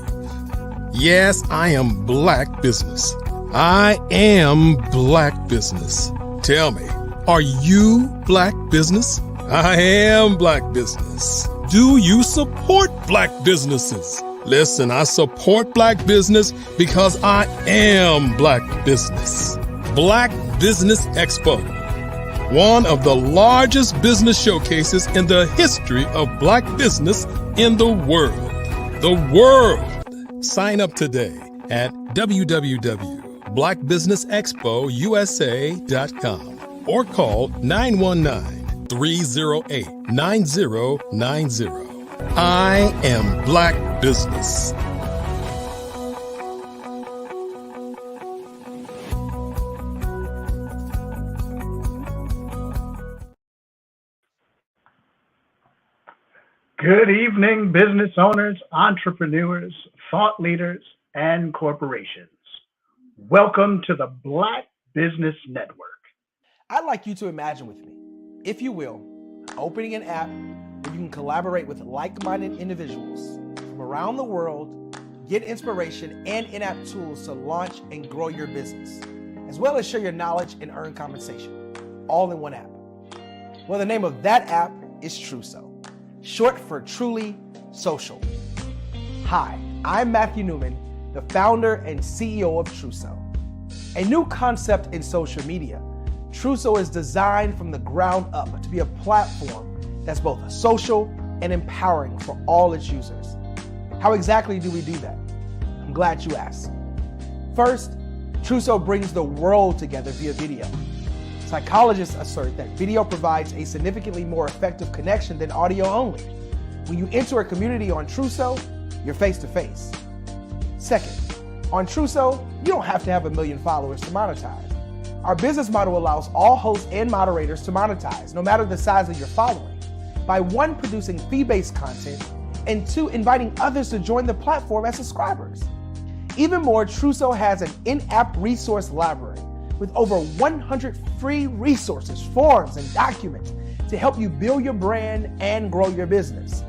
Yes, I am Black Business. I am Black Business. Tell me, are you Black Business? I am Black Business. Do you support Black businesses? Listen, I support Black business because I am Black Business. Black Business Expo. One of the largest business showcases in the history of Black business in the world. The world. Sign up today at www.blackbusinessexpousa.com or call 919-308-9090. I am Black Business. Good evening, business owners, entrepreneurs, thought leaders, and corporations. Welcome to the Black Business Network. I'd like you to imagine with me, if you will, opening an app where you can collaborate with like-minded individuals from around the world, get inspiration and in-app tools to launch and grow your business, as well as share your knowledge and earn compensation, all in one app. Well, the name of that app is Truso, short for Truly Social. Hi, I'm Matthew Newman, the founder and CEO of Truso. A new concept in social media, Truso is designed from the ground up to be a platform that's both social and empowering for all its users. How exactly do we do that? I'm glad you asked. First, Truso brings the world together via video. Psychologists assert that video provides a significantly more effective connection than audio only. When you enter a community on Truso, you're face to face. Second, on Truso, you don't have to have 1 million followers to monetize. Our business model allows all hosts and moderators to monetize, no matter the size of your following, by 1, producing fee-based content, and 2, inviting others to join the platform as subscribers. Even more, Truso has an in-app resource library with over 100 free resources, forms, and documents to help you build your brand and grow your business.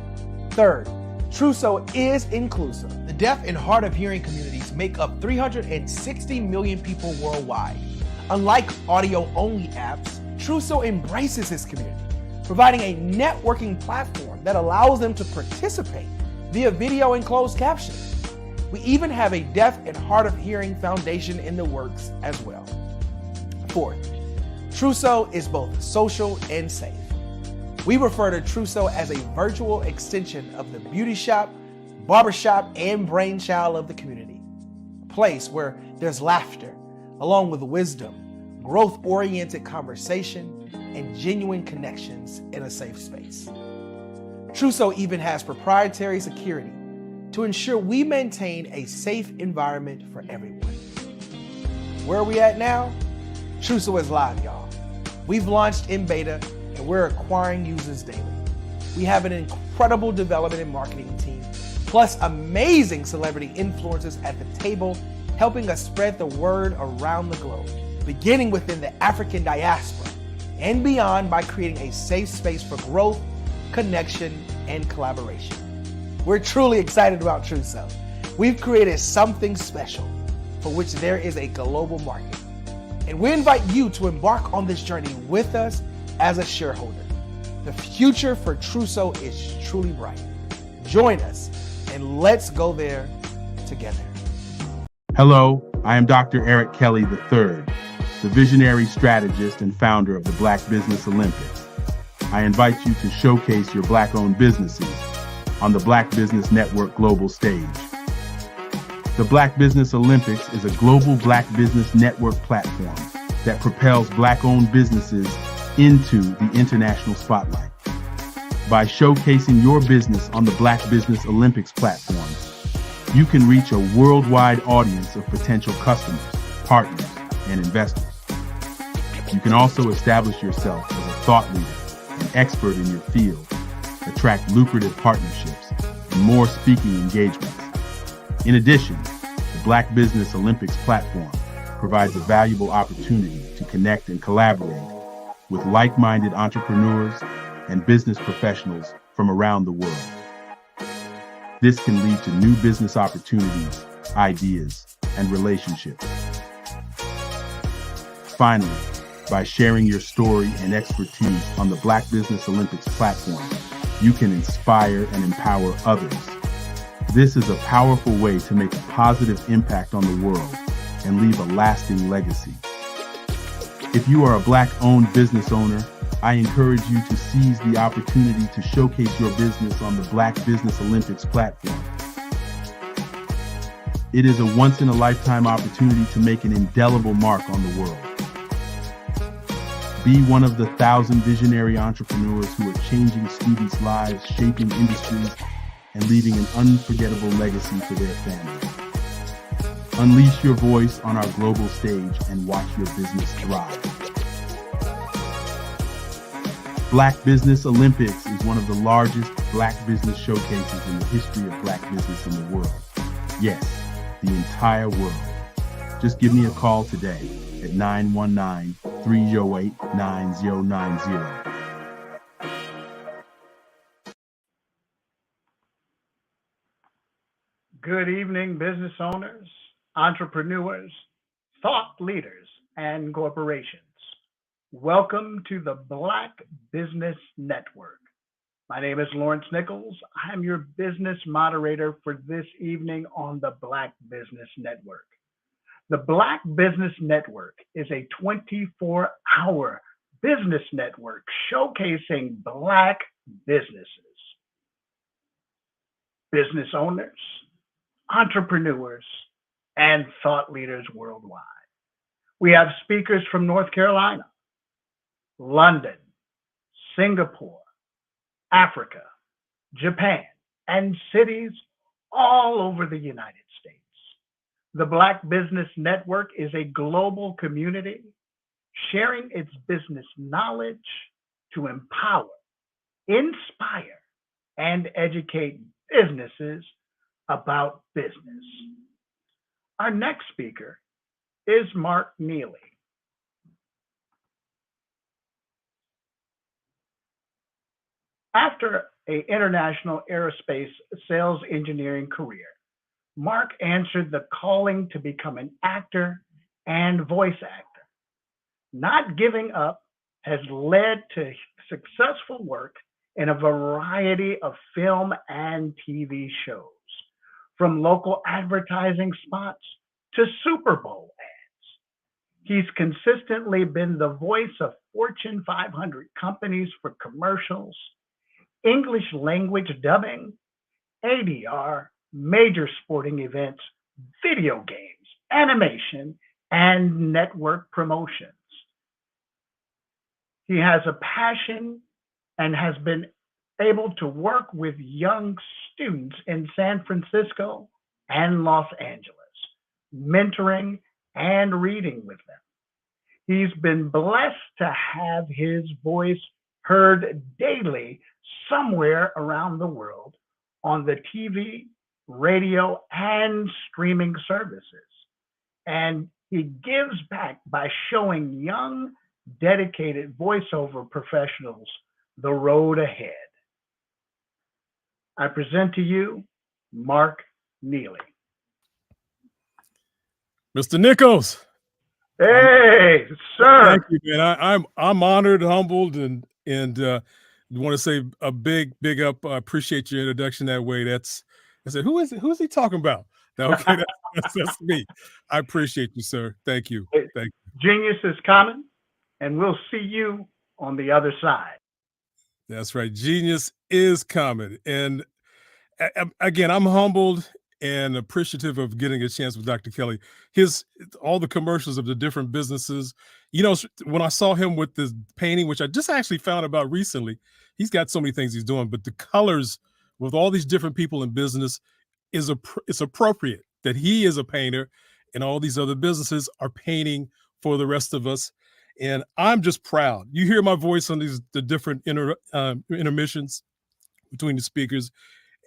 Third, Truso is inclusive. The deaf and hard of hearing communities make up 360 million people worldwide. Unlike audio-only apps, Truso embraces this community, providing a networking platform that allows them to participate via video and closed caption. We even have a deaf and hard of hearing foundation in the works as well. Fourth, Truso is both social and safe. We refer to Truso as a virtual extension of the beauty shop, barbershop, and brainchild of the community. A place where there's laughter, along with wisdom, growth-oriented conversation, and genuine connections in a safe space. Truso even has proprietary security to ensure we maintain a safe environment for everyone. Where are we at now? Truso is live, y'all. We've launched in beta, and we're acquiring users daily. We have an incredible development and marketing team, plus amazing celebrity influencers at the table, helping us spread the word around the globe, beginning within the African diaspora and beyond by creating a safe space for growth, connection, and collaboration. We're truly excited about Truso. We've created something special for which there is a global market. And we invite you to embark on this journey with us as a shareholder. The future for Truso is truly bright. Join us and let's go there together. Hello, I am Dr. Eric Kelly III, the visionary strategist and founder of the Black Business Olympics. I invite you to showcase your Black-owned businesses on the Black Business Network global stage. The Black Business Olympics is a global Black Business Network platform that propels Black-owned businesses into the international spotlight. By showcasing your business on the Black Business Olympics platform, you can reach a worldwide audience of potential customers, partners, and investors. You can also establish yourself as a thought leader and expert in your field, attract lucrative partnerships, and more speaking engagements. In addition, the Black Business Olympics platform provides a valuable opportunity to connect and collaborate with like-minded entrepreneurs and business professionals from around the world. This can lead to new business opportunities, ideas, and relationships. Finally, by sharing your story and expertise on the Black Business Olympics platform, you can inspire and empower others. This is a powerful way to make a positive impact on the world and leave a lasting legacy. If you are a Black-owned business owner, I encourage you to seize the opportunity to showcase your business on the Black Business Olympics platform. It is a once-in-a-lifetime opportunity to make an indelible mark on the world. Be one of the 1,000 visionary entrepreneurs who are changing students' lives, shaping industries, and leaving an unforgettable legacy for their families. Unleash your voice on our global stage and watch your business thrive. Black Business Olympics is one of the largest black business showcases in the history of black business in the world. Yes, the entire world. Just give me a call today at 919-308-9090. Good evening, business owners, entrepreneurs, thought leaders, and corporations. Welcome to the Black Business Network. My name is Lawrence Nichols. I'm your business moderator for this evening on the Black Business Network. The Black Business Network is a 24-hour business network showcasing Black businesses, business owners, entrepreneurs, and thought leaders worldwide. We have speakers from North Carolina, London, Singapore, Africa, Japan, and cities all over the United States. The Black Business Network is a global community sharing its business knowledge to empower, inspire, and educate businesses about business. Our next speaker is Mark Neely. After an international aerospace sales engineering career, Mark answered the calling to become an actor and voice actor. Not giving up has led to successful work in a variety of film and TV shows, from local advertising spots to Super Bowl ads. He's consistently been the voice of Fortune 500 companies for commercials, English language dubbing, ADR, major sporting events, video games, animation, and network promotions. He has a passion and has been able to work with young students in San Francisco and Los Angeles, mentoring and reading with them. He's been blessed to have his voice heard daily somewhere around the world on the TV, radio, and streaming services. And he gives back by showing young, dedicated voiceover professionals the road ahead. I present to you Mark Neely. Mr. Nichols. Hey, sir. Thank you, man. I'm honored, humbled, and want to say a big up. I appreciate your introduction that way. I said, who is he talking about? Okay, that's me. I appreciate you, sir. Thank you. Thank you. Genius is coming, and we'll see you on the other side. That's right. Genius is coming. And again, I'm humbled and appreciative of getting a chance with Dr. Kelly. All the commercials of the different businesses. You know, when I saw him with this painting, which I just actually found about recently, he's got so many things he's doing, but the colors with all these different people in business it's appropriate that he is a painter and all these other businesses are painting for the rest of us. And I'm just proud. You hear my voice on the different intermissions between the speakers,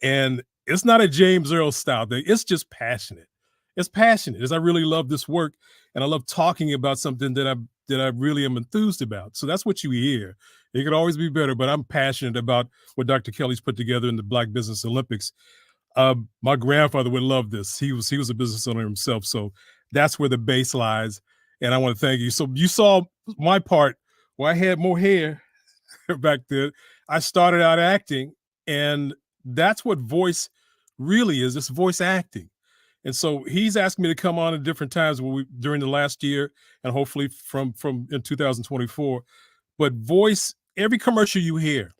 and it's not a James Earl style thing. It's just passionate. It's passionate. I really love this work, and I love talking about something that I really am enthused about. So that's what you hear. It could always be better, but I'm passionate about what Dr. Kelly's put together in the Black Business Olympics. My grandfather would love this. He was a business owner himself, so that's where the base lies. And I want to thank you. So you saw my part where I had more hair back then. I started out acting, and that's what voice really is. It's voice acting. And so he's asked me to come on at different times during the last year, and hopefully from in 2024. But voice, every commercial you hear,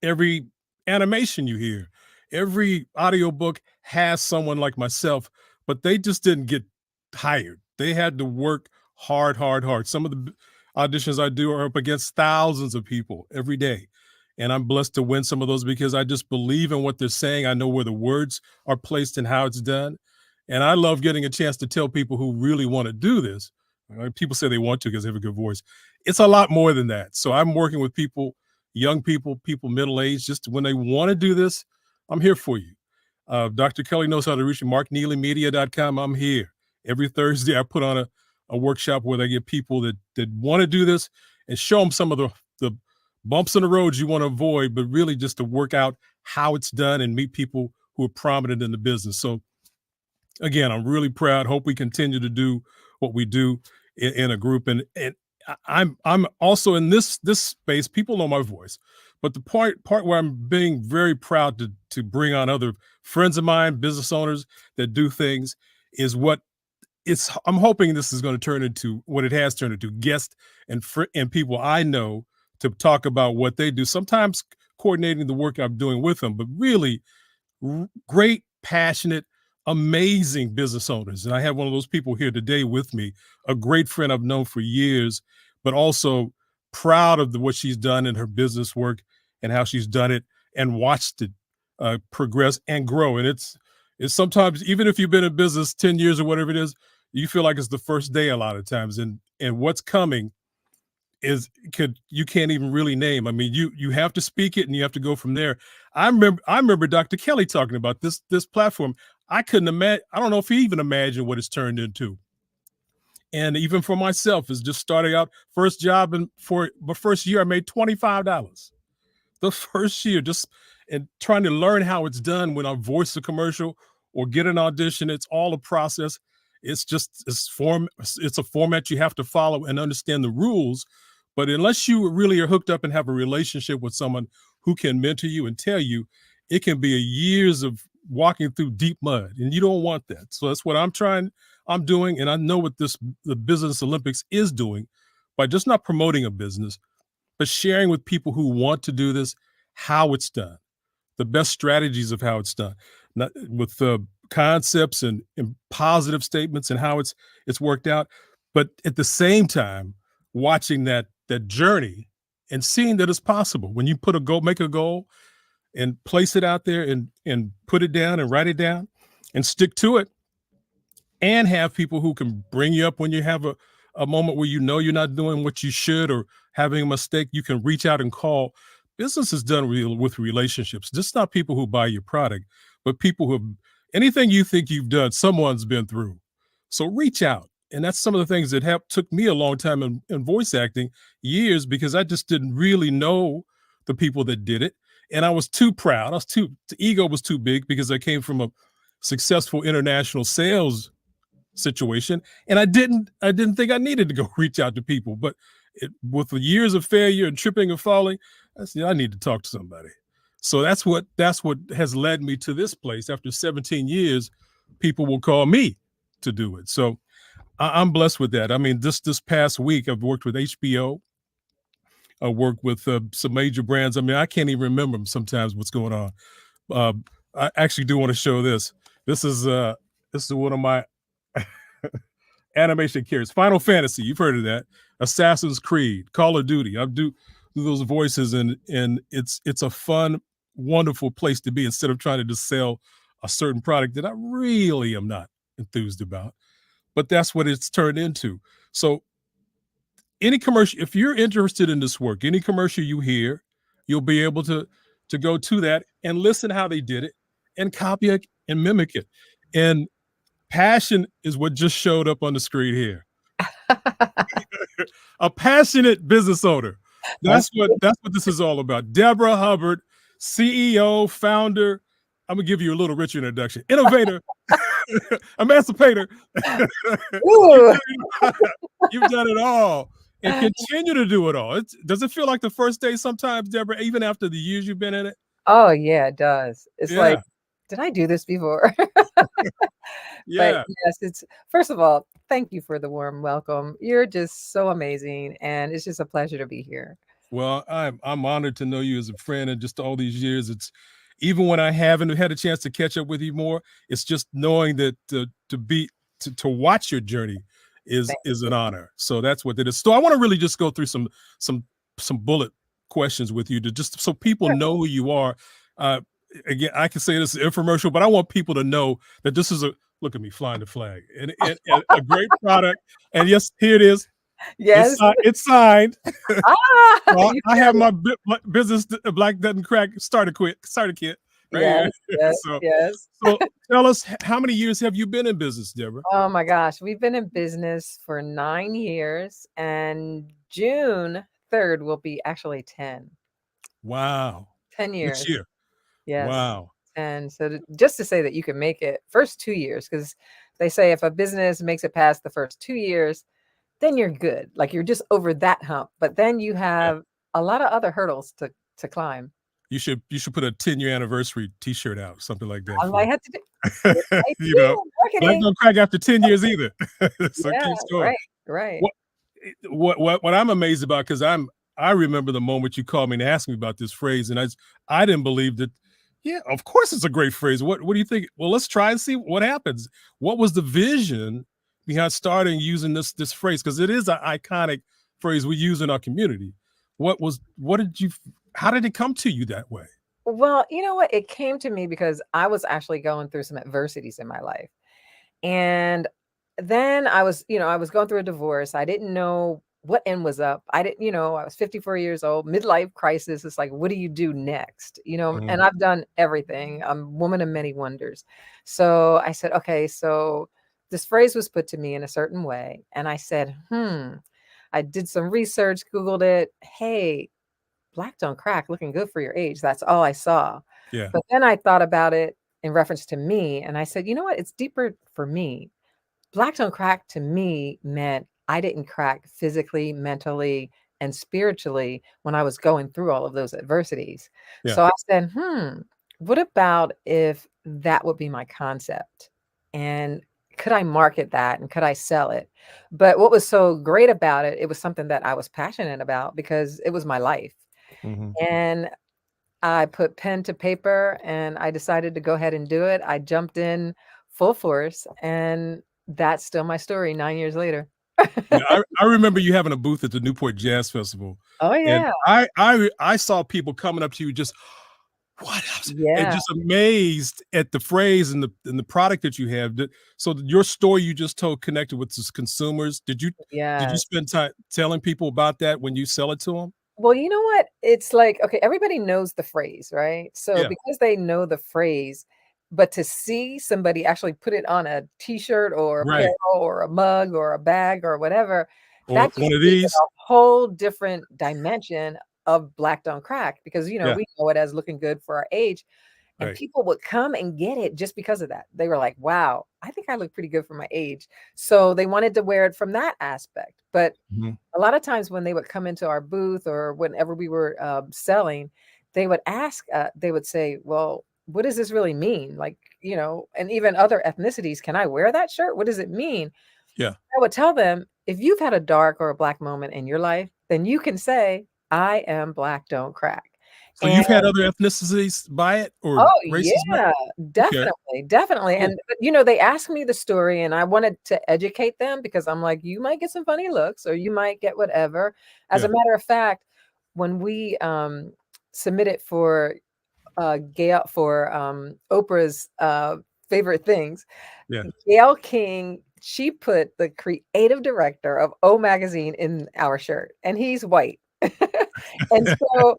every animation you hear, every audiobook has someone like myself, but they just didn't get hired. They had to work hard. Some of the auditions I do are up against thousands of people every day. And I'm blessed to win some of those because I just believe in what they're saying. I know where the words are placed and how it's done. And I love getting a chance to tell people who really want to do this People say they want to because they have a good voice. It's a lot more than that. So I'm working with people, young people, people middle aged, just when they want to do this, I'm here for you. Dr. Kelly knows how to reach me. MarkNeelyMedia.com. I'm here. Every Thursday, I put on a workshop where they get people that want to do this and show them some of the bumps in the roads you want to avoid, but really just to work out how it's done and meet people who are prominent in the business. So again, I'm really proud. Hope we continue to do what we do in a group. And I'm also in this space. People know my voice, but the part where I'm being very proud to bring on other friends of mine, business owners that do things, is what I'm hoping this is going to turn into what it has turned into, guests and people I know to talk about what they do. Sometimes coordinating the work I'm doing with them, but really great, passionate, amazing business owners. And I have one of those people here today with me, a great friend I've known for years, but also proud of what she's done in her business work and how she's done it and watched it progress and grow. And it's sometimes, even if you've been in business 10 years or whatever it is, you feel like it's the first day a lot of times. And what's coming you can't even really name. I mean, you have to speak it and you have to go from there. I remember Dr. Kelly talking about this platform. I couldn't imagine. I don't know if he even imagined what it's turned into. And even for myself, is just starting out, first job, and for my first year, I made $25. The first year, just and trying to learn how it's done when I voice a commercial or get an audition. It's all a process. It's a format you have to follow and understand the rules. But unless you really are hooked up and have a relationship with someone who can mentor you and tell you, it can be years of walking through deep mud, and you don't want that. So that's what I'm doing. And I know what the Business Olympics is doing by just not promoting a business, but sharing with people who want to do this, how it's done, the best strategies of how it's done, not with the concepts and positive statements and how it's worked out. But at the same time, watching that journey and seeing that it's possible when you make a goal and place it out there and put it down and write it down and stick to it, and have people who can bring you up when you have a moment where you know you're not doing what you should or having a mistake. You can reach out and call. Business is done with relationships. Just not people who buy your product, but people who have anything you think you've done, someone's been through. So reach out. And that's some of the things that took me a long time in voice acting, years, because I just didn't really know the people that did it. And I was too proud. The ego was too big because I came from a successful international sales situation. And I didn't think I needed to go reach out to people. But with the years of failure and tripping and falling, I said, I need to talk to somebody. So that's what has led me to this place. After 17 years, people will call me to do it. So I'm blessed with that. I mean, this past week, I've worked with HBO. I worked with some major brands. I mean, I can't even remember sometimes what's going on. I actually do want to show this. This is one of my animation characters. Final Fantasy, you've heard of that. Assassin's Creed, Call of Duty. I do those voices, and it's a fun, wonderful place to be instead of trying to just sell a certain product that I really am not enthused about. But that's what it's turned into. So any commercial, if you're interested in this work, any commercial you hear, you'll be able to go to that and listen how they did it and copy it and mimic it. And passion is what just showed up on the screen here. A passionate business owner. That's what this is all about. Deborah Hubbard, CEO, founder. I'm gonna give you a little richer introduction. Innovator, emancipator. You've done it all and continue to do it all. Does it feel like the first day sometimes, Deborah, even after the years you've been in it? Oh yeah, it does. It's like, did I do this before? Yeah. But yes, it's first of all, thank you for the warm welcome. You're just so amazing, and it's just a pleasure to be here. Well, I'm honored to know you as a friend, and just all these years, it's even when I haven't had a chance to catch up with you more, it's just knowing that to watch your journey is an honor. So that's what it is. So I want to really just go through some bullet questions with you to just so people know who you are. Again, I can say this is infomercial, but I want people to know that this is Look at me flying the flag. And a great product. And yes, here it is. Yes. It's signed. Ah, Well, you I got have it. my business Black Doesn't Crack starter kit right Yes, here. yes, So, yes. so tell us, how many years have you been in business, Deborah? Oh my gosh, we've been in business for 9 years, and June 3rd will be actually 10. Wow. 10 Next years. year. Yes. Wow. And so just to say that you can make it first 2 years, because they say if a business makes it past the first 2 years, then you're good. Like you're just over that hump. But then you Yeah. have a lot of other hurdles to climb. You should put a 10-year anniversary T-shirt out, something like that I for might have to do it might you know. do Black marketing. don't crack after 10 years either. So Yeah, keep going. right, right. What I'm amazed about, because I remember the moment you called me and asked me about this phrase, and I didn't believe that. Yeah, of course it's a great phrase. What do you think? Well, let's try and see what happens. What was the vision behind starting using this phrase? Because it is an iconic phrase we use in our community. How did it come to you that way? Well, you know what? It came to me because I was actually going through some adversities in my life. And then I was going through a divorce. I didn't know what end was up. I didn't, I was 54 years old, midlife crisis. It's like, what do you do next? And Mhm. I've done everything. I'm a woman of many wonders. So I said, okay, so this phrase was put to me in a certain way. And I said, I did some research, Googled it. Hey, black don't crack, looking good for your age. That's all I saw. Yeah. But then I thought about it in reference to me, and I said, you know what? It's deeper for me. Black don't crack to me meant I didn't crack physically, mentally, and spiritually when I was going through all of those adversities. Yeah. So I said, what about if that would be my concept? And could I market that and could I sell it? But what was so great about it, it was something that I was passionate about because it was my life. Mhm. And I put pen to paper and I decided to go ahead and do it. I jumped in full force, and that's still my story 9 years later. Yeah, I remember you having a booth at the Newport Jazz Festival, Oh, and yeah. I saw people coming up to you just, "What else?" And Yeah. just amazed at the phrase and the product that you have. So your story you just told connected with the consumers. Did you Yes. spend time telling people about that when you sell it to them? Well, you know what? It's like, okay, everybody knows the phrase, right? So Yeah. because they know the phrase, but to see somebody actually put it on a t-shirt or apparel Right. or a mug or a bag or whatever, Or that just one of gives it these. a whole different dimension of black don't crack because Yeah. we know it as looking good for our age. And Right. people would come and get it just because of that. They were like, wow, I think I look pretty good for my age. So they wanted to wear it from that aspect. But Mhm. a lot of times when they would come into our booth or whenever we were selling, they would ask, they would say, well, what does this really mean? Like, and even other ethnicities, can I wear that shirt? What does it mean? Yeah. I would tell them, if you've had a dark or a black moment in your life, then you can say, I am black, don't crack. So you've had other ethnicities buy it or Oh, races buy it? yeah, Okay. definitely, definitely, Cool. and, but, they asked me the story, and I wanted to educate them because I'm like, "You might get some funny looks, or you might get whatever." As a Yeah. matter of fact, when we, submitted for, Oprah's, favorite things, Yeah. Gayle King, she put the creative director of O Magazine in our shirt, and he's white. And so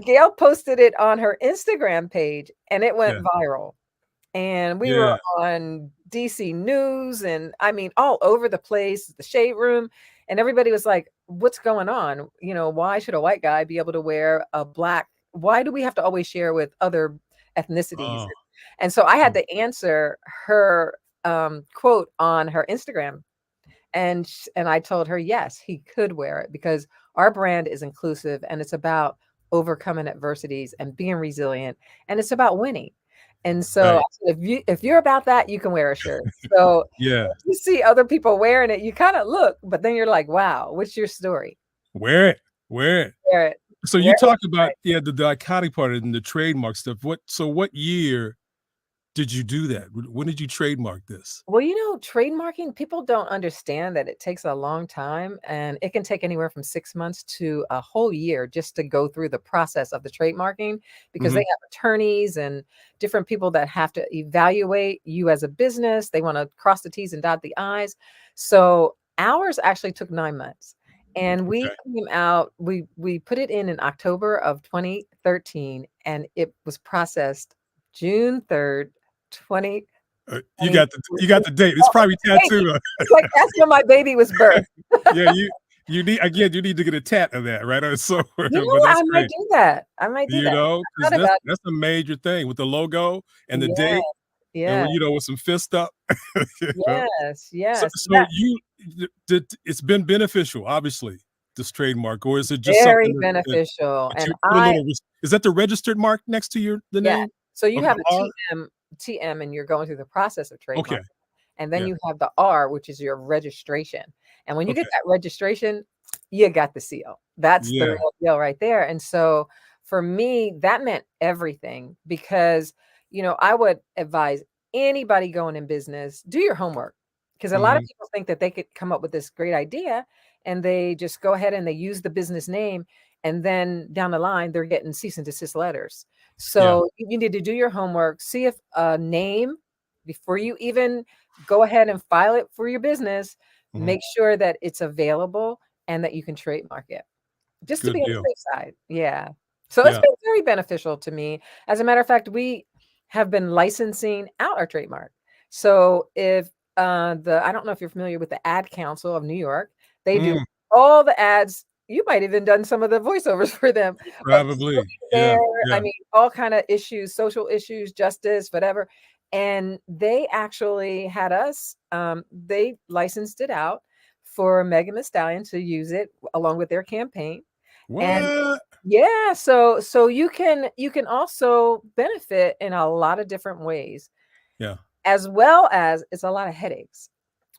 Gail posted it on her Instagram page and it went Yeah. viral. And we were Yeah. on DC News and I mean all over the place, the shade room, and everybody was like, what's going on? Why should a white guy be able to wear a black? Why do we have to always share with other ethnicities? Oh. And so I had to answer her quote on her Instagram and I told her, yes, he could wear it because our brand is inclusive and it's about overcoming adversities and being resilient and it's about winning. And so I Right. said, if you're about that, you can wear a shirt. So Yeah. if you see other people wearing it, you kind of look, but then you're like, wow, what's your story? Wear it. Wear it. Wear it. So you Wear it. talk about, the iconic part and the trademark stuff. What year did you do that? When did you trademark this? Well, trademarking, people don't understand that it takes a long time, and it can take anywhere from 6 months to a whole year just to go through the process of the trademarking, because they Mhm. have attorneys and different people that have to evaluate you as a business. They want to cross the T's and dot the I's. So ours actually took 9 months. And we Okay. came out, we put it in October of 2013, and it was processed June 3rd, 20. You got the date. It's Oh, probably baby. tattooed. It's like that's when my baby was birthed. Yeah, you need to get a tat of that, right? So, You know but what? I that's might great. do that. I might do You that. know, I because thought about that's a major thing with the logo and the Yeah. date, and Yeah. with some fist up. you know. Yes, So, yes. so you did. It's been beneficial, obviously, this trademark, or is it just Very something beneficial, that and you put a little? Is that the registered mark next to the yeah. name? So you Okay, have a R. TM, and you're going through the process of Okay. trademark. And then Yeah. you have the R, which is your registration. And when you get Okay. that registration, you got the seal. That's the Yeah. real deal right there. And so for me, that meant everything because, I would advise anybody going in business, do your homework. Because a lot of Mhm. people think that they could come up with this great idea and they just go ahead and they use the business name. And then down the line, they're getting cease and desist letters. Yeah. So you need to do your homework, see if a name before you even go ahead and file it for your business, Mhm. make sure that it's available and that you can trademark it just to be Good on the deal. safe side. Yeah. So it's Yeah. been very beneficial to me. As a matter of fact, we have been licensing out our trademark. So if I don't know if you're familiar with the Ad Council of New York, they do Mm, all the ads. You might even done some of the voiceovers for them, but probably. Yeah. there, I Yeah. mean, all kind of issues, social issues, justice, whatever. And they actually had us, they licensed it out for Megan Thee Stallion to use it along with their campaign. And What? yeah, so you can also benefit in a lot of different ways, Yeah. as well as it's a lot of headaches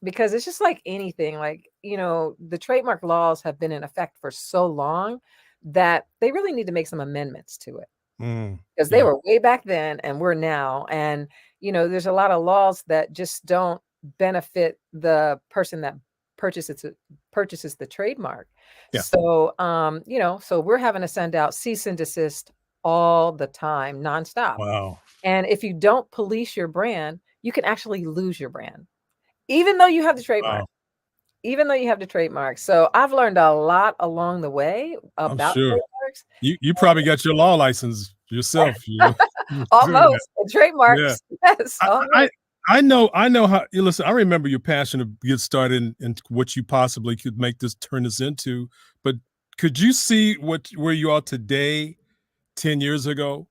because it's just like anything, like, the trademark laws have been in effect for so long that they really need to make some amendments to it Mm, because they yeah. were way back then and we're now. And, there's a lot of laws that just don't benefit the person that purchases the trademark. Yeah. So, so we're having to send out cease and desist all the time, nonstop. Wow. And if you don't police your brand, you can actually lose your brand, even though you have the trademark. Wow. Even though you have the trademark. So I've learned a lot along the way I'm about sure. trademarks. You probably got your law license yourself, doing that. Almost Yeah. trademarks. Yes, I almost. I I know how listen, I remember your passion to get started and what you possibly could turn this into, but could you see where you are today 10 years ago?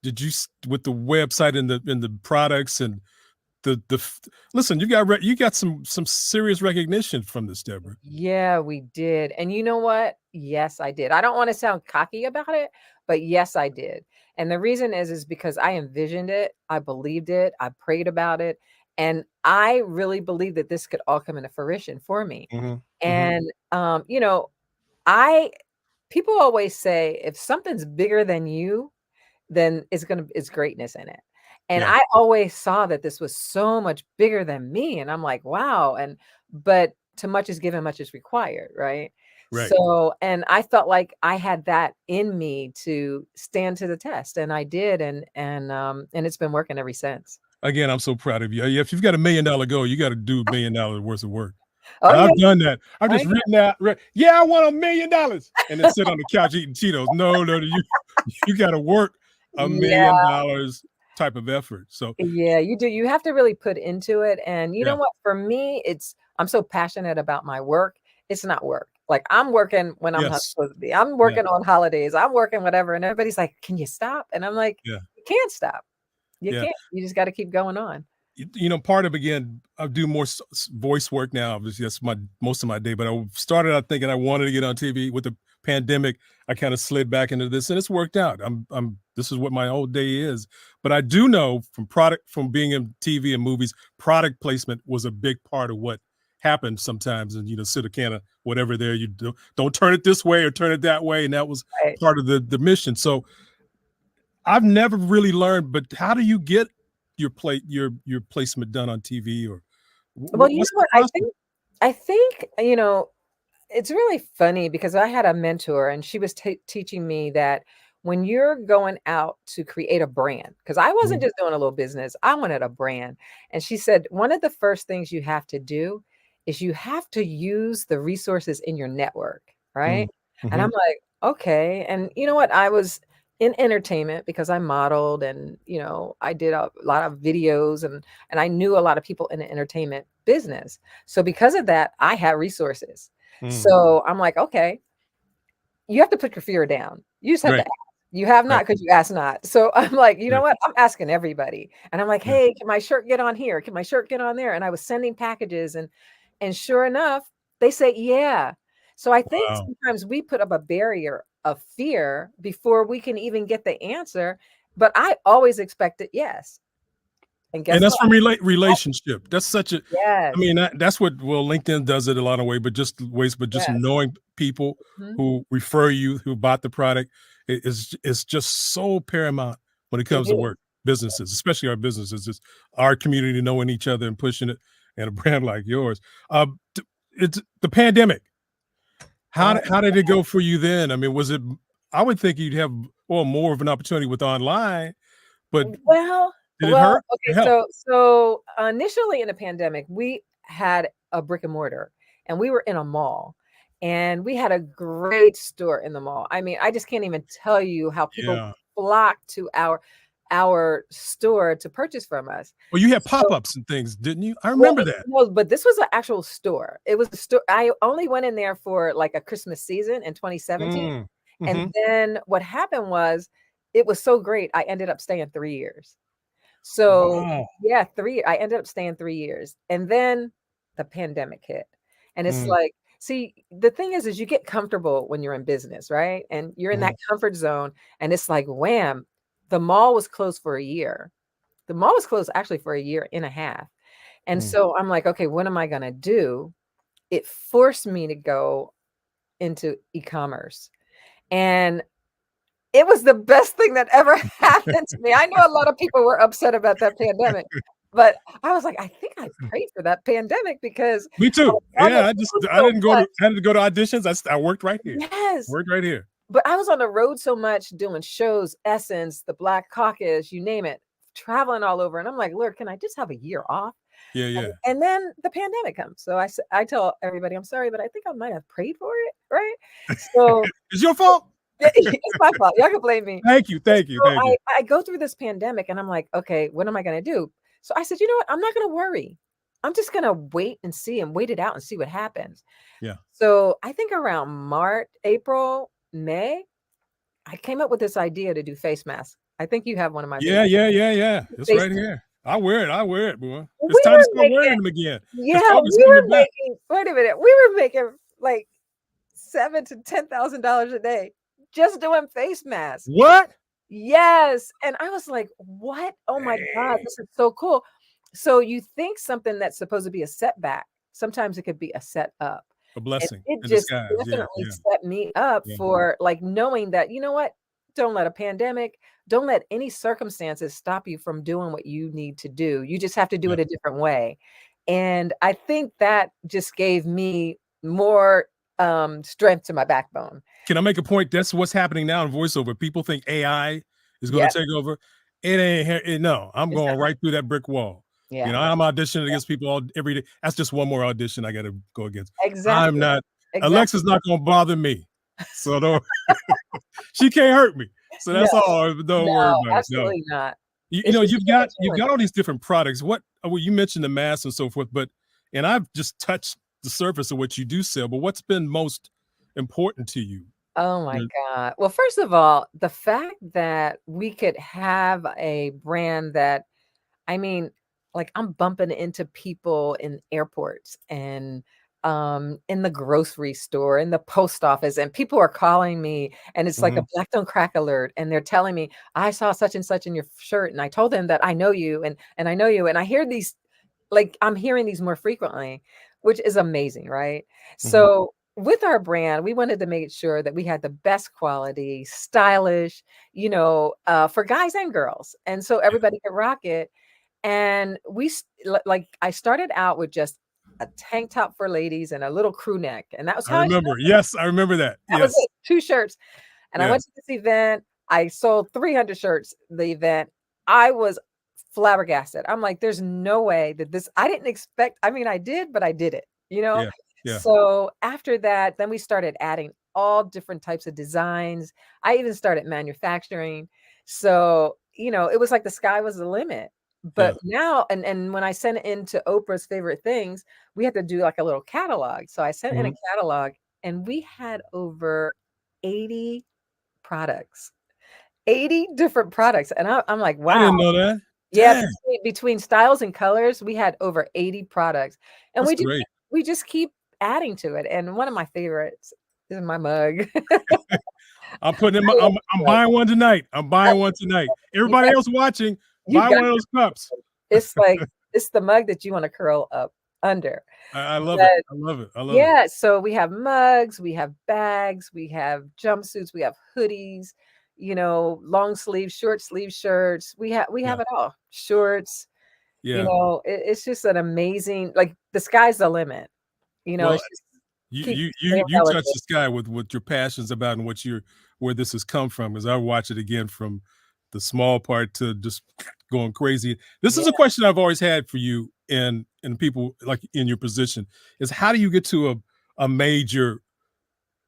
Did you with the website and the products and listen, you got some serious recognition from this, Deborah. Yeah, we did. And you know what? Yes, I did. I don't want to sound cocky about it, but yes, I did. And the reason is because I envisioned it, I believed it, I prayed about it, and I really believed that this could all come into fruition for me. Mhm. Mhm. And I people always say if something's bigger than you, then it's greatness in it. And Yeah. I always saw that this was so much bigger than me. And I'm like, wow. But too much is given, much is required, right? Right. So, and I felt like I had that in me to stand to the test, and I did, and it's been working ever since. Again, I'm so proud of you. If you've got $1 million goal, you got to do $1 million worth of work. Oh And yeah, I've done that. I've oh just yeah. written out, yeah, I want $1 million, and then sit on the couch eating Cheetos. No, you got to work $1 Yeah. million type of effort. So Yeah, you do. You have to really put into it. And you know yeah, what? For me, I'm so passionate about my work. It's not work. Like I'm working when I'm not yes, supposed to be. I'm yeah, working on holidays. I'm working whatever. And everybody's like, can you stop? And I'm like, yeah, you can't stop. You yeah. can't. You just got to keep going on. Part of again, I do more voice work now. Obviously, that's most of my day. But I started out thinking I wanted to get on TV. With the pandemic, I kind of slid back into this, and it's worked out. This is what my whole day is. But I do know from being in TV and movies, product placement was a big part of what happened sometimes. And sit a can of whatever there, you don't turn it this way or turn it that way, and that was Right. part of the mission. So I've never really learned. But how do you get your placement done on TV or Well, you know what's the what? process? I think, it's really funny because I had a mentor and she was teaching me that when you're going out to create a brand, because I wasn't Mhm. just doing a little business, I wanted a brand. And she said, one of the first things you have to do is you have to use the resources in your network, Mm. right? And I'm Mhm. like, okay. And you know what? I was in entertainment because I modeled and, I did a lot of videos and I knew a lot of people in the entertainment business. So because of that, I had resources. Mm. So I'm like, okay, you have to put your fear down. You just have to Right. ask. You have Right. not because you ask not. So I'm like, you know Yeah. what? I'm asking everybody. And I'm like, Yeah. hey, can my shirt get on here? Can my shirt get on there? And I was sending packages and sure enough, they say, yeah. So I think Wow. sometimes we put up a barrier of fear before we can even get the answer. But I always expected yes. And And guess that's what? from relationship. That's such a I Yes. mean, that's what LinkedIn does it a lot of ways, but just Yes. knowing people Mhm. who refer you, who bought the product is just so paramount when it It comes to is. work, businesses, especially our businesses, just our community knowing each other and pushing it and a brand like yours. It's the pandemic. Oh, How did it go for you then? I mean, was it I would think you'd have more of an opportunity with online, but Well did it well, hurt or okay, help? so initially in the pandemic, we had a brick and mortar, and we were in a mall, and we had a great store in the mall. I mean, I just can't even tell you how people Yeah. flocked to our store to purchase from us. Well, you had So pop-ups and things, didn't you? I well, remember that. no, but this was an actual store. It was a store. I only went in there for like a Christmas season in 2017. Mm. And Mhm. then what happened was it was so great. I ended up staying 3 years. So, Wow. yeah, I ended up staying 3 years, and then the pandemic hit, and it's Mm. like see, the thing is you get comfortable when you're in business, right? And you're in Mhm. that comfort zone, and it's like, wham, the mall was closed for a year. The mall was closed actually for a year and a half, and Mm. so I'm like, "Okay, what am I gonna do?" It forced me to go into e-commerce, and it was the best thing that ever happened to me. I know a lot of people were upset about that pandemic, but I was like, "I think I prayed for that pandemic because Me I too. was on the Yeah, road I so didn't go much." to I had to go to auditions. I worked right here. Yes, Worked right here. but I was on the road so much doing shows, Essence, the Black Caucus, you name it, traveling all over, and I'm like, "Lord, can I just have a year off?" Yeah, And yeah. and then the pandemic comes. So I tell everybody, "I'm sorry, but I think I might have prayed for it," right? So It's your fault. it's my fault. Y'all can blame me. Thank you, thank you, So thank you. I go through this pandemic and I'm like, "Okay, what am I gonna do?" So I said, "You know what? I'm not gonna worry. I'm just gonna wait and see and wait it out and see what happens." Yeah. So I think around March, April, May, I came up with this idea to do face masks. I think you have one of my Yeah, videos. yeah, yeah, yeah. It's Face right here. I wear it, boy. It's we time to were start wearing making them again. It's yeah, COVID's we coming were back. making wait a minute, we were making like seven to $10,000 a day just doing face masks. What? Yes, and I was like, "What? Oh my god, Dang. this is so cool." So you think something that's supposed to be a setback, sometimes it could be a setup. A And blessing it in just disguise. Yeah, definitely yeah, set me up yeah, for, like, knowing that, you know what? Don't let a pandemic, don't let any circumstances stop you from doing what you need to do. You just have to do yeah. it a different way. And I think that just gave me more, strength to my backbone. Can I make a point? That's what's happening now in voiceover. People think AI is gonna Yep, take over. It ain't here. No, I'm it's going not. right through that brick wall. You Yeah, know, I'm auditioning against people every day. That's just one more audition I gotta go against. I'm exactly, not exactly. Alexa's not gonna bother me. So don't she can't hurt me. So No, that's all. Don't worry no, about it. No. absolutely not. You It's know, just a you've challenge. got all these different products. Well, you mentioned the mask and so forth, but and I've just touched the surface of what you do sell, but what's been most important to you? Oh my You god. Well, first of all, the fact that we could have a brand that I mean, like, I'm bumping into people in airports and, in the grocery store, in the post office, and people are calling me, and it's like a Mhm. black don't crack alert, and they're telling me, "I saw such and such in your shirt, and I told them that I know you, and I know you," and I hear these like, I'm hearing these more frequently, which is amazing, right? Mhm. So, with our brand, we wanted to make sure that we had the best quality, stylish, for guys and girls, and so Yeah. everybody could rock it. And like I started out with just a tank top for ladies and a little crew neck. And that was I how I remember. Yes, I remember that. that was Yes. it, 2 shirts. And I Yeah. went to this event. I sold 300 shirts the event. I was flabbergasted. I'm like, there's no way that this I didn't expect. I mean, I did, but I did it, you know? Yeah. Yeah. So after that, then we started adding all different types of designs. I even started manufacturing. So, it was like the sky was the limit. Yeah. But now, and when I sent it into Oprah's favorite things, we had to do like a little catalog. So I sent in a Mhm. catalog and we had over 80 products, 80 different products. And I'm like, I wow. didn't know that. Yeah, Dang. between styles and colors, we had over 80 products. And That's we just great. we just keep adding to it. And one of my favorites is my mug. I'm putting in I my, love I'm this mug. buying one tonight. I'm buying one tonight. You Everybody got else watching, you buy got one of those cups. it's like it's the mug that you want to curl up under. I love it. But I love it. I love it. yeah, so we have mugs, we have bags, we have jumpsuits, we have hoodies, long sleeve, short sleeve shirts. We have Yeah. it all. Shorts, Yeah. it's just an amazing, like the sky's the limit. Well, It's just you keep you staying you you touch relevant. the sky with what your passion's about and where this has come from. As I watch it again from the small part to just going crazy. This Yeah. is a question I've always had for you and people like in your position is how do you get to a major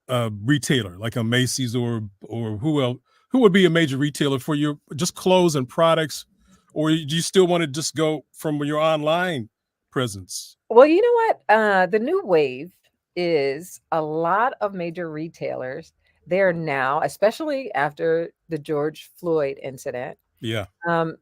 retailer like a Macy's or who would be a major retailer for your just clothes and products, or do you still want to just go from your online presence? Well, you know what? The new wave is a lot of major retailers. They're now, especially after the George Floyd incident, Yeah.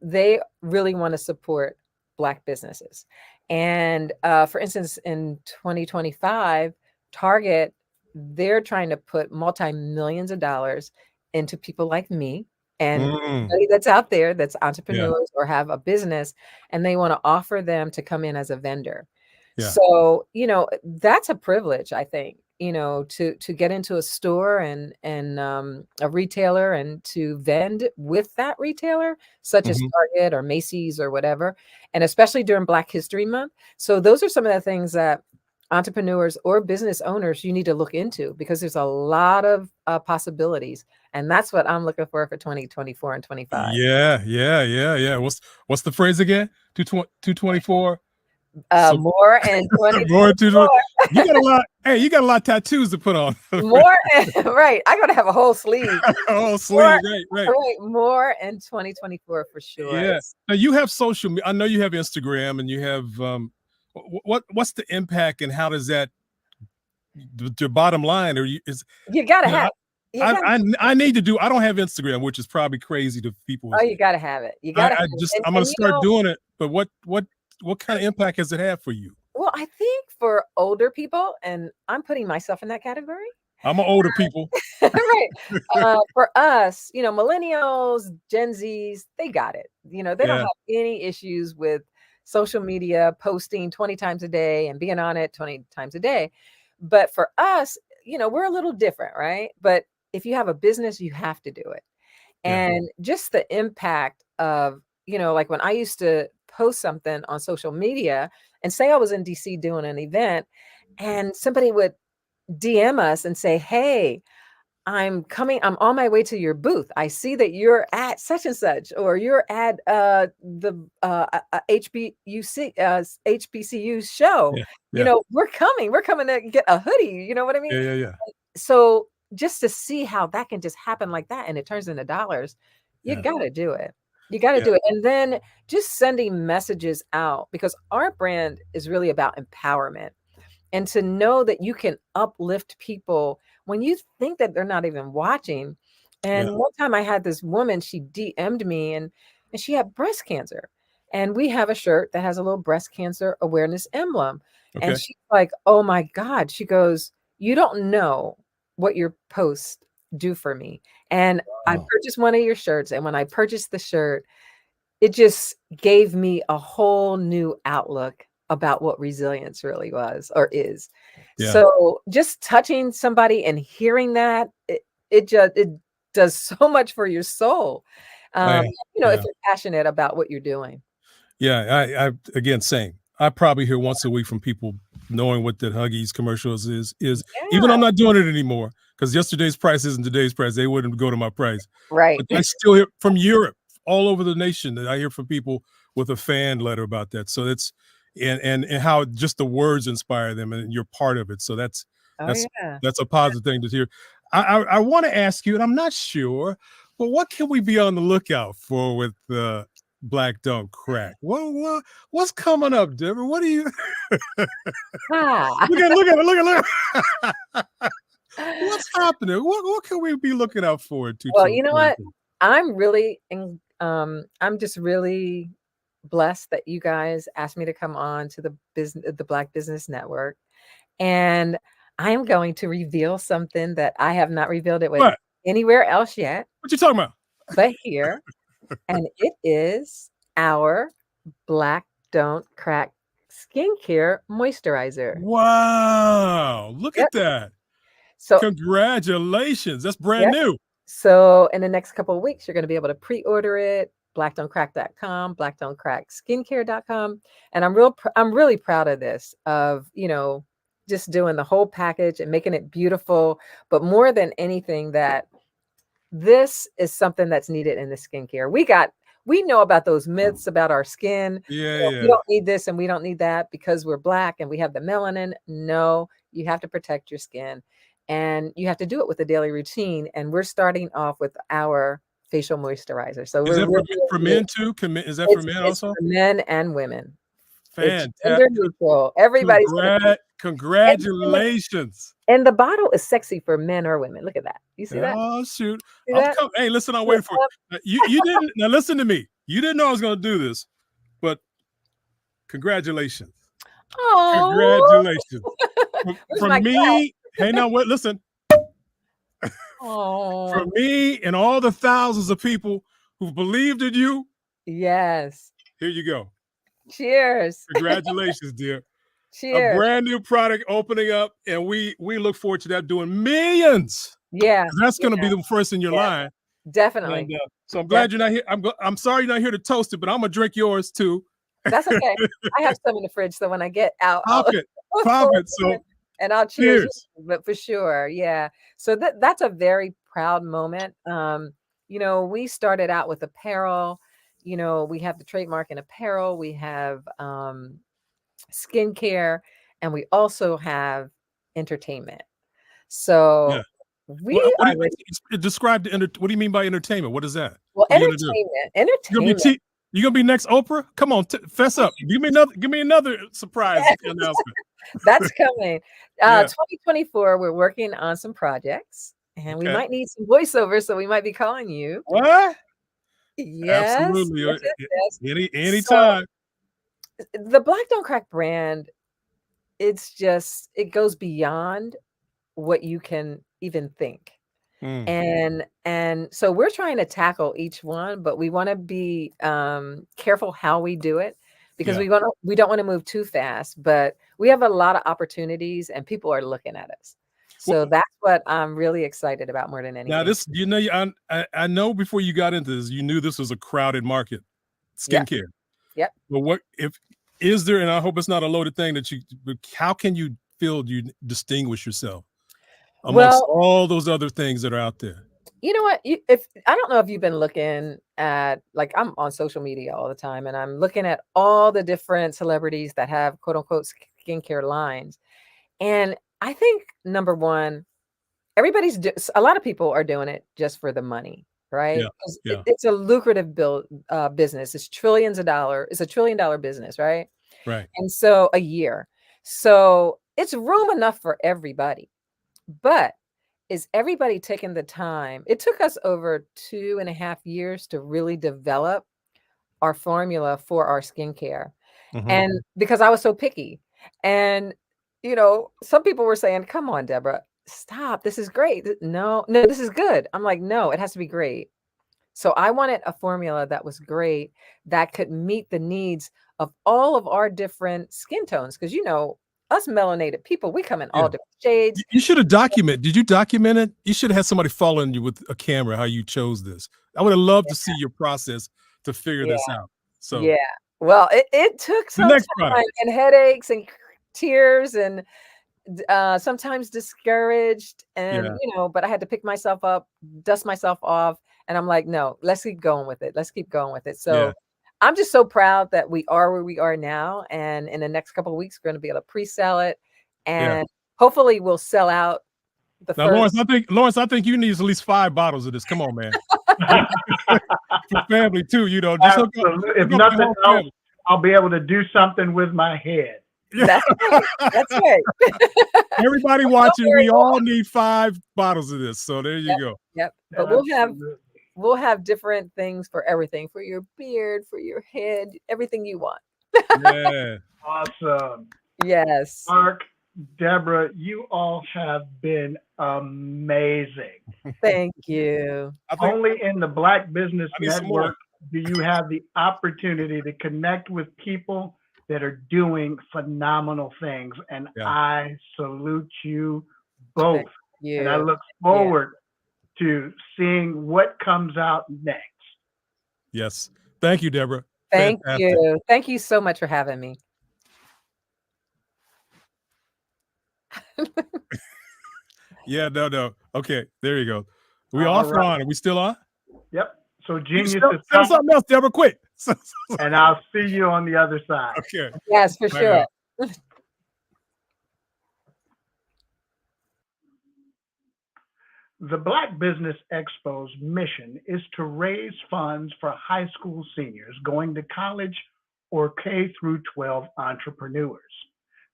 they really want to support Black businesses. And for instance, in 2025, Target, they're trying to put multi-millions of dollars into people like me and Mm. anybody that's out there that's Yeah. entrepreneurs or have a business, and they want to offer them to come in as a vendor. Yeah. So, that's a privilege, I think, to get into a store and a retailer and to vend with that retailer, such as Mhm. Target or Macy's or whatever, and especially during Black History Month. So those are some of the things that entrepreneurs or business owners you need to look into because there's a lot of possibilities, and that's what I'm looking for 2024 and 25. Yeah, yeah, yeah, yeah. What's the phrase again? 224. So More in more 2024. 220. You got a lot. Hey, you got a lot of tattoos to put on. More right. I gotta have a whole sleeve. Oh, More, sleeve. Right, right. right. More in 2024 for sure. Yeah. Now you have social media. I know you have Instagram and you have what's the impact and how does that your bottom line or You gotta you know, have. You gotta. I need to do I don't have Instagram, which is probably crazy to people. Oh, you gotta have it. You gotta have it. I'm gonna And start doing it. But what kind of impact has it had for you? well, I think for older people, and I'm putting myself in that category. I'm an older people. Right. For us, millennials, Gen Zs, they got it. They don't Yeah. have any issues with social media, posting 20 times a day and being on it 20 times a day. But for us, we're a little different, right? But if you have a business, you have to do it. Yeah. And just the impact of, like when I used to post something on social media and say I was in DC doing an event and somebody would DM us and say, "Hey, I'm on my way to your booth. I see that you're at such and such, or you're at the HBCU show. Yeah. Yeah. We're coming to get a hoodie. You know what I mean? Yeah, yeah, yeah. So just to see how that can just happen like that and it turns into dollars, you Yeah. got to do it. You got to Yeah. do it. And then just sending messages out because our brand is really about empowerment and to know that you can uplift people when you think that they're not even watching. And Yeah. one time I had this woman, she DM'd me and she had breast cancer. And we have a shirt that has a little breast cancer awareness emblem. Okay. And she's like, "Oh my God." She goes, "You don't know what your posts do for me." And I Wow. purchased one of your shirts. And when I purchased the shirt, it just gave me a whole new outlook about what resilience really was or is. Yeah. So just touching somebody and hearing that, it does so much for your soul. Oh, yeah. If Yeah. you're passionate about what you're doing. Yeah, I again, same. I probably hear once a week from people knowing what that Huggies commercials is even though I'm not doing it anymore because yesterday's price isn't today's price. They wouldn't go to my price. Right. But I still hear from Europe, all over the nation, that I hear from people with a fan letter about that. So it's and how just the words inspire them, and you're part of it. So that's Oh yeah. that's a positive thing to hear. I want to ask you, and I'm not sure, but what can we be on the lookout for with Black Don't Crack? What's coming up, Deborah? What do you Ah. look at it. What's happening? What can we be looking out for in Well, you know what? 2022? I'm just really blessed that you guys asked me to come on to the Black Business Network. And I am going to reveal something that I have not revealed it with What? anywhere else yet. What you talking about? But here. And it is our Black Don't Crack skincare moisturizer. Wow, look Yep. at that. So Congratulations. That's brand Yep. new. So in the next couple of weeks, you're going to be able to pre-order it, blackdon'tcrack.com, blackdon'tcrackskincare.com. And I'm really proud of this, of, just doing the whole package and making it beautiful. But more than anything, that this is something that's needed in the skincare. We know about those myths about our skin. Yeah. We don't need this and we don't need that because we're Black and we have the melanin. No, you have to protect your skin. And you have to do it with a daily routine. And we're starting off with our facial moisturizer. So Is we're that for men too? Is that for men it's also? for men and women. It's Fantastic. gender neutral. Everybody's gonna Congratulations. and the bottle is sexy for men or women. Look at that. You see that? Oh, shoot. See that? Hey, listen, I'm waiting for it. You didn't now listen to me. You didn't know I was gonna do this, but congratulations. Oh, Congratulations. From my me, hey now what listen. Oh, From me and all the thousands of people who believed in you, yes. here you go. Cheers. Congratulations, dear. Cheers. A brand new product opening up, and we look forward to that doing millions. Yeah. That's going to be the first in your line. Definitely. And, so I'm glad you're not here. I'm sorry you're not here to toast it, but I'm gonna drink yours too. That's okay. I have some in the fridge, so when I get out, Pop it. So and I'll cheers. cheers. But for sure, yeah. So that's a very proud moment. We started out with apparel. We have the trademark in apparel. We have skincare, and we also have entertainment. So we describe what do you mean by entertainment? What is that? Well, what entertainment. You gonna be next Oprah? Come on, fess up. Give me another surprise announcement. That's coming. 2024. We're working on some projects, and we might need some voiceovers, so we might be calling you. What? Yes, absolutely. yes. Anytime. So, the Black Don't Crack brand, it goes beyond what you can even think. And so we're trying to tackle each one, but we want to be careful how we do it because we don't want to move too fast, but we have a lot of opportunities and people are looking at us. So that's what I'm really excited about more than anything. Now I know before you got into this, you knew this was a crowded market, skincare. Yep. But is there, and I hope it's not a loaded thing how can you feel you distinguish yourself amongst all those other things that are out there? You know what? I don't know if you've been looking at, like, I'm on social media all the time, and I'm looking at all the different celebrities that have quote unquote skincare lines. And I think number one, a lot of people are doing it just for the money, right? Yeah. It's a lucrative business. It's trillions of dollars. It's $1 trillion business, right? Right. And so a year. So it's room enough for everybody. But is everybody taking the time? It took us over 2.5 years to really develop our formula for our skincare. And because I was so picky. And, some people were saying, come on, Deborah, stop. This is great. No, this is good. I'm like, no, it has to be great. So I wanted a formula that was great, that could meet the needs of all of our different skin tones. Because, us melanated people, we come in all different shades. You should have documented. Did you document it? You should have had somebody following you with a camera, how you chose this. I would have loved to see your process to figure this out. So Well, it took The some next time product. and headaches and tears and sometimes discouraged and, Yeah. but I had to pick myself up, dust myself off. And I'm like, no, let's keep going with it. Let's keep going with it. Yeah. So I'm just so proud that we are where we are now. And in the next couple of weeks, we're going to be able to pre-sell it. Yeah. And hopefully we'll sell out the Now, first. Lawrence, I think you need at least 5 bottles of this. Come on, man. For family too, just hook up, Absolutely. If hook up the nothing whole else, family. I'll be able to do something with my head. That's right. That's right. Everybody watching, we all need 5 bottles of this. So there you go. Yep. But we'll have different things for everything, for your beard, for your head, everything you want. Yeah. Awesome. Yes. Mark, Deborah, you all have been amazing. Thank you. Only in the Black Business I need some more. Network do you have the opportunity to connect with people that are doing phenomenal things. And I salute you both. And I look forward to seeing what comes out next. Yes. Thank you, Deborah. Thank Fantastic. you. Thank you so much for having me. Yeah, no. Okay, there you go. We All off or right. on? Are we still on? Yep. So Genius is Say something else, Deborah, quick. and I'll see you on the other side. Okay. Yes, for Bye sure. now. The Black Business Expo's mission is to raise funds for high school seniors going to college or K through 12 entrepreneurs.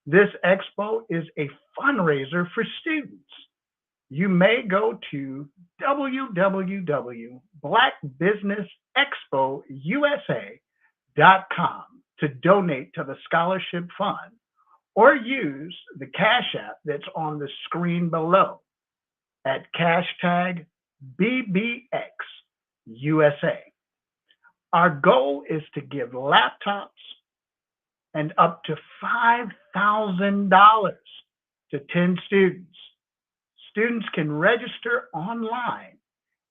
This expo is a fundraiser for students. You may go to www.blackbusinessexpousa.com to donate to the scholarship fund or use the Cash App that's on the screen below at #BBXUSA. Our goal is to give laptops and up to $5,000 to 10 students. Students can register online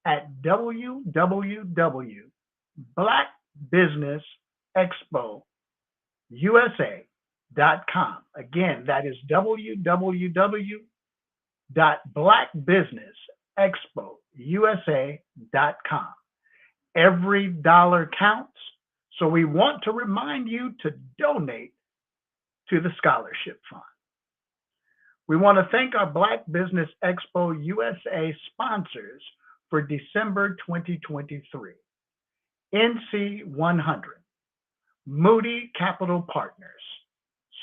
at www.blackbusinessexpousa.com. Again, that is www.blackbusinessexpousa.com. Every dollar counts, so we want to remind you to donate to the scholarship fund. We want to thank our Black Business Expo USA sponsors for December 2023. NC 100, Moody Capital Partners,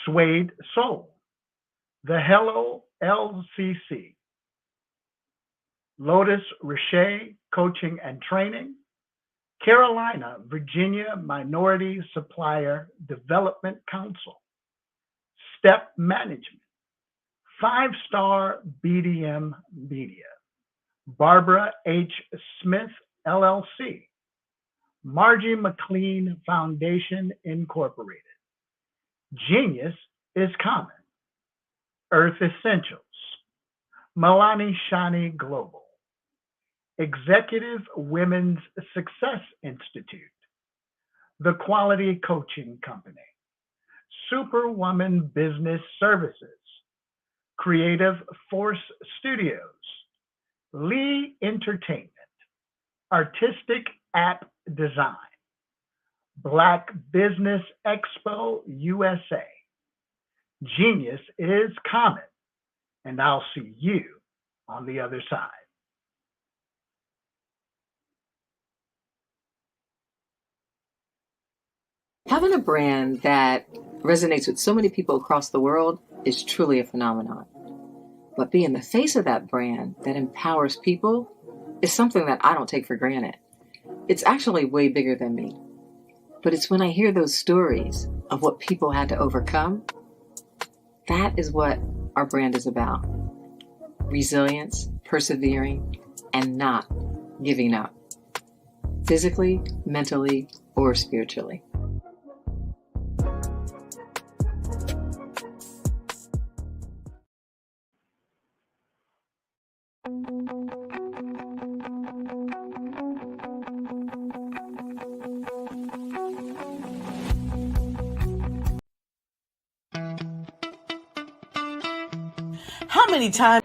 Suede Soul, The Hello LCC, Lotus Richer Coaching and Training, Carolina, Virginia Minority Supplier Development Council, Step Management, 5-Star BDM Media, Barbara H. Smith, LLC, Margie McLean Foundation, Incorporated, Genius is Common, Earth Essentials, Milani Shani Global, Executive Women's Success Institute, The Quality Coaching Company, Superwoman Business Services, Creative Force Studios, Lee Entertainment, Artistic App Design, Black Business Expo USA, Genius is Common, and I'll see you on the other side. Having a brand that resonates with so many people across the world is truly a phenomenon. But being the face of that brand that empowers people is something that I don't take for granted. It's actually way bigger than me. But it's when I hear those stories of what people had to overcome, that is what our brand is about. Resilience, persevering, and not giving up. Physically, mentally, or spiritually. How many times?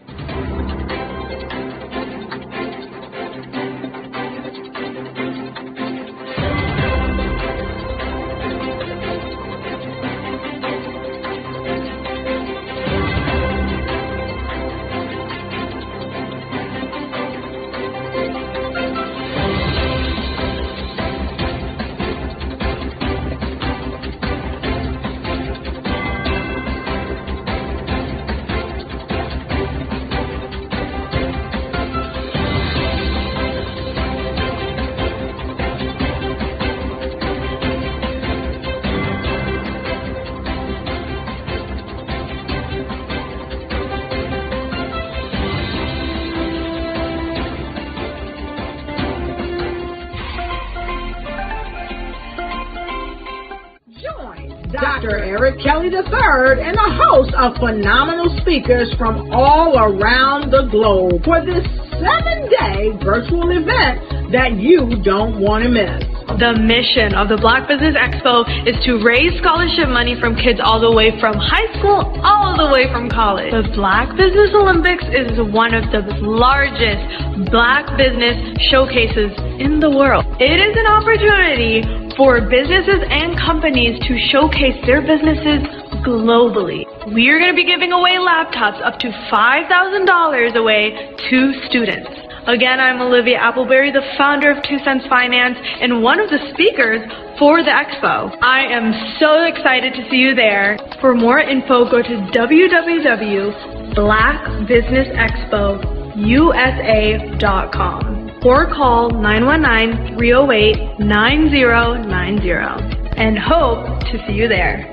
Dr. Eric Kelly III and a host of phenomenal speakers from all around the globe for this 7-day virtual event that you don't want to miss. The mission of the Black Business Expo is to raise scholarship money from kids all the way from high school, all the way from college. The Black Business Olympics is one of the largest Black business showcases in the world. It is an opportunity for businesses and companies to showcase their businesses globally. We are going to be giving away laptops up to $5,000 away to students. Again, I'm Olivia Appleberry, the founder of 2 Cents Finance and one of the speakers for the expo. I am so excited to see you there. For more info, go to www.blackbusinessexpousa.com or call 919-308-9090 and hope to see you there.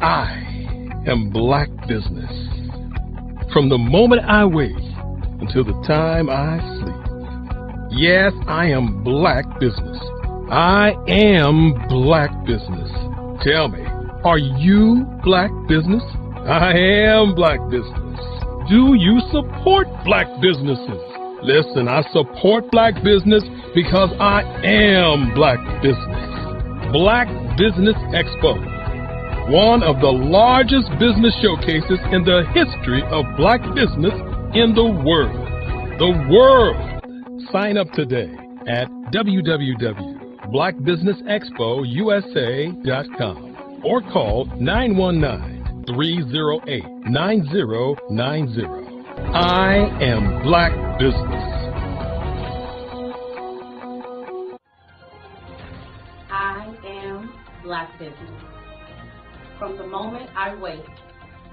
I am Black Business. From the moment I wake until the time I sleep. Yes, I am Black Business. I am Black Business. Tell me, are you Black Business? I am Black Business. Do you support Black businesses? Listen, I support Black business because I am Black Business. Black Business Expo, one of the largest business showcases in the history of Black business in the world. The world! Sign up today at www.blackbusinessexpousa.com or call 919-308-9090. I am Black Business. I am Black Business. From the moment I wake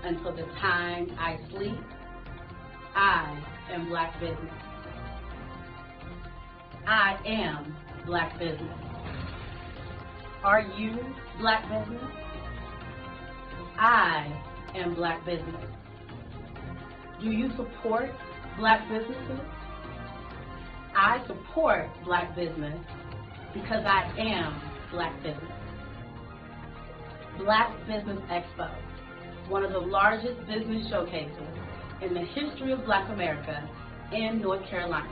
until the time I sleep, I am Black Business. I am Black Business. Are you Black Business? I am Black Business. Do you support Black businesses? I support Black business because I am Black Business. Black Business Expo, one of the largest business showcases in the history of Black America in North Carolina.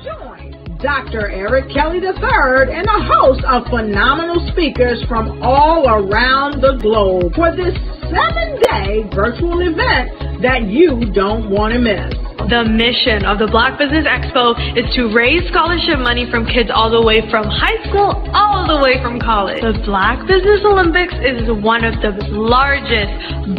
Join Dr. Eric Kelly III and a host of phenomenal speakers from all around the globe for this 7-day virtual event that you don't want to miss. The mission of the Black Business Expo is to raise scholarship money from kids all the way from high school, all the way from college. The Black Business Olympics is one of the largest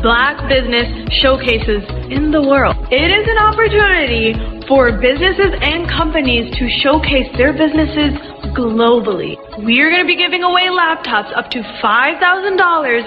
Black business showcases in the world. It is an opportunity for businesses and companies to showcase their businesses globally. We are going to be giving away laptops up to $5,000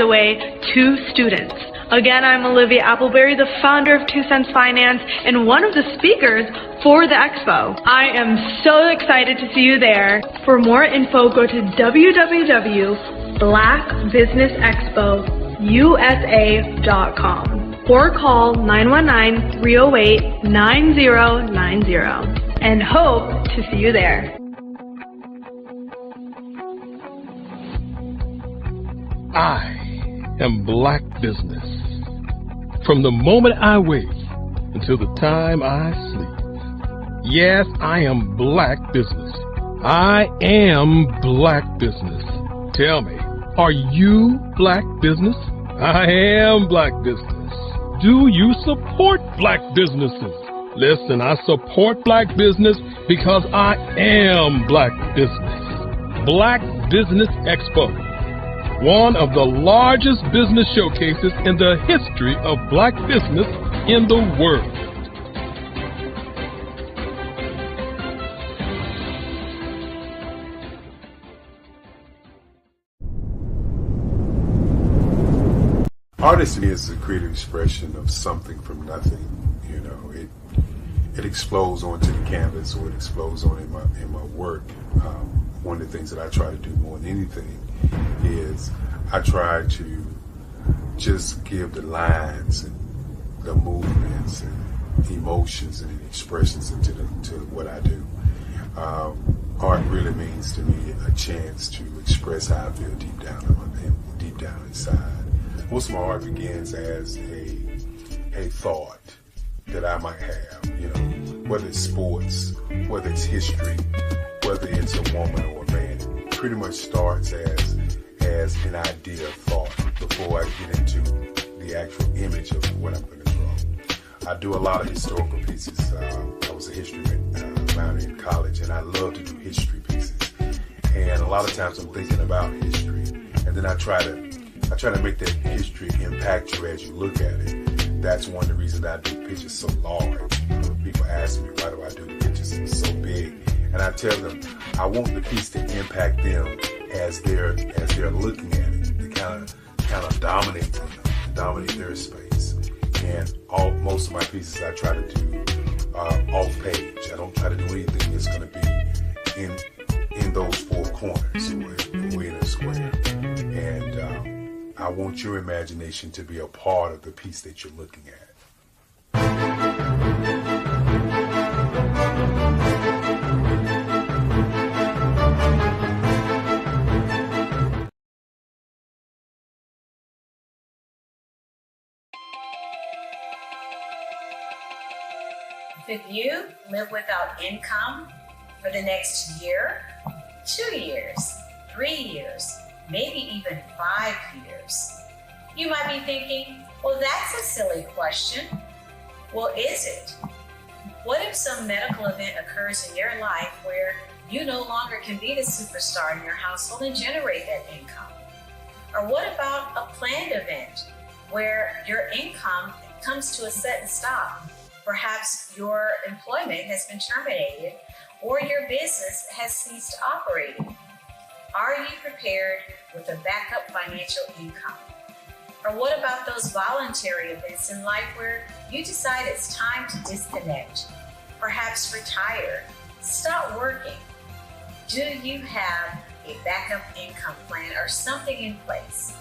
away to students. Again, I'm Olivia Appleberry, the founder of 2 Cents Finance and one of the speakers for the expo. I am so excited to see you there. For more info, go to www.blackbusinessexpousa.com or call 919-308-9090 and hope to see you there. I am Black Business. From the moment I wake until the time I sleep. Yes, I am Black Business. I am Black Business. Tell me, Are you Black business? I am Black business. Do you support Black businesses? Listen, I support Black business because I am Black business. Black Business Expo, one of the largest business showcases in the history of Black business in the world. Artistry is a creative expression of something from nothing. You know, it explodes onto the canvas, or it explodes on in my work. One of the things that I try to do more than anything is I try to just give the lines and the movements and emotions and expressions into what I do. Art really means to me a chance to express how I feel deep down inside. Most of my art begins as a thought that I might have, you know, whether it's sports, whether it's history, whether it's a woman or a man. It pretty much starts as an idea of thought before I get into the actual image of what I'm going to draw. I do a lot of historical pieces. I was a history minor in college, and I love to do history pieces. And a lot of times I'm thinking about history, and then I try to make that history impact you as you look at it. That's one of the reasons I do pictures so large. People ask me, why do I do the pictures so big? And I tell them, I want the piece to impact them as they're looking at it, to kind of dominate them, dominate their space. And most of my pieces I try to do off page. I don't try to do anything that's going to be in those four corners, or in a square. And I want your imagination to be a part of the piece that you're looking at. Could you live without income for the next year, 2 years, 3 years, maybe even 5 years? You might be thinking, well, that's a silly question. Well, is it? What if some medical event occurs in your life where you no longer can be the superstar in your household and generate that income? Or what about a planned event where your income comes to a sudden stop? Perhaps your employment has been terminated or your business has ceased operating. Are you prepared with a backup financial income? Or what about those voluntary events in life where you decide it's time to disconnect, perhaps retire, stop working? Do you have a backup income plan or something in place?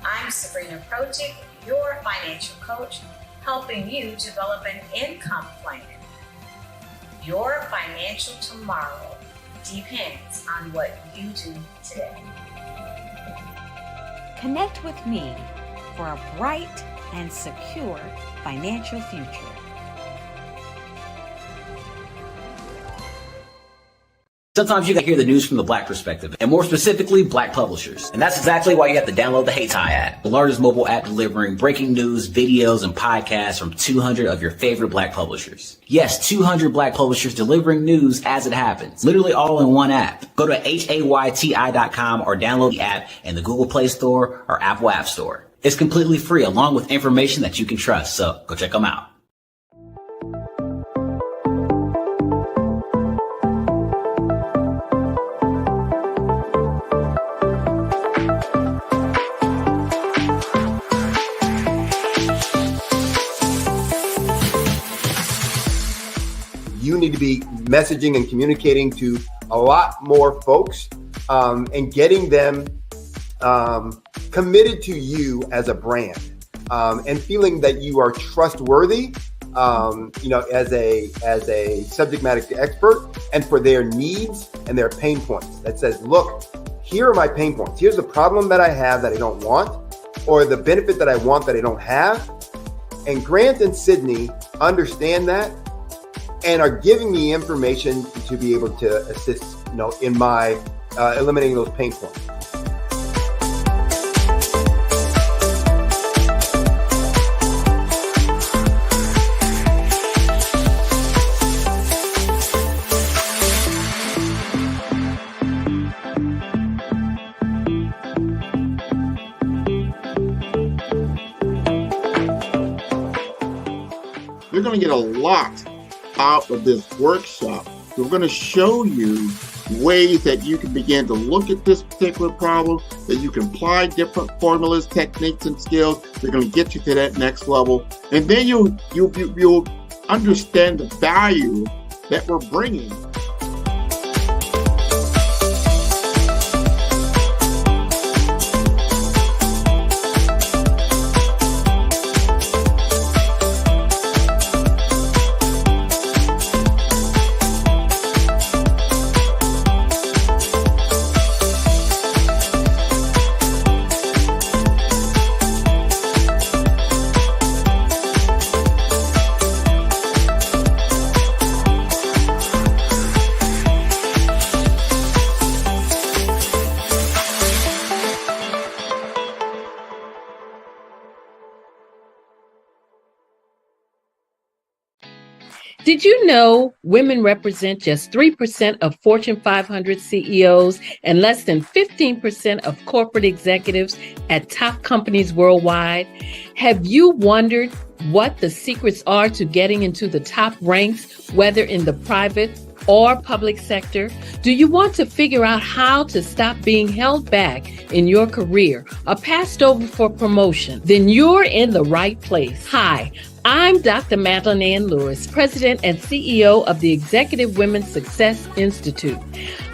I'm Sabrina Protic, your financial coach, helping you develop an income plan. Your financial tomorrow depends on what you do today. Connect with me for a bright and secure financial future. Sometimes you gotta hear the news from the Black perspective, and more specifically, Black publishers. And that's exactly why you have to download the HeyTie app, the largest mobile app delivering breaking news, videos, and podcasts from 200 of your favorite Black publishers. Yes, 200 Black publishers delivering news as it happens, literally all in one app. Go to HAYTI.com or download the app in the Google Play Store or Apple App Store. It's completely free, along with information that you can trust, so go check them out. You need to be messaging and communicating to a lot more folks and getting them committed to you as a brand and feeling that you are trustworthy, as a subject matter expert, and for their needs and their pain points. That says, look, here are my pain points. Here's the problem that I have that I don't want, or the benefit that I want that I don't have. And Grant and Sydney understand that and are giving me information to be able to assist, in my eliminating those pain points. You're going to get a lot out of this workshop. We're going to show you ways that you can begin to look at this particular problem, that you can apply different formulas, techniques, and skills. We're going to get you to that next level. And then you'll understand the value that we're bringing. Did you know women represent just 3% of Fortune 500 CEOs and less than 15% of corporate executives at top companies worldwide? Have you wondered what the secrets are to getting into the top ranks, whether in the private or public sector? Do you want to figure out how to stop being held back in your career or passed over for promotion? Then you're in the right place. Hi, I'm Dr. Madeline Ann Lewis, President and CEO of the Executive Women's Success Institute.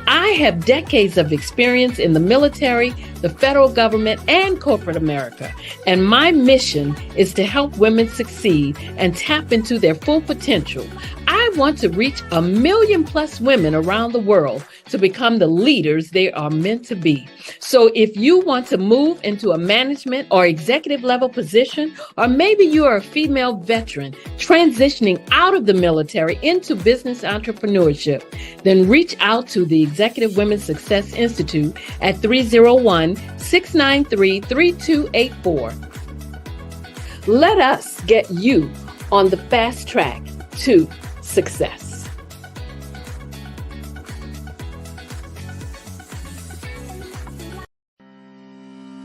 I have decades of experience in the military, the federal government, and corporate America, and my mission is to help women succeed and tap into their full potential. I want to reach 1 million plus women around the world to become the leaders they are meant to be. So if you want to move into a management or executive level position, or maybe you are a female veteran transitioning out of the military into business entrepreneurship, then reach out to the Executive Women's Success Institute at 301-693-3284. Let us get you on the fast track to success.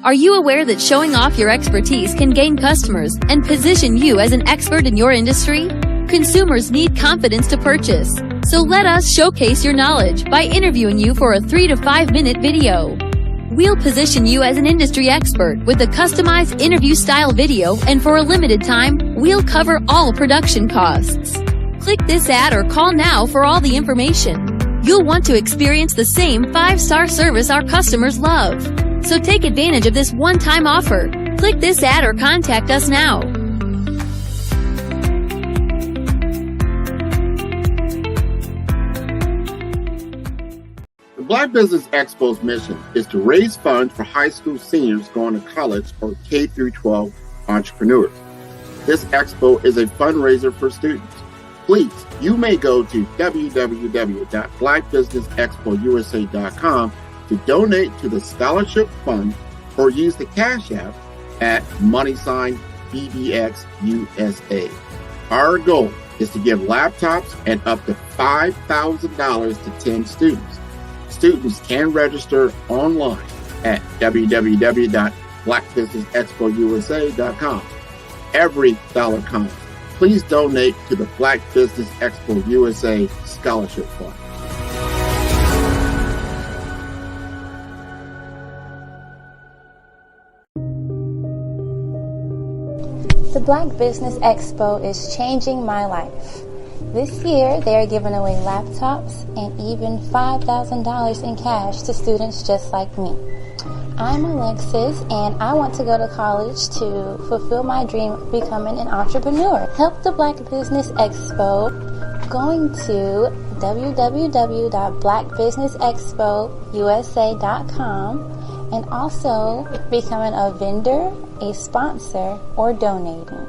Are you aware that showing off your expertise can gain customers and position you as an expert in your industry? Consumers need confidence to purchase. So let us showcase your knowledge by interviewing you for a 3 to 5 minute video. We'll position you as an industry expert with a customized interview style video, and for a limited time, we'll cover all production costs. Click this ad or call now for all the information. You'll want to experience the same 5-star service our customers love. So take advantage of this one-time offer. Click this ad or contact us now. The Black Business Expo's mission is to raise funds for high school seniors going to college or K-12 entrepreneurs. This expo is a fundraiser for students. Please, you may go to www.blackbusinessexpousa.com to donate to the scholarship fund or use the Cash App at $BBXUSA. Our goal is to give laptops and up to $5,000 to 10 students. Students can register online at www.blackbusinessexpousa.com. Every dollar counts. Please donate to the Black Business Expo USA Scholarship Fund. The Black Business Expo is changing my life. This year, they are giving away laptops and even $5,000 in cash to students just like me. I'm Alexis, and I want to go to college to fulfill my dream of becoming an entrepreneur. Help the Black Business Expo going to www.blackbusinessexpousa.com and also becoming a vendor, a sponsor, or donating.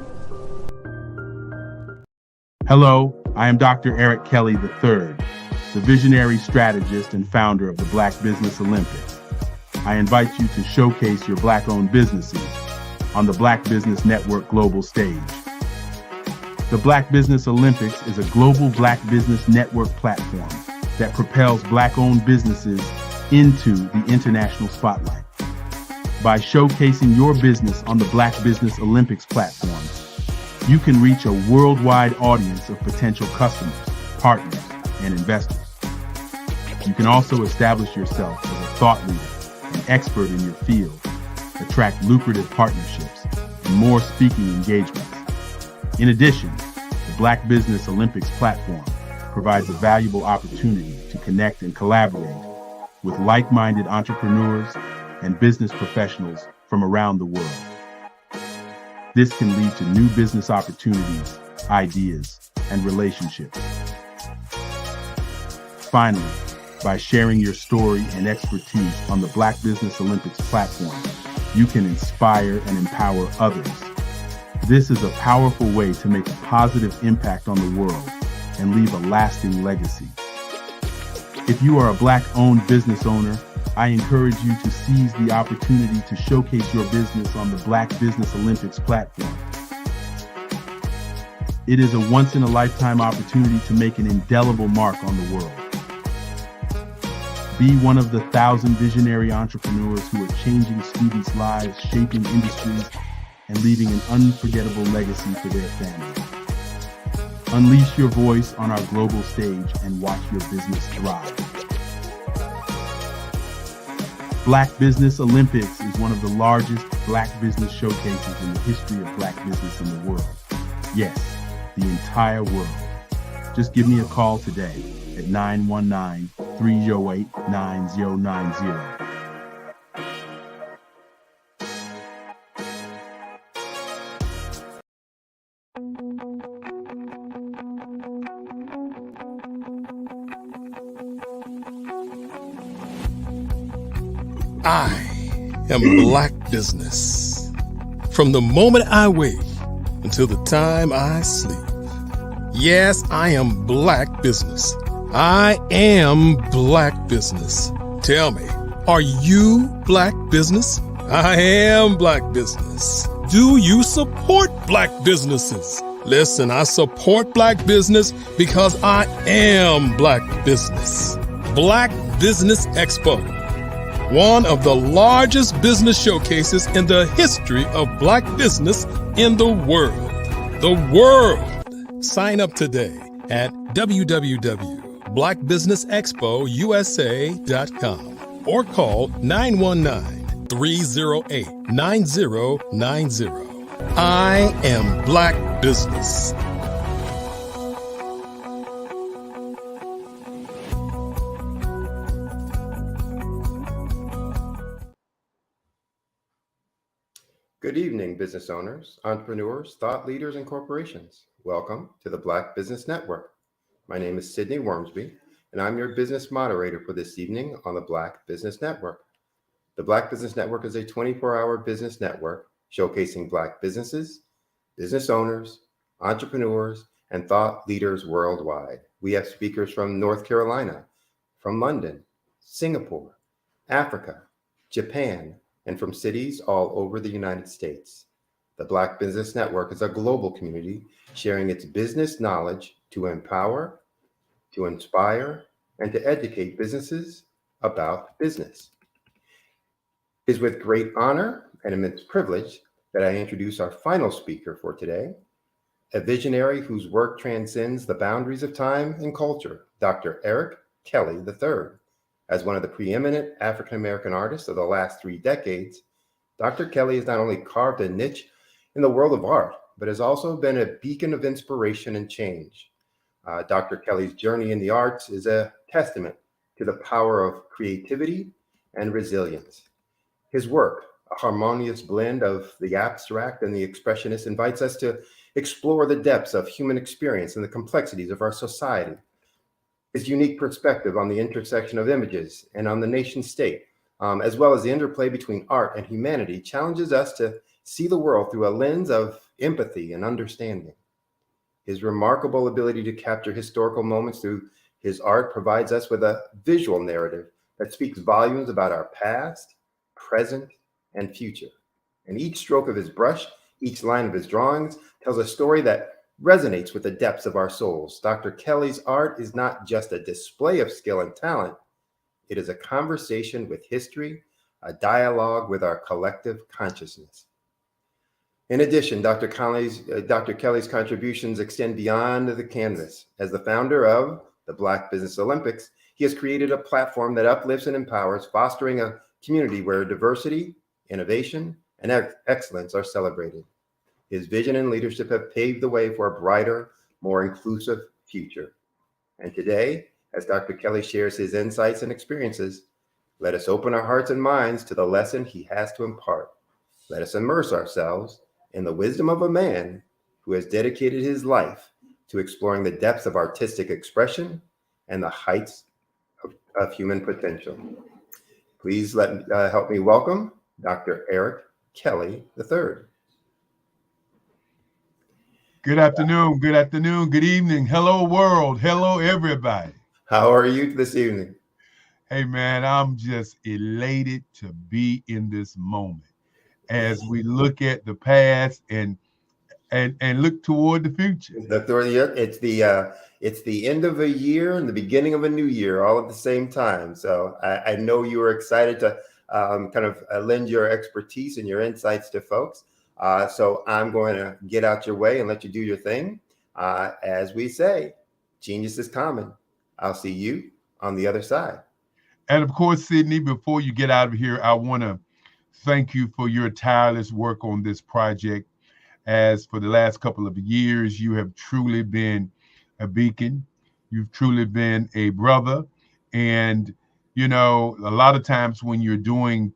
Hello, I am Dr. Eric Kelly III, the visionary strategist and founder of the Black Business Olympics. I invite you to showcase your Black-owned businesses on the Black Business Network global stage. The Black Business Olympics is a global Black Business Network platform that propels Black-owned businesses into the international spotlight. By showcasing your business on the Black Business Olympics platform, You can reach a worldwide audience of potential customers, partners, and investors. You can also establish yourself as a thought leader, an expert in your field, attract lucrative partnerships, and more speaking engagements. In addition, the Black Business Olympics platform provides a valuable opportunity to connect and collaborate with like-minded entrepreneurs and business professionals from around the world. This can lead to new business opportunities, ideas, and relationships. Finally, by sharing your story and expertise on the Black Business Olympics platform, you can inspire and empower others. This is a powerful way to make a positive impact on the world and leave a lasting legacy. If you are a Black-owned business owner, I encourage you to seize the opportunity to showcase your business on the Black Business Olympics platform. It is a once-in-a-lifetime opportunity to make an indelible mark on the world. Be one of the 1,000 visionary entrepreneurs who are changing students' lives, shaping industries, and leaving an unforgettable legacy for their families. Unleash your voice on our global stage and watch your business thrive. Black Business Olympics is one of the largest Black business showcases in the history of Black business in the world. Yes, the entire world. Just give me a call today at 919-308-9090. I am Black Business. From the moment I wake until the time I sleep. Yes, I am Black Business. I am Black Business. Tell me, are you Black Business? I am Black Business. Do you support Black businesses? Listen, I support Black business because I am Black Business. Black Business Expo, one of the largest business showcases in the history of Black business in the world. The world. Sign up today at www.blackbusinessexpousa.com or call 919-308-9090. I am Black Business. Good evening, business owners, entrepreneurs, thought leaders, and corporations. Welcome to the Black Business Network. My name is Sidney Wormsby, and I'm your business moderator for this evening on the Black Business Network. The Black Business Network is a 24-hour business network showcasing Black businesses, business owners, entrepreneurs, and thought leaders worldwide. We have speakers from North Carolina, from London, Singapore, Africa, Japan, and from cities all over the United States. The Black Business Network is a global community sharing its business knowledge to empower, to inspire, and to educate businesses about business. It is with great honor and immense privilege that I introduce our final speaker for today, a visionary whose work transcends the boundaries of time and culture, Dr. Eric Kelly III. As one of the preeminent African-American artists of the last 3 decades, Dr. Kelly has not only carved a niche in the world of art, but has also been a beacon of inspiration and change. Dr. Kelly's journey in the arts is a testament to the power of creativity and resilience. His work, a harmonious blend of the abstract and the expressionist, invites us to explore the depths of human experience and the complexities of our society. His unique perspective on the intersection of images and on the nation state, as well as the interplay between art and humanity, challenges us to see the world through a lens of empathy and understanding. His remarkable ability to capture historical moments through his art provides us with a visual narrative that speaks volumes about our past, present, and future. And each stroke of his brush, each line of his drawings tells a story that resonates with the depths of our souls. Dr. Kelly's art is not just a display of skill and talent. It is a conversation with history, a dialogue with our collective consciousness. In addition, Dr. Kelly's contributions extend beyond the canvas. As the founder of the Black Business Olympics, he has created a platform that uplifts and empowers, fostering a community where diversity, innovation, and excellence are celebrated. His vision and leadership have paved the way for a brighter, more inclusive future. And today, as Dr. Kelly shares his insights and experiences, let us open our hearts and minds to the lesson he has to impart. Let us immerse ourselves in the wisdom of a man who has dedicated his life to exploring the depths of artistic expression and the heights of human potential. Please help me welcome Dr. Eric Kelly III. Good afternoon, good evening. Hello, world. Hello, everybody. How are you this evening? Hey, man, I'm just elated to be in this moment as we look at the past and look toward the future. It's the end of a year and the beginning of a new year all at the same time. So I know you are excited to lend your expertise and your insights to folks. So I'm going to get out your way and let you do your thing. As we say, genius is common. I'll see you on the other side. And of course, Sydney, before you get out of here, I want to thank you for your tireless work on this project. As for the last couple of years, you have truly been a beacon. You've truly been a brother. And, you know, a lot of times when you're doing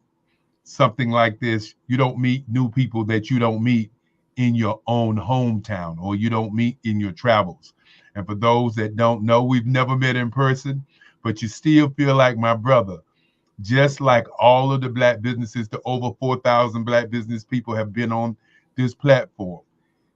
something like this, you don't meet new people that you don't meet in your own hometown or you don't meet in your travels. And for those that don't know, we've never met in person, but you still feel like my brother. Just like all of the Black businesses, the over 4,000 Black business people have been on this platform.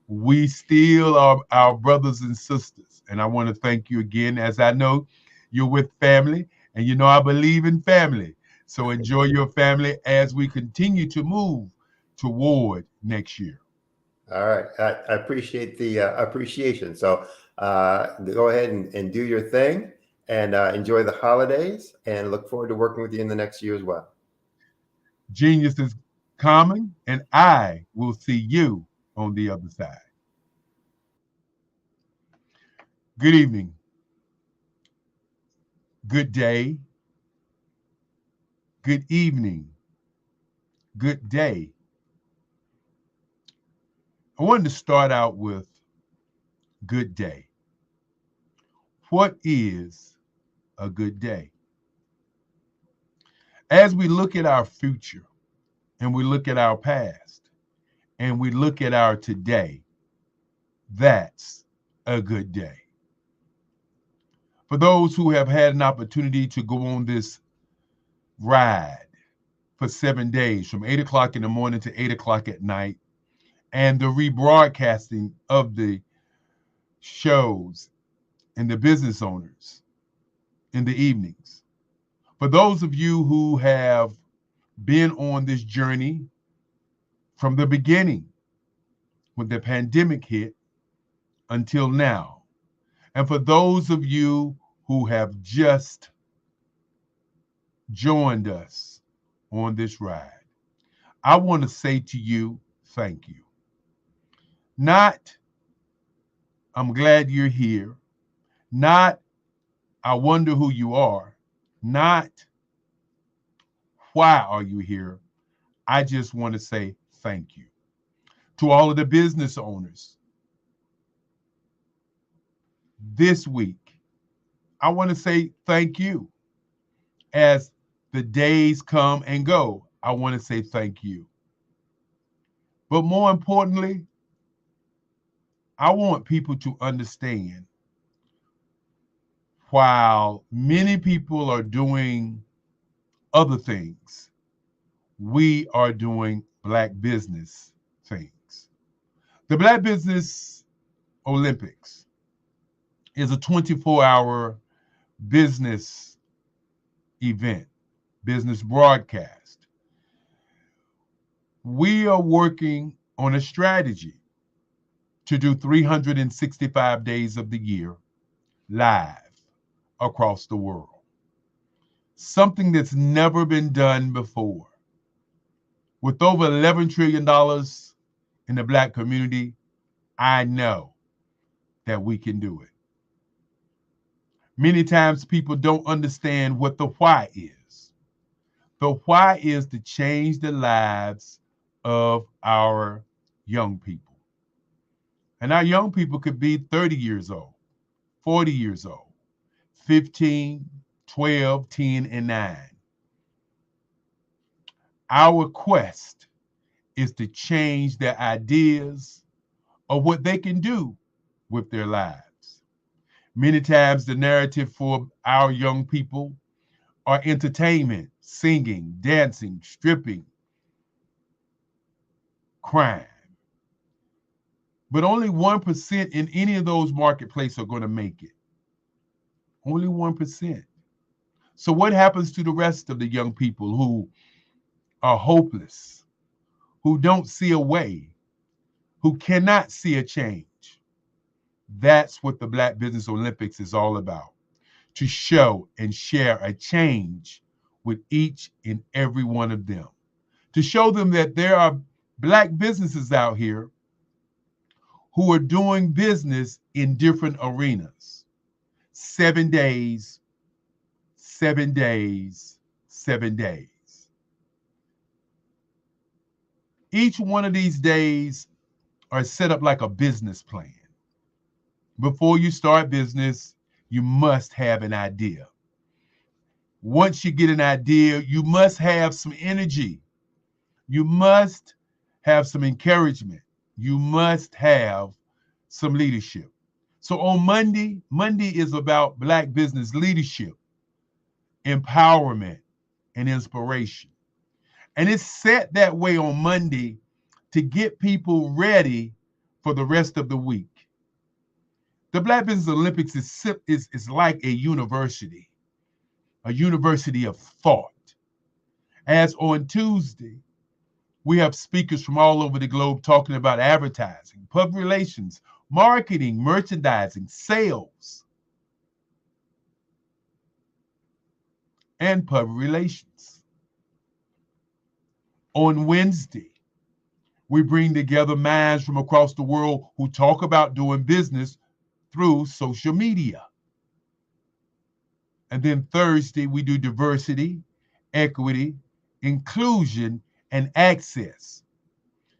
We still are our brothers and sisters. And I want to thank you again, as I know you're with family, and you know I believe in family. So enjoy your family as we continue to move toward next year. All right. I appreciate the appreciation. So go ahead and do your thing and enjoy the holidays and look forward to working with you in the next year as well. Genius is common, and I will see you on the other side. Good evening. Good day. Good evening. Good day. I wanted to start out with good day. What is a good day? As we look at our future and we look at our past and we look at our today, that's a good day. For those who have had an opportunity to go on this ride for 7 days, from 8 o'clock in the morning to 8 o'clock at night, and the rebroadcasting of the shows and the business owners in the evenings. For those of you who have been on this journey from the beginning, when the pandemic hit, until now, and for those of you who have just joined us on this ride, I want to say to you, thank you. Not, I'm glad you're here. Not, I wonder who you are. Not, why are you here? I just want to say thank you. To all of the business owners, this week, I want to say thank you. As the days come and go, I want to say thank you. But more importantly, I want people to understand, while many people are doing other things, we are doing Black business things. The Black Business Olympics is a 24-hour business event, business broadcast. We are working on a strategy to do 365 days of the year live across the world. Something that's never been done before. With over $11 trillion in the Black community, I know that we can do it. Many times people don't understand what the why is. The why is to change the lives of our young people. And our young people could be 30 years old, 40 years old, 15, 12, 10, and 9. Our quest is to change their ideas of what they can do with their lives. Many times the narrative for our young people are entertainment, singing, dancing, stripping, crime. But only 1% in any of those marketplaces are going to make it. Only 1%. So what happens to the rest of the young people who are hopeless, who don't see a way, who cannot see a change? That's what the Black Business Olympics is all about, to show and share a change with each and every one of them, to show them that there are Black businesses out here who are doing business in different arenas. 7 days, 7 days, 7 days. Each one of these days are set up like a business plan. Before you start business, you must have an idea. Once you get an idea, you must have some energy. You must have some encouragement. You must have some leadership. So on Monday is about Black business leadership, empowerment, and inspiration. And it's set that way on Monday to get people ready for the rest of the week. The Black Business Olympics is like a university of thought. As on Tuesday, we have speakers from all over the globe talking about advertising, public relations, marketing, merchandising, sales, and public relations. On Wednesday, we bring together minds from across the world who talk about doing business through social media. And then Thursday, we do diversity, equity, inclusion, and access.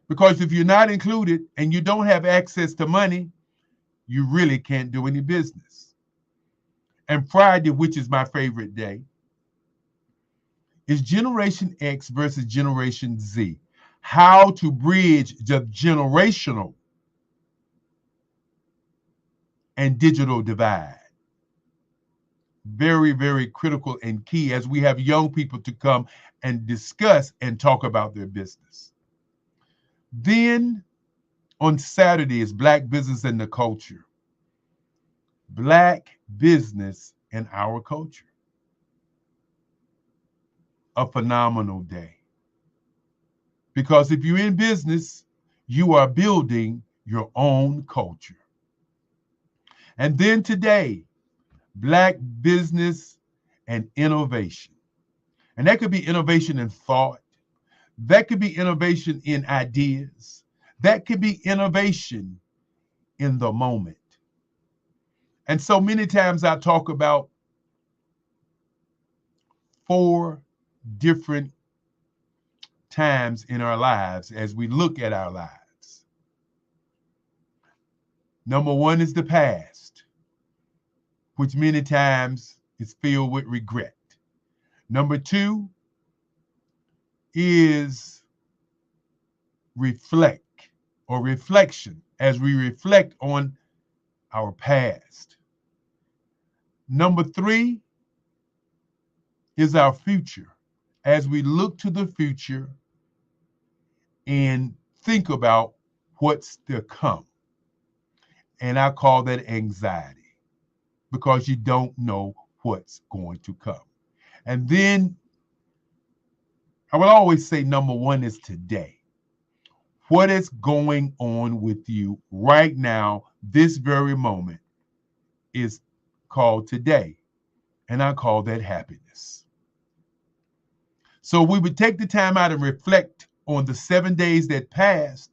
Because if you're not included and you don't have access to money, you really can't do any business. And Friday, which is my favorite day, is Generation X versus Generation Z. How to bridge the generational and digital divide. Very, very critical and key as we have young people to come and discuss and talk about their business. Then on Saturday is Black Business and the Culture. Black business and our culture. A phenomenal day. Because if you're in business, you are building your own culture. And then today, Black business and innovation. And that could be innovation in thought. That could be innovation in ideas. That could be innovation in the moment. And so many times I talk about 4 different times in our lives as we look at our lives. Number 1 is the past, which many times is filled with regret. Number 2 is reflect or reflection as we reflect on our past. Number 3 is our future as we look to the future and think about what's to come. And I call that anxiety because you don't know what's going to come. And then I will always say number 1 is today. What is going on with you right now, this very moment, is called today. And I call that happiness. So we would take the time out and reflect on the 7 days that passed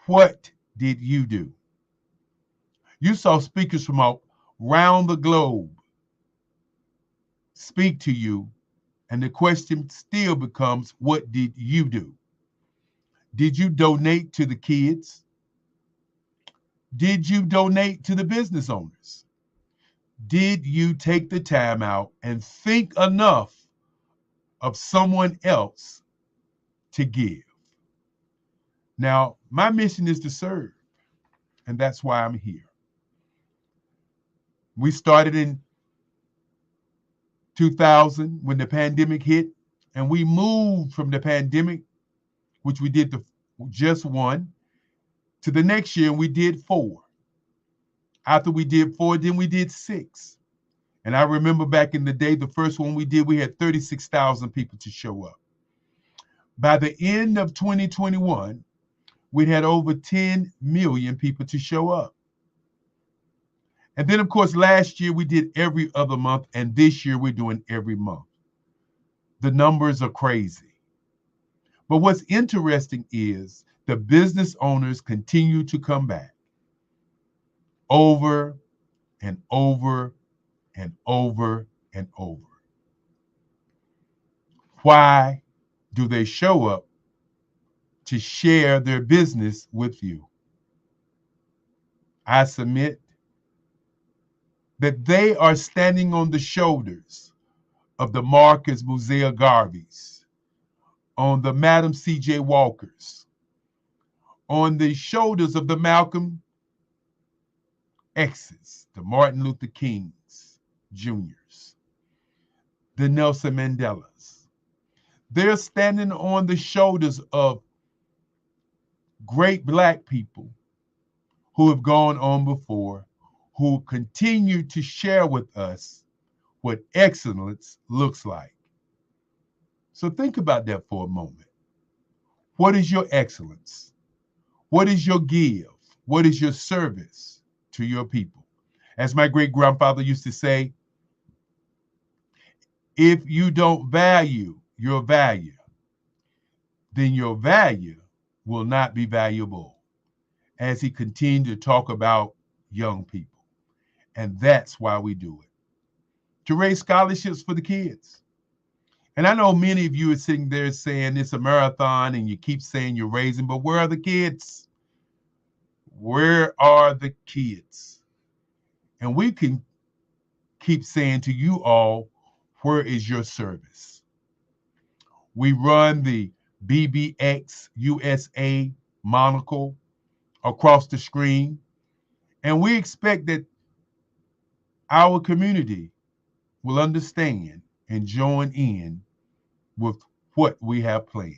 What did you do? You saw speakers from around the globe speak to you, and the question still becomes, what did you do? Did you donate to the kids? Did you donate to the business owners? Did you take the time out and think enough of someone else to give? Now, my mission is to serve, and that's why I'm here. We started in 2000 when the pandemic hit, and we moved from the pandemic, which we did just one, to the next year, and we did 4. After we did 4, then we did 6. And I remember back in the day, the first one we did, we had 36,000 people to show up. By the end of 2021, we had over 10 million people to show up. And then, of course, last year we did every other month, and this year we're doing every month. The numbers are crazy. But what's interesting is the business owners continue to come back over and over and over and over. Why do they show up? To share their business with you. I submit that they are standing on the shoulders of the Marcus Musea Garveys, on the Madam C.J. Walkers, on the shoulders of the Malcolm X's, the Martin Luther Kings Jr.'s, the Nelson Mandelas. They're standing on the shoulders of great Black people who have gone on before, who continue to share with us what excellence looks like. So think about that for a moment. What is your excellence? What is your give? What is your service to your people? As my great-grandfather used to say, if you don't value your value, then your value will not be valuable, as he continued to talk about young people. And that's why we do it, to raise scholarships for the kids. And I know many of you are sitting there saying it's a marathon and you keep saying you're raising, but where are the kids? Where are the kids? And we can keep saying to you all, where is your service? We run the BBX USA monocle across the screen, and we expect that our community will understand and join in with what we have planned.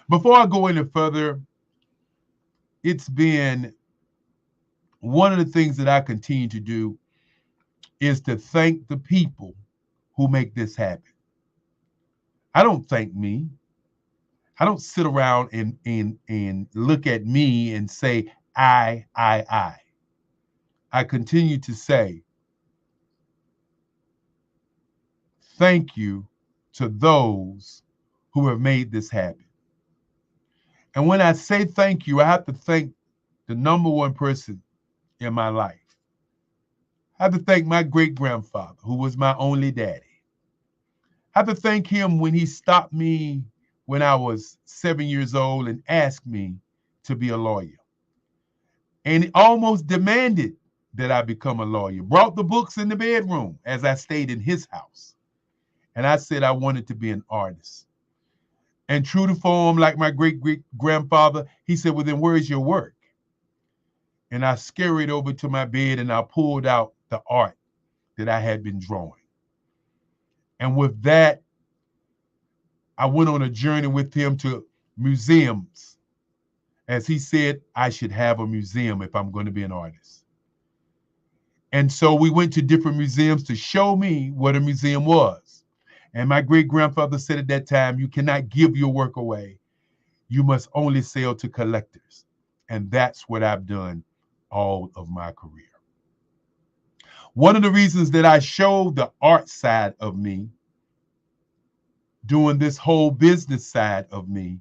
Before I go any further, it's been one of the things that I continue to do is to thank the people who make this happen. I don't thank me. I don't sit around and look at me and say, I continue to say, thank you to those who have made this happen. And when I say thank you, I have to thank the number one person in my life. I have to thank my great-grandfather, who was my only daddy. I have to thank him when he stopped me when I was 7 years old and asked me to be a lawyer. And he almost demanded that I become a lawyer, brought the books in the bedroom as I stayed in his house. And I said I wanted to be an artist. And true to form, like my great-grandfather, he said, well, then where's your work? And I scurried over to my bed and I pulled out the art that I had been drawing. And with that, I went on a journey with him to museums. As he said, I should have a museum if I'm going to be an artist. And so we went to different museums to show me what a museum was. And my great-grandfather said at that time, you cannot give your work away. You must only sell to collectors. And that's what I've done all of my career. One of the reasons that I showed the art side of me, doing this whole business side of me,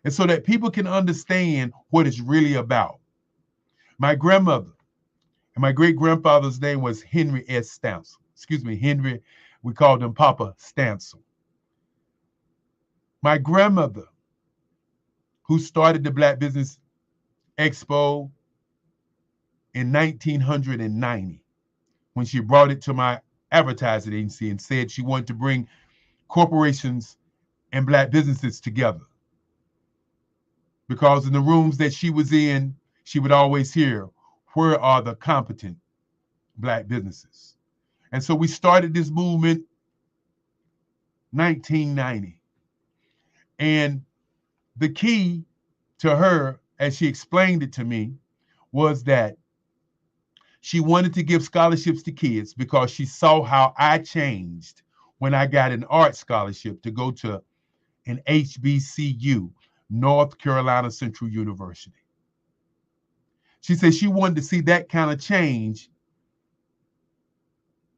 and so that people can understand what it's really about. My grandmother and my great-grandfather's name was Henry S. Stansel. Excuse me, Henry, we called him Papa Stansel. My grandmother, who started the Black Business Expo in 1990, when she brought it to my advertising agency and said she wanted to bring corporations and Black businesses together. Because in the rooms that she was in, she would always hear, where are the competent Black businesses? And so we started this movement 1990. And the key to her, as she explained it to me, was that she wanted to give scholarships to kids because she saw how I changed when I got an art scholarship to go to an HBCU, North Carolina Central University. She said she wanted to see that kind of change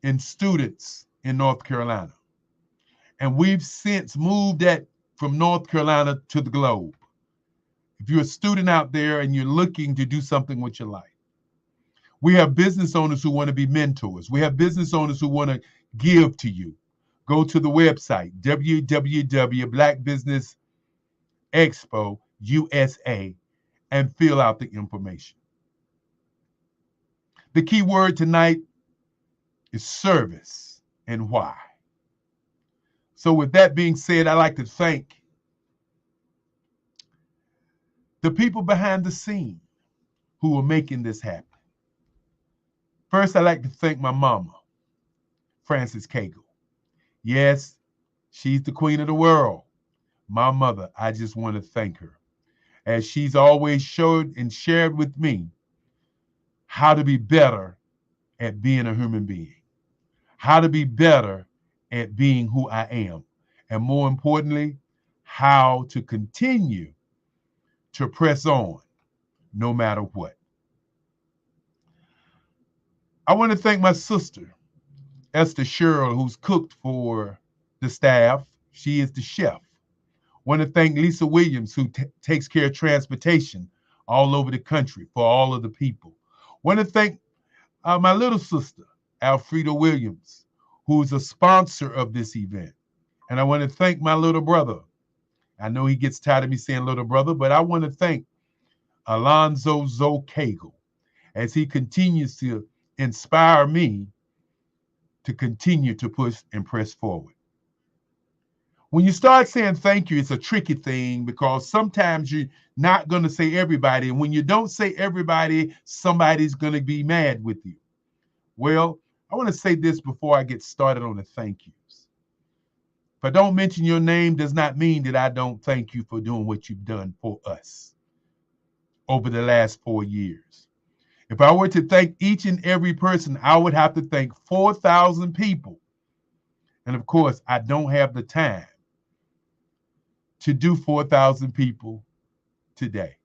in students in North Carolina. And we've since moved that from North Carolina to the globe. If you're a student out there and you're looking to do something with your life, we have business owners who want to be mentors. We have business owners who want to give to you. Go to the website, www.Black Business Expo USA, and fill out the information. The key word tonight is service and why. So with that being said, I'd like to thank the people behind the scene who are making this happen. First, I'd like to thank my mama, Frances Cagle. Yes, she's the queen of the world. My mother, I just want to thank her, as she's always showed and shared with me how to be better at being a human being, how to be better at being who I am, and more importantly, how to continue to press on no matter what. I want to thank my sister, Esther Sherrill, who's cooked for the staff. She is the chef. I want to thank Lisa Williams, who takes care of transportation all over the country for all of the people. I want to thank my little sister, Alfreda Williams, who's a sponsor of this event. And I want to thank my little brother. I know he gets tired of me saying little brother, but I want to thank Alonzo Zoe Cagle as he continues to inspire me to continue to push and press forward. When you start saying thank you, it's a tricky thing because sometimes you're not going to say everybody. And when you don't say everybody, somebody's going to be mad with you. Well, I want to say this before I get started on the thank yous. If I don't mention your name, does not mean that I don't thank you for doing what you've done for us over the last 4 years. If I were to thank each and every person, I would have to thank 4,000 people. And of course, I don't have the time to do 4,000 people today.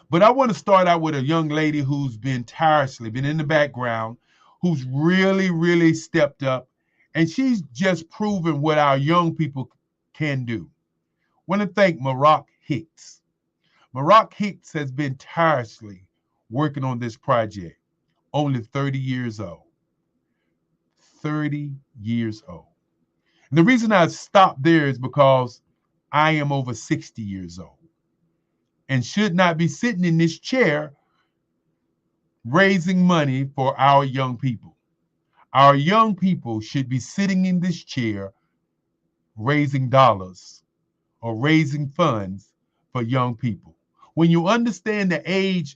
But I want to start out with a young lady who's been tirelessly, been in the background, who's really, really stepped up. And she's just proven what our young people can do. I want to thank Maroc Hicks. Maroc Hicks has been tirelessly working on this project, only 30 years old. 30 years old. And the reason I stopped there is because I am over 60 years old and should not be sitting in this chair raising money for our young people. Our young people should be sitting in this chair raising dollars or raising funds for young people. When you understand the age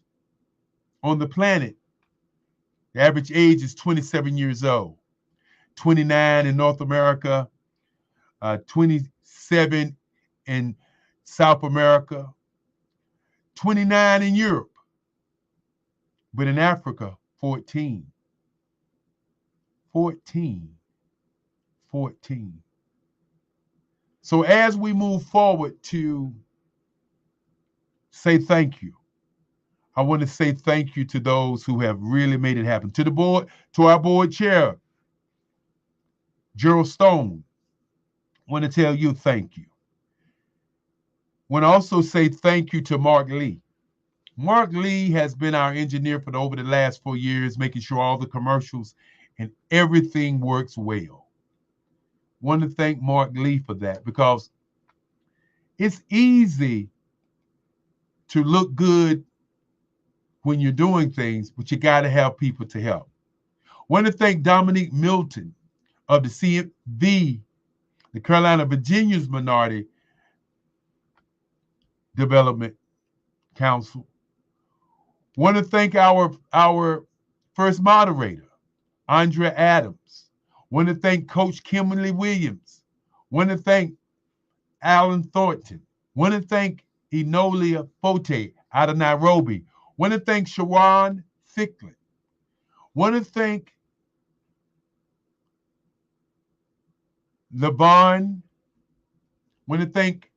on the planet, the average age is 27 years old, 29 in North America, 27 in South America, 29 in Europe, but in Africa, 14. 14. So as we move forward to say thank you, I want to say thank you to those who have really made it happen. To the board, to our board chair, Gerald Stone, I want to tell you thank you. Want to also say thank you to Mark Lee. Mark Lee has been our engineer for over the last 4 years, making sure all the commercials and everything works well. Want to thank Mark Lee for that, because it's easy to look good when you're doing things, but you got to have people to help. Want to thank Dominique Milton of the CMV, the Carolina Virginia's Minority Development Council. Want to thank our first moderator, Andrea Adams. Want to thank Coach Kimberly Williams. Want to thank Alan Thornton. Want to thank Enolia Fote out of Nairobi. Want to thank Sharon Ficklin. Want to thank LeVon. Want to thank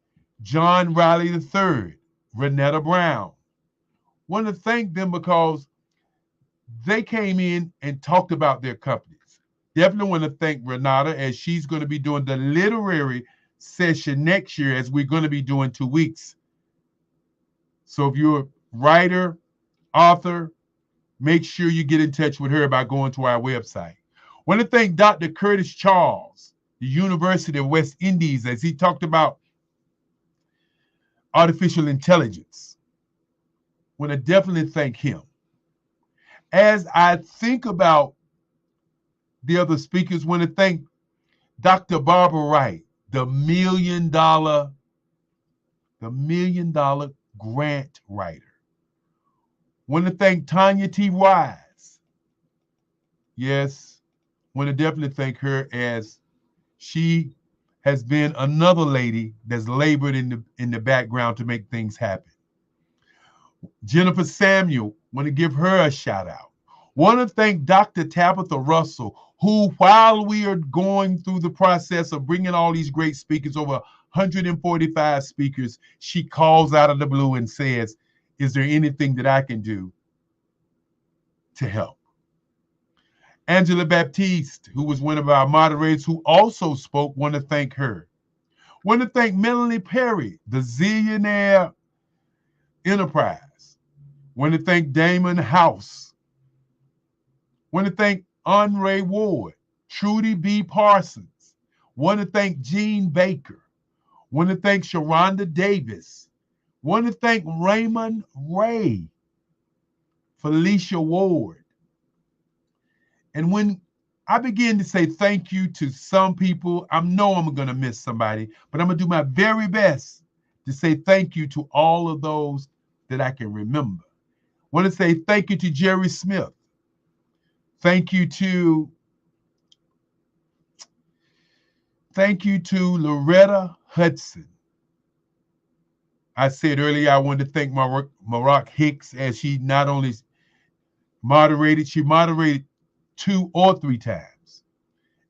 John Riley III, Renetta Brown. Want to thank them because they came in and talked about their companies. Definitely want to thank Renata, as she's going to be doing the literary session next year, as we're going to be doing 2 weeks. So if you're a writer, author, make sure you get in touch with her by going to our website. Want to thank Dr. Curtis Charles, the University of West Indies, as he talked about artificial intelligence. Want to definitely thank him. As I think about the other speakers, want to thank Dr. Barbara Wright, the $1 million grant writer. Want to thank Tanya T. Wise. Yes, want to definitely thank her, as she has been another lady that's labored in the background to make things happen. Jennifer Samuel, want to give her a shout out. Want to thank Dr. Tabitha Russell, who, while we are going through the process of bringing all these great speakers, over 145 speakers, she calls out of the blue and says, is there anything that I can do to help? Angela Baptiste, who was one of our moderators who also spoke, want to thank her. Want to thank Melanie Perry, the Zillionaire Enterprise. Want to thank Damon House. Want to thank Andre Ward, Trudy B. Parsons. Want to thank Gene Baker. Want to thank Sharonda Davis. Want to thank Raymond Ray, Felicia Ward. And when I begin to say thank you to some people, I know I'm going to miss somebody, but I'm going to do my very best to say thank you to all of those that I can remember. I want to say thank you to Jerry Smith. Thank you to Loretta Hudson. I said earlier I wanted to thank Marak Hicks, as she not only moderated, she moderated 2 or 3 times.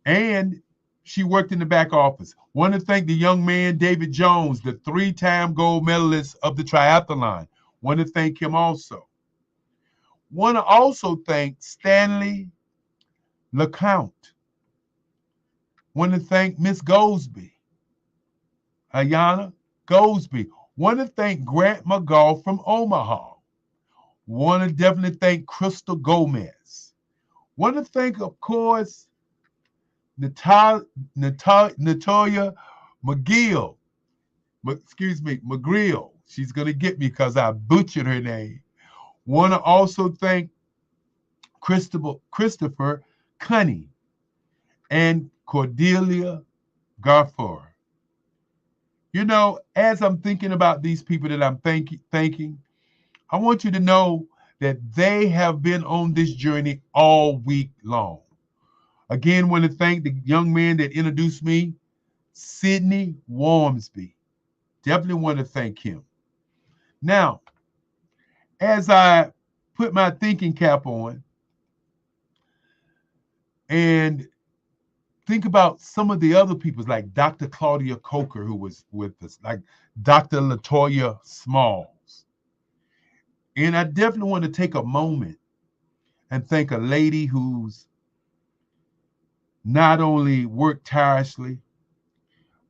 And she worked in the back office. Want to thank the young man, David Jones, the 3-time gold medalist of the triathlon. Want to thank him also. Want to also thank Stanley LeCount. Want to thank Miss Goldsby, Ayana Goldsby. Want to thank Grant McGaugh from Omaha. Want to definitely thank Crystal Gomez. Want to thank, of course, Natalia McGill. McGrill. She's going to get me because I butchered her name. Want to also thank Christopher Cunny and Cordelia Garfor. You know, as I'm thinking about these people that I'm thanking, I want you to know that they have been on this journey all week long. Again, want to thank the young man that introduced me, Sidney Wormsby. Definitely want to thank him. Now, as I put my thinking cap on and think about some of the other people, like Dr. Claudia Coker, who was with us, like Dr. Latoya Smalls. And I definitely want to take a moment and thank a lady who's not only worked tirelessly,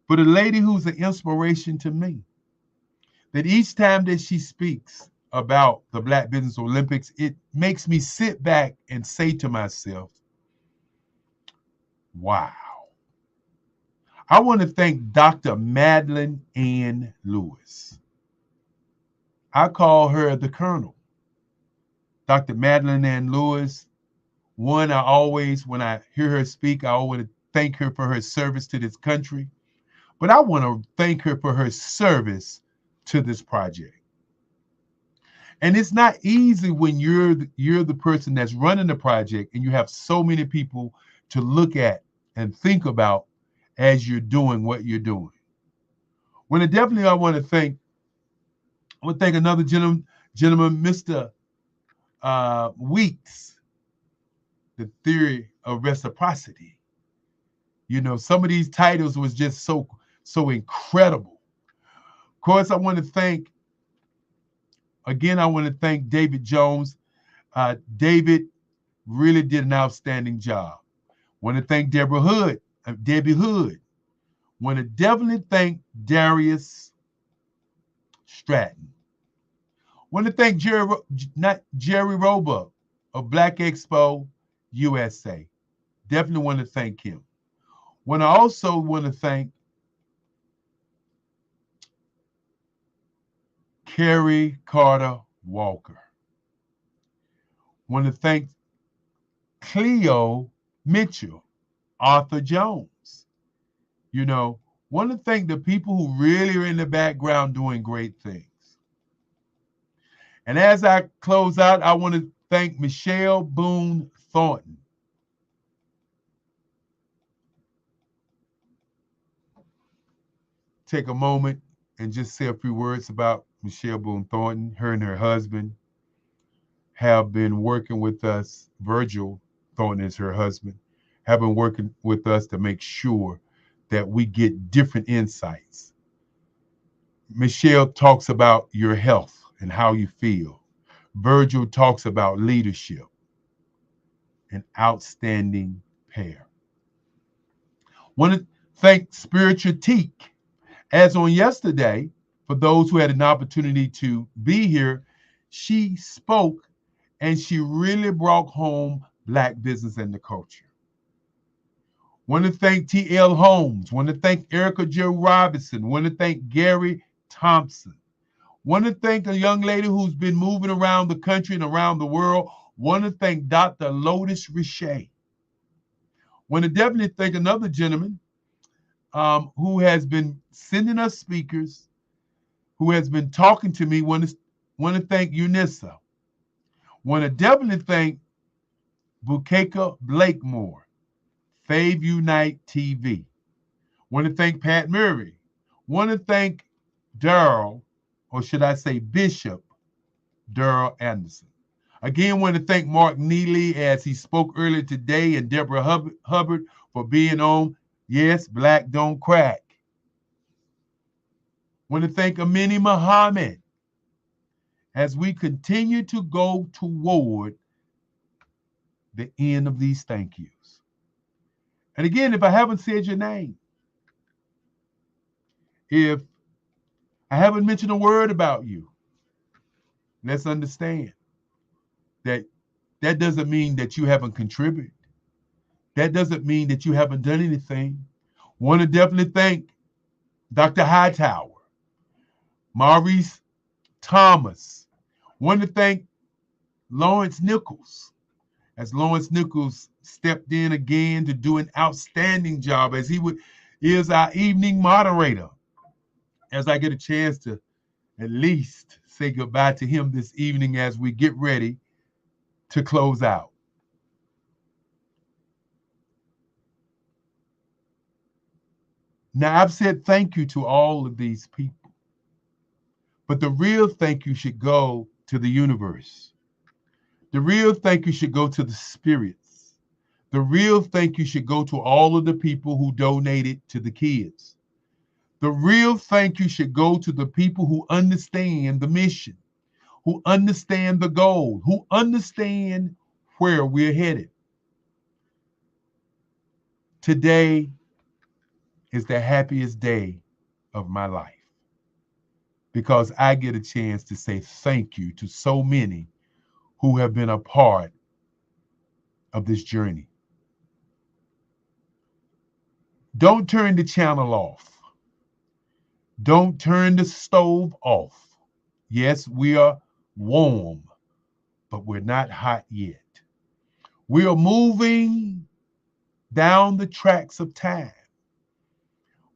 but a lady who's an inspiration to me. that each time that she speaks about the Black Business Olympics, it makes me sit back and say to myself, wow. I want to thank Dr. Madeline Ann Lewis. I call her the Colonel. Dr. Madeline Ann Lewis, one, I always, when I hear her speak, I always thank her for her service to this country. But I want to thank her for her service to this project. And it's not easy when you're the person that's running the project and you have so many people to look at and think about as you're doing what you're doing. Well, definitely I want to thank another gentleman, Mr. Weeks, the theory of reciprocity. You know, some of these titles was just so incredible. Of course, I want to thank David Jones. David really did an outstanding job. Want to thank Debbie Hood. Want to definitely thank Darius Stratton. Want to thank Jerry Roebuck of Black Expo USA. Definitely want to thank him. Also want to thank Carrie Carter Walker. Want to thank Cleo Mitchell, Arthur Jones. You know, want to thank the people who really are in the background doing great things. And as I close out, I want to thank Michelle Boone Thornton. Take a moment and just say a few words about Michelle Boone Thornton. Her and her husband have been working with us. Virgil Thornton is her husband. Have been working with us to make sure that we get different insights. Michelle talks about your health and how you feel. Virgil talks about leadership. An outstanding pair. Want to thank Spiritual Teak. As on yesterday, for those who had an opportunity to be here, she spoke and she really brought home Black business and the culture. Want to thank T.L. Holmes. Want to thank Erica Jo Robinson. Want to thank Gary Thompson. Want to thank a young lady who's been moving around the country and around the world. Want to thank Dr. Lotus Richey. Want to definitely thank another gentleman who has been sending us speakers, who has been talking to me. Want to thank Unissa. Want to definitely thank Bukeka Blakemore, Fave Unite TV. Want to thank Pat Murray. Want to thank Daryl, or should I say Bishop Daryl Anderson. Again, want to thank Mark Neely as he spoke earlier today, and Deborah Hubbard for being on Yes, Black Don't Crack. Want to thank Amini Muhammad as we continue to go toward the end of these thank yous. And again, if I haven't said your name, if I haven't mentioned a word about you, let's understand that that doesn't mean that you haven't contributed. That doesn't mean that you haven't done anything. Want to definitely thank Dr. Hightower, Maurice Thomas. Want to thank Lawrence Nichols, as Lawrence Nichols stepped in again to do an outstanding job as is our evening moderator. As I get a chance to at least say goodbye to him this evening as we get ready to close out. Now, I've said thank you to all of these people, but the real thank you should go to the universe. The real thank you should go to the spirits. The real thank you should go to all of the people who donated to the kids. The real thank you should go to the people who understand the mission, who understand the goal, who understand where we're headed. Today is the happiest day of my life because I get a chance to say thank you to so many who have been a part of this journey. Don't turn the channel off. Don't turn the stove off. Yes, we are warm, but we're not hot yet. We are moving down the tracks of time.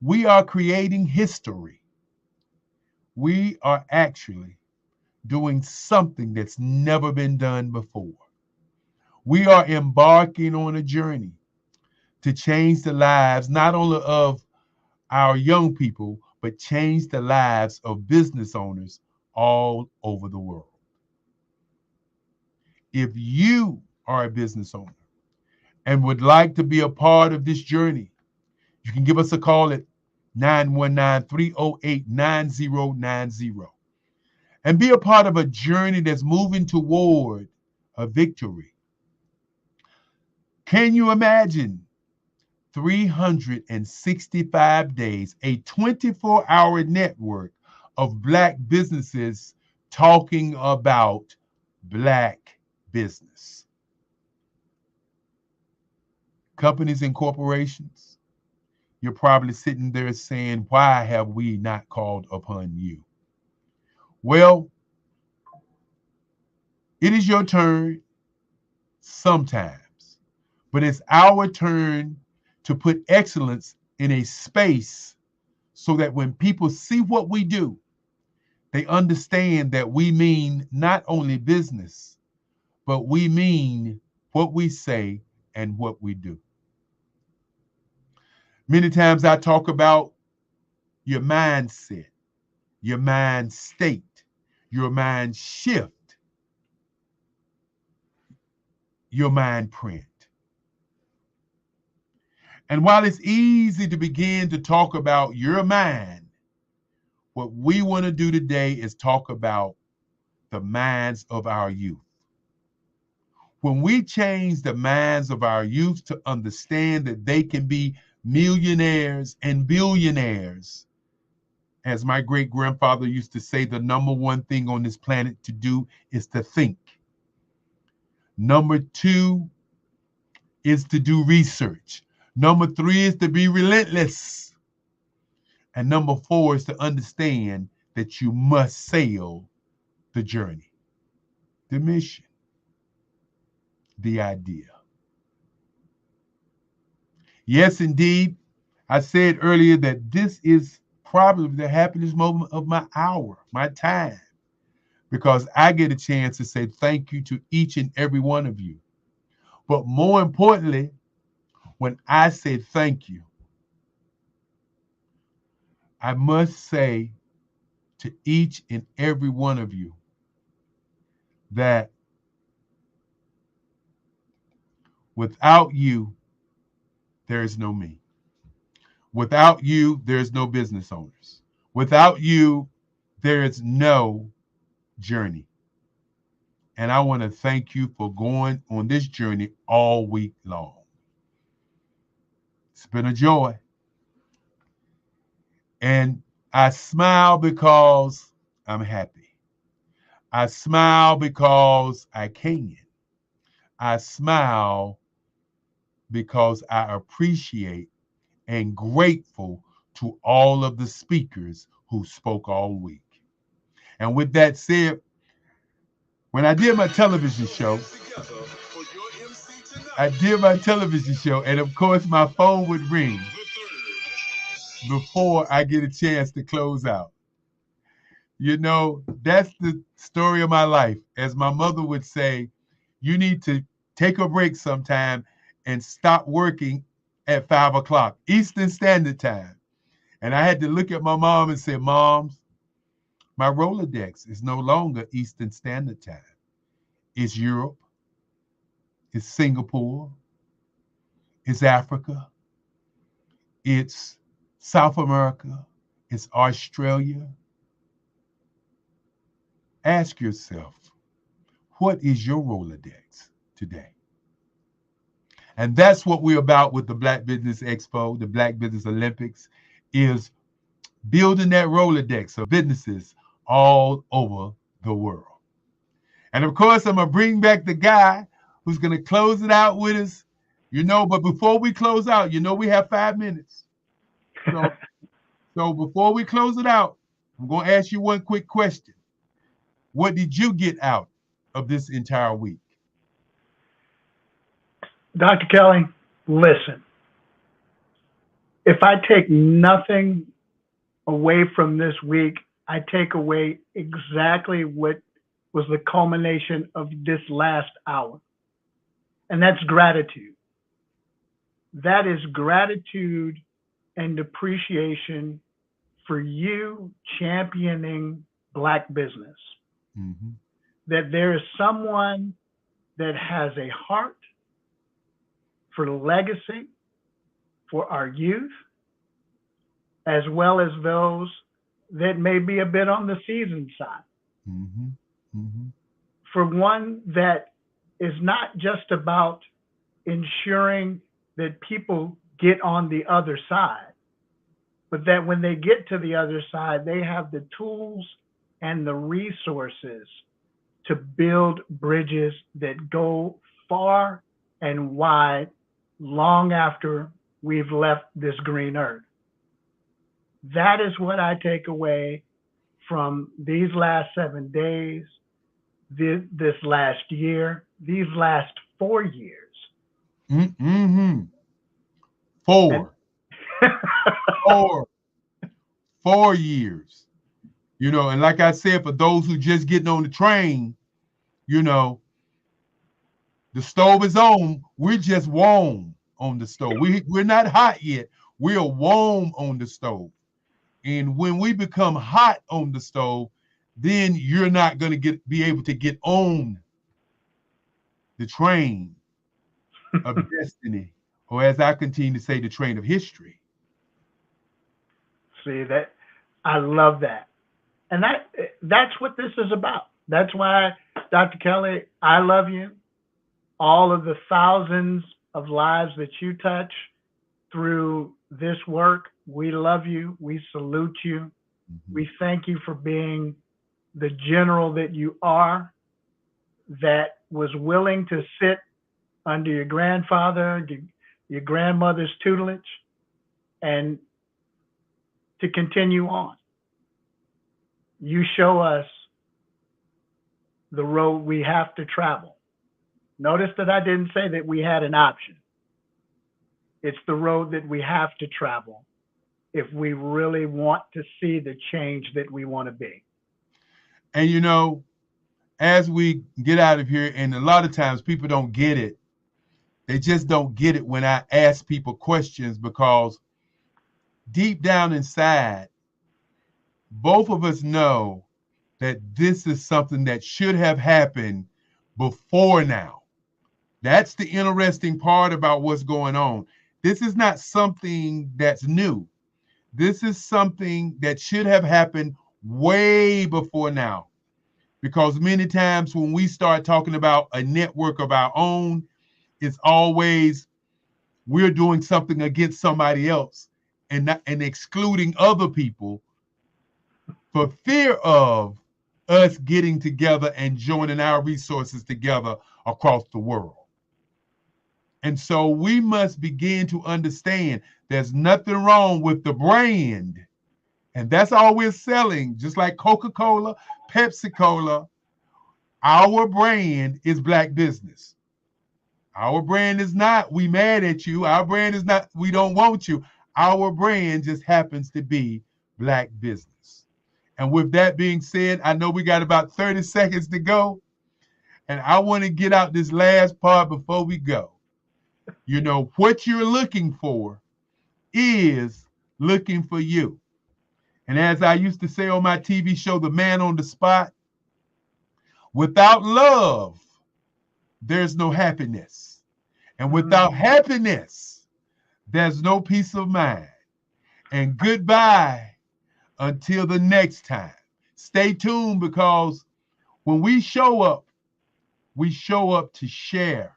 We are creating history. We are actually doing something that's never been done before. We are embarking on a journey to change the lives not only of our young people, but change the lives of business owners all over the world. If you are a business owner and would like to be a part of this journey, you can give us a call at 919-308-9090 and be a part of a journey that's moving toward a victory. Can you imagine 365 days, a 24-hour network of Black businesses talking about Black business? Companies and corporations, you're probably sitting there saying, why have we not called upon you? Well, it is your turn sometimes, but it's our turn to put excellence in a space so that when people see what we do, they understand that we mean not only business, but we mean what we say and what we do. Many times I talk about your mindset, your mind state, your mind shift, your mind print. And while it's easy to begin to talk about your mind, what we want to do today is talk about the minds of our youth. When we change the minds of our youth to understand that they can be millionaires and billionaires, as my great-grandfather used to say, the number one thing on this planet to do is to think. Number two is to do research. Number three is to be relentless. And number four is to understand that you must sail the journey, the mission, the idea. Yes, indeed. I said earlier that this is probably the happiest moment of my hour, my time, because I get a chance to say thank you to each and every one of you. But more importantly, when I say thank you, I must say to each and every one of you that without you, there is no me. Without you, there's no business owners. Without you, there is no journey. And I want to thank you for going on this journey all week long. It's been a joy. And I smile because I'm happy. I smile because I can. I smile because I appreciate and grateful to all of the speakers who spoke all week. And with that said, when I did my television show, and of course my phone would ring before I get a chance to close out. You know, that's the story of my life. As my mother would say, you need to take a break sometime and stop working at 5 o'clock Eastern Standard Time. And I had to look at my mom and say, Mom, my Rolodex is no longer Eastern Standard Time. It's Europe, it's Singapore, it's Africa, it's South America, it's Australia. Ask yourself, what is your Rolodex today? And that's what we're about with the Black Business Expo, the Black Business Olympics, is building that Rolodex of businesses all over the world. And of course, I'm going to bring back the guy who's going to close it out with us, but before we close out, we have 5 minutes. So before we close it out, I'm going to ask you one quick question. What did you get out of this entire week? Dr. Kelly, listen. If I take nothing away from this week, I take away exactly what was the culmination of this last hour. And that's gratitude. That is gratitude and appreciation for you championing Black business. Mm-hmm. That there is someone that has a heart for legacy, for our youth, as well as those that may be a bit on the seasoned side. Mm-hmm. Mm-hmm. For one that is not just about ensuring that people get on the other side, but that when they get to the other side, they have the tools and the resources to build bridges that go far and wide long after we've left this green earth. That is what I take away from these last 7 days, this last year, these last 4 years. Mm-hmm. 4. 4 years. And like I said, for those who just getting on the train, the stove is on. We're just warm on the stove. We're not hot yet. We're warm on the stove. And when we become hot on the stove, then you're not going to be able to get on the train of destiny, or as I continue to say, the train of history. See that? I love that. And that's what this is about. That's why, Dr. Kelly, I love you. All of the thousands of lives that you touch through this work, we love you. We salute you. Mm-hmm. We thank you for being the general that you are, that was willing to sit under your grandfather, your grandmother's tutelage, and to continue on. You show us the road we have to travel. Notice that I didn't say that we had an option. It's the road that we have to travel if we really want to see the change that we want to be. And as we get out of here, and a lot of times people don't get it. They just don't get it when I ask people questions, because deep down inside, both of us know that this is something that should have happened before now. That's the interesting part about what's going on. This is not something that's new. This is something that should have happened way before now. Because many times when we start talking about a network of our own, it's always we're doing something against somebody else and excluding other people for fear of us getting together and joining our resources together across the world. And so we must begin to understand there's nothing wrong with the brand. And that's all we're selling, just like Coca-Cola, Pepsi-Cola. Our brand is Black business. Our brand is not, we mad at you. Our brand is not, we don't want you. Our brand just happens to be Black business. And with that being said, I know we got about 30 seconds to go. And I want to get out this last part before we go. What you're looking for is looking for you. And as I used to say on my TV show, The Man on the Spot, without love, there's no happiness. And without happiness, there's no peace of mind. And goodbye until the next time. Stay tuned, because when we show up to share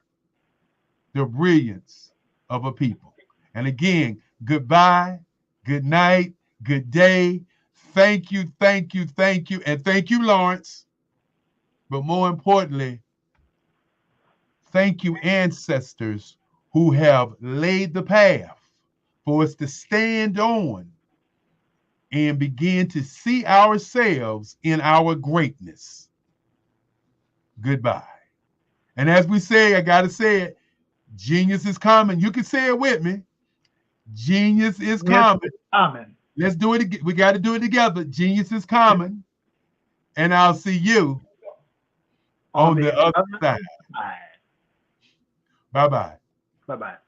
the brilliance of a people. And again, goodbye, good night, good day. Thank you, thank you, thank you, and thank you, Lawrence. But more importantly, thank you, ancestors who have laid the path for us to stand on and begin to see ourselves in our greatness. Goodbye. And as we say, I got to say it, genius is coming. You can say it with me. Genius is coming. Amen. Let's do it. We got to do it together. Genius is coming. And I'll see you on the other side. Bye-bye. Bye-bye.